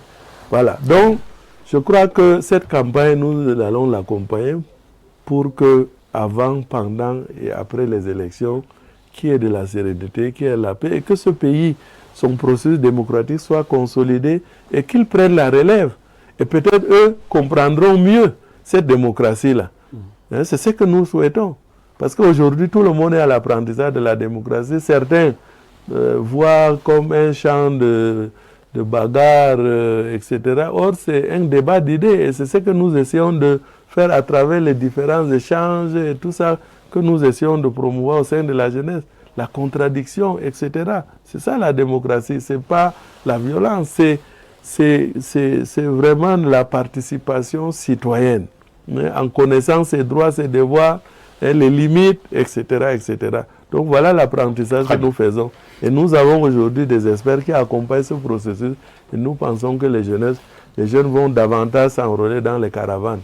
Voilà. Donc, je crois que cette campagne, nous allons l'accompagner pour que, avant, pendant et après les élections, qu'il y ait de la sérénité, qu'il y ait la paix, et que ce pays, son processus démocratique soit consolidé et qu'il prenne la relève. Et peut-être eux comprendront mieux cette démocratie-là. C'est ce que nous souhaitons. Parce qu'aujourd'hui, tout le monde est à l'apprentissage de la démocratie. Certains voient comme un champ de bagarre, etc. Or, c'est un débat d'idées et c'est ce que nous essayons de faire à travers les différents échanges et tout ça que nous essayons de promouvoir au sein de la jeunesse. La contradiction, etc. C'est ça la démocratie, ce n'est pas la violence, c'est vraiment la participation citoyenne, en connaissant ses droits, ses devoirs, les limites, etc., etc. Donc voilà l'apprentissage que nous faisons. Et nous avons aujourd'hui des experts qui accompagnent ce processus et nous pensons que les jeunes vont davantage s'enrôler dans les caravanes.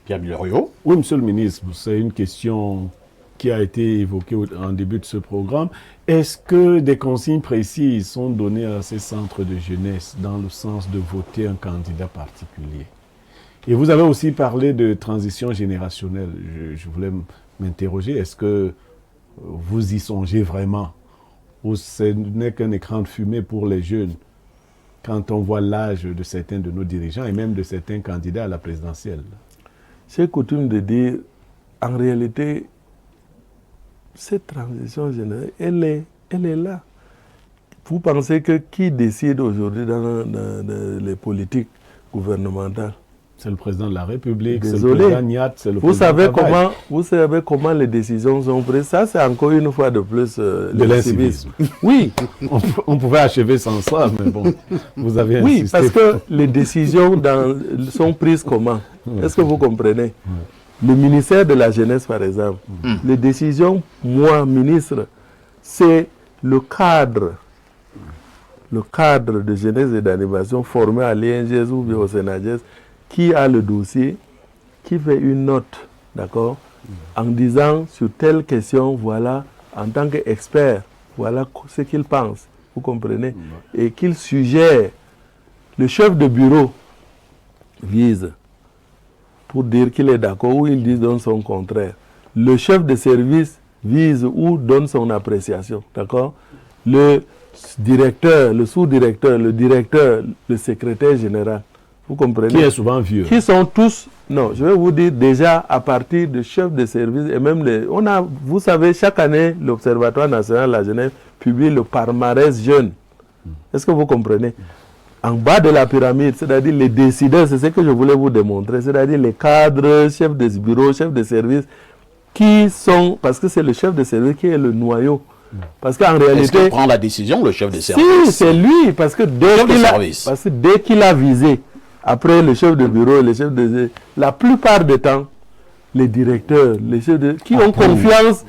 Pierre Billorio. Oui, monsieur le ministre, c'est une question qui a été évoqué en début de ce programme. Est-ce que des consignes précises sont données à ces centres de jeunesse dans le sens de voter un candidat particulier? Et vous avez aussi parlé de transition générationnelle. Je voulais m'interroger, est-ce que vous y songez vraiment? Ou ce n'est qu'un écran de fumée pour les jeunes quand on voit l'âge de certains de nos dirigeants et même de certains candidats à la présidentielle? J'ai coutume de dire, en réalité, cette transition générale, elle est là. Vous pensez que qui décide aujourd'hui dans les politiques gouvernementales? C'est le président de la République, c'est le Désolé. président Niat, c'est le Vous président savez comment les décisions sont prises. Ça, c'est encore une fois de plus de l'incivisme. Oui. On pouvait achever sans ça, mais bon, vous avez insisté. Oui, parce que les décisions sont prises comment? Est-ce que vous comprenez? Le ministère de la Jeunesse, par exemple, les décisions, moi, ministre, c'est le cadre de jeunesse et d'animation formé à l'INGS ou bien au Sénages, qui a le dossier, qui fait une note, d'accord, en disant sur telle question, voilà, en tant qu'expert, voilà ce qu'il pense, vous comprenez, et qu'il suggère. Le chef de bureau vise pour dire qu'il est d'accord ou il dit donne son contraire. Le chef de service vise ou donne son appréciation, d'accord. Le directeur, le sous-directeur, le directeur, le secrétaire général. Vous comprenez? Qui est souvent vieux. Qui sont tous... Non, je vais vous dire déjà à partir de chefs de service et même vous savez, chaque année, l'Observatoire national de la jeunesse publie le palmarès jeune. Est-ce que vous comprenez? En bas de la pyramide, c'est-à-dire les décideurs, c'est ce que je voulais vous démontrer, c'est-à-dire les cadres, chefs de bureau, chefs de service, qui sont... Parce que c'est le chef de service qui est le noyau. Parce qu'en réalité... Est-ce qu'il prend la décision, le chef de service? Si, c'est lui, parce que dès qu'il a visé, après le chef de bureau, le chef de... La plupart du temps, les directeurs, les chefs de... qui ont confiance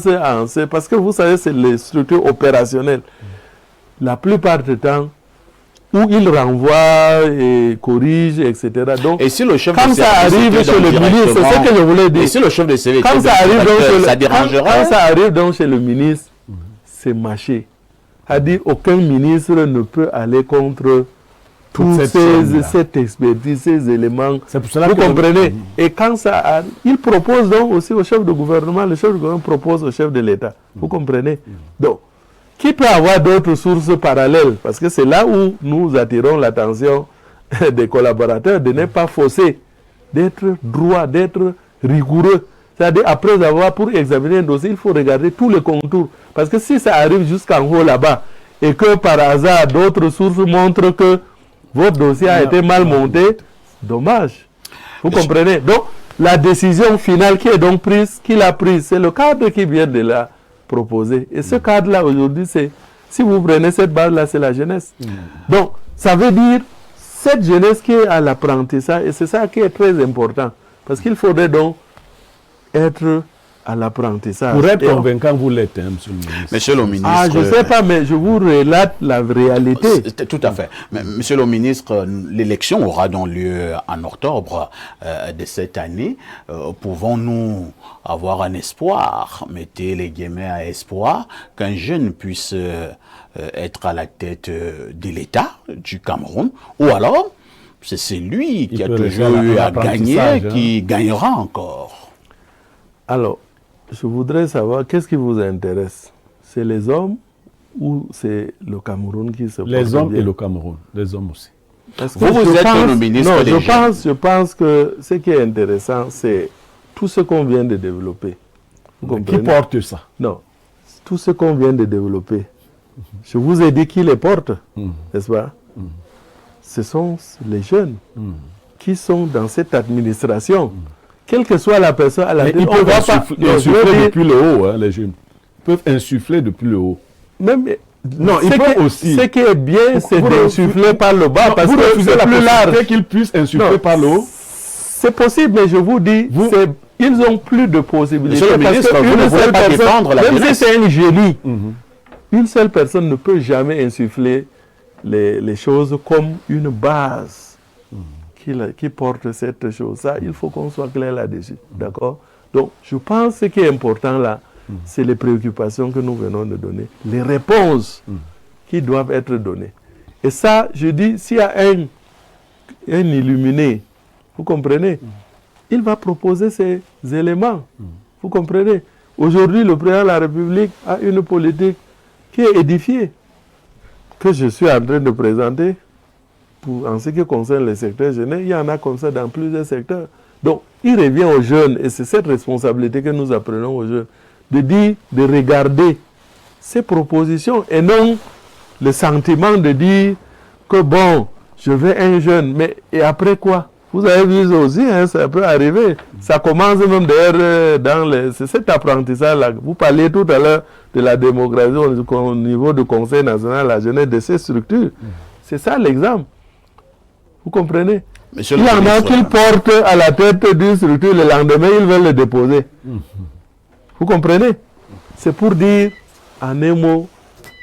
en ce... Parce que vous savez, c'est les structures opérationnelles. La plupart du temps, où ils renvoient et corrigent, etc. Donc, et si le chef quand de ça service arrive chez le ministre, c'est ce que je voulais dire. Et si le chef de service Quand ça arrive donc ça dérangerait? Quand ça arrive donc chez le ministre, c'est mâché. C'est-à-dire aucun ministre ne peut aller contre toute cette expertise, ces éléments. C'est pour cela vous comprenez? Et quand ça arrive, il propose donc aussi au chef de gouvernement, le chef de gouvernement propose au chef de l'État. Vous comprenez? Donc, qui peut avoir d'autres sources parallèles? Parce que c'est là où nous attirons l'attention des collaborateurs de ne pas fausser, d'être droit, d'être rigoureux. C'est-à-dire, après avoir, pour examiner un dossier, il faut regarder tous les contours. Parce que si ça arrive jusqu'en haut là-bas, et que par hasard, d'autres sources montrent que votre dossier a été mal monté, dommage. Vous comprenez? Donc, la décision finale qui est donc prise, qu'il a prise, c'est le cadre qui vient de là proposé. Et ce cadre-là, aujourd'hui, c'est, si vous prenez cette base-là, c'est la jeunesse. Donc, ça veut dire, cette jeunesse qui est à l'apprentissage, et c'est ça qui est très important. Parce qu'il faudrait donc être à l'apprentissage. Pour être convaincant, vous l'êtes, hein, monsieur le ministre. Monsieur le ministre... Ah, je ne sais pas, mais je vous relate la réalité. Tout à fait. Mais, monsieur le ministre, l'élection aura donc lieu en octobre de cette année. Pouvons-nous avoir un espoir, mettez les guillemets à espoir, qu'un jeune puisse être à la tête de l'État du Cameroun? Ou alors, c'est lui qui a toujours eu à gagner, qui gagnera encore? Alors, je voudrais savoir, qu'est-ce qui vous intéresse? C'est les hommes ou c'est le Cameroun qui se porte bien? Les hommes et le Cameroun, les hommes aussi. Vous êtes le ministre des jeunes. Je pense que ce qui est intéressant, c'est tout ce qu'on vient de développer. Qui porte ça? Non, tout ce qu'on vient de développer. Je vous ai dit qui les porte, n'est-ce pas? Ce sont les jeunes qui sont dans cette administration. Quelle que soit la personne à la tête, ils peuvent insuffler depuis le haut, hein, les jeunes. Ils peuvent insuffler depuis le haut. Même, non, ils peuvent aussi. Ce qui est bien, c'est d'insuffler par le bas, parce que c'est plus large. Qu'ils puissent insuffler par le haut. C'est possible, mais je vous dis, ils ont plus de possibilités. Monsieur le ministre, vous ne voulez pas défendre la jeunesse. Même si c'est un génie, une seule personne ne peut jamais insuffler les choses comme une base qui porte cette chose. Ça, il faut qu'on soit clair là-dessus. D'accord? Donc, je pense que ce qui est important là, c'est les préoccupations que nous venons de donner, les réponses qui doivent être données. Et ça, je dis, s'il y a un illuminé, vous comprenez, il va proposer ces éléments. Vous comprenez? Aujourd'hui, le président de la République a une politique qui est édifiée, que je suis en train de présenter. En ce qui concerne les secteurs jeunesse, il y en a comme ça dans plusieurs secteurs. Donc, il revient aux jeunes, et c'est cette responsabilité que nous apprenons aux jeunes, de dire, de regarder ces propositions, et non le sentiment de dire que bon, je veux un jeune, mais et après quoi? Vous avez vu ça aussi, hein, ça peut arriver. Ça commence même d'ailleurs c'est cet apprentissage-là. Vous parliez tout à l'heure de la démocratie au niveau du Conseil national de la jeunesse, de ces structures. C'est ça l'exemple. Vous comprenez? Il y en a qui portent à la tête d'une structure, le lendemain, ils veulent le déposer. Vous comprenez? C'est pour dire, en un mot,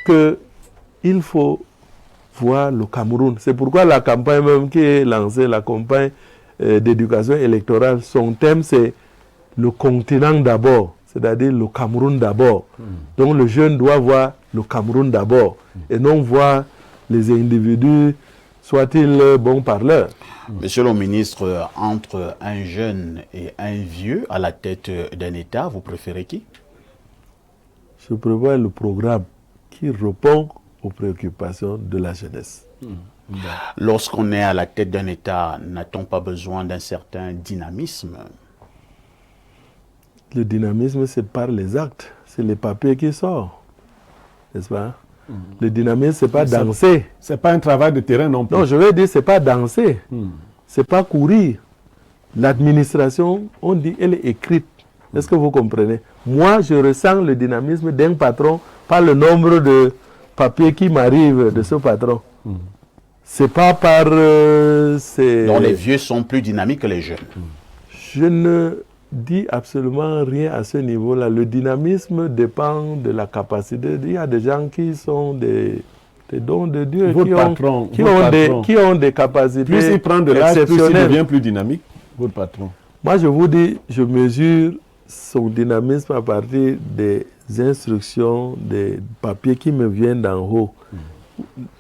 qu'il faut voir le Cameroun. C'est pourquoi la campagne même qui est lancée, la campagne d'éducation électorale, son thème c'est le continent d'abord, c'est-à-dire le Cameroun d'abord. Donc le jeune doit voir le Cameroun d'abord et non voir les individus, soient-ils bons parleurs. Monsieur le ministre, entre un jeune et un vieux à la tête d'un État, vous préférez qui? Je prévois le programme qui répond aux préoccupations de la jeunesse. Lorsqu'on est à la tête d'un État, n'a-t-on pas besoin d'un certain dynamisme? Le dynamisme, c'est par les actes, c'est les papiers qui sortent, n'est-ce pas? Le dynamisme, c'est pas danser. C'est pas un travail de terrain non plus. Non, je veux dire, c'est pas danser, c'est pas courir. L'administration, on dit, elle est écrite. Est-ce que vous comprenez? Moi, je ressens le dynamisme d'un patron par le nombre de papiers qui m'arrivent de ce patron. C'est pas par... Donc les vieux sont plus dynamiques que les jeunes. Je ne dis absolument rien à ce niveau-là. Le dynamisme dépend de la capacité. Il y a des gens qui sont des dons de Dieu, qui ont des capacités plus il prend de l'âge, plus il devient plus dynamique, votre patron. Moi, je vous dis, je mesure son dynamisme à partir des instructions, des papiers qui me viennent d'en haut.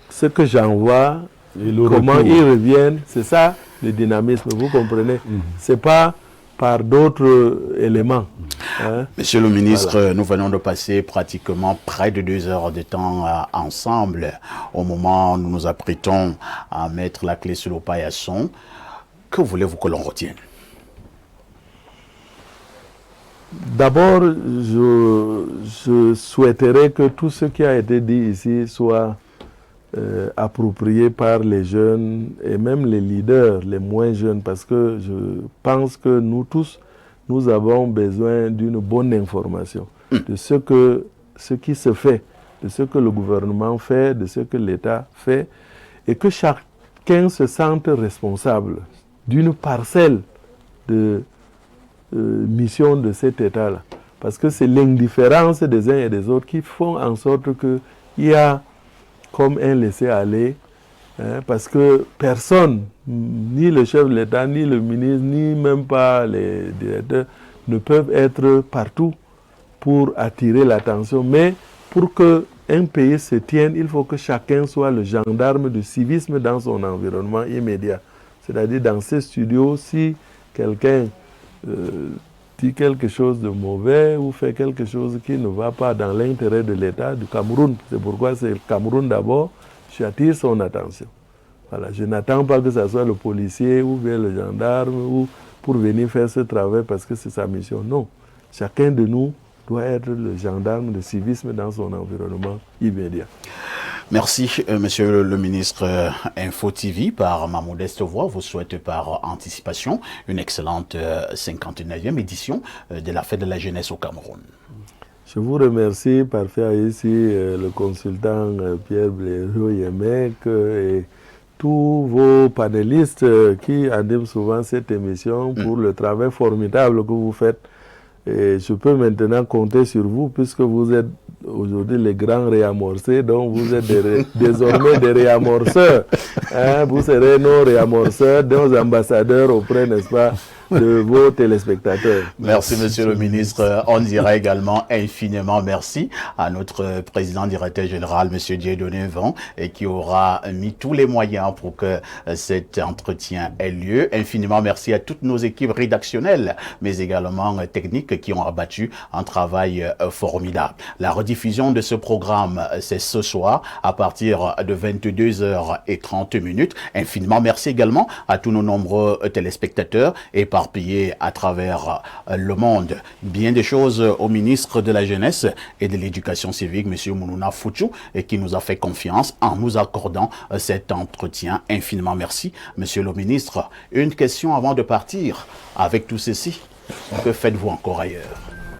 Ce que j'envoie, comment ils reviennent, c'est ça le dynamisme, vous comprenez? C'est pas par d'autres éléments. Hein? Monsieur le ministre, nous venons de passer pratiquement près de 2 heures de temps ensemble. Au moment où nous nous apprêtons à mettre la clé sur le paillasson, que voulez-vous que l'on retienne? D'abord, je souhaiterais que tout ce qui a été dit ici soit approprié par les jeunes et même les leaders, les moins jeunes, parce que je pense que nous tous, nous avons besoin d'une bonne information de ce qui se fait, de ce que le gouvernement fait, de ce que l'État fait, et que chacun se sente responsable d'une parcelle de mission de cet État-là. Parce que c'est l'indifférence des uns et des autres qui font en sorte qu'il y a comme un laisser-aller, hein, parce que personne, ni le chef de l'État, ni le ministre, ni même pas les directeurs, ne peuvent être partout pour attirer l'attention. Mais pour qu'un pays se tienne, il faut que chacun soit le gendarme du civisme dans son environnement immédiat. C'est-à-dire dans ces studios, si quelqu'un dit quelque chose de mauvais ou fait quelque chose qui ne va pas dans l'intérêt de l'État du Cameroun, c'est pourquoi c'est le Cameroun d'abord, j'attire son attention. Voilà, je n'attends pas que ce soit le policier ou bien le gendarme ou pour venir faire ce travail parce que c'est sa mission. Non, chacun de nous doit être le gendarme de civisme dans son environnement immédiat. Merci, monsieur le ministre. Info TV, par ma modeste voix, vous souhaite par anticipation une excellente 59e édition de la Fête de la Jeunesse au Cameroun. Je vous remercie par faire ici le consultant Pierre Blériot-Yemek et tous vos panélistes qui animent souvent cette émission pour le travail formidable que vous faites. Et je peux maintenant compter sur vous puisque vous êtes aujourd'hui les grands réamorcés, donc vous êtes désormais des réamorceurs. Hein, vous serez nos réamorceurs, nos ambassadeurs auprès, n'est-ce pas, de vos téléspectateurs. Merci, monsieur le ministre. On dirait également infiniment merci à notre président directeur général, monsieur Dieudonné Van, et qui aura mis tous les moyens pour que cet entretien ait lieu. Infiniment merci à toutes nos équipes rédactionnelles, mais également techniques qui ont abattu un travail formidable. La rediffusion de ce programme, c'est ce soir à partir de 22h30. Infiniment merci également à tous nos nombreux téléspectateurs éparpillés à travers le monde. Bien des choses au ministre de la Jeunesse et de l'Éducation civique, M. Mounouna Fouchou, et qui nous a fait confiance en nous accordant cet entretien. Infiniment merci, Monsieur le ministre. Une question avant de partir. Avec tout ceci, que faites-vous encore ailleurs?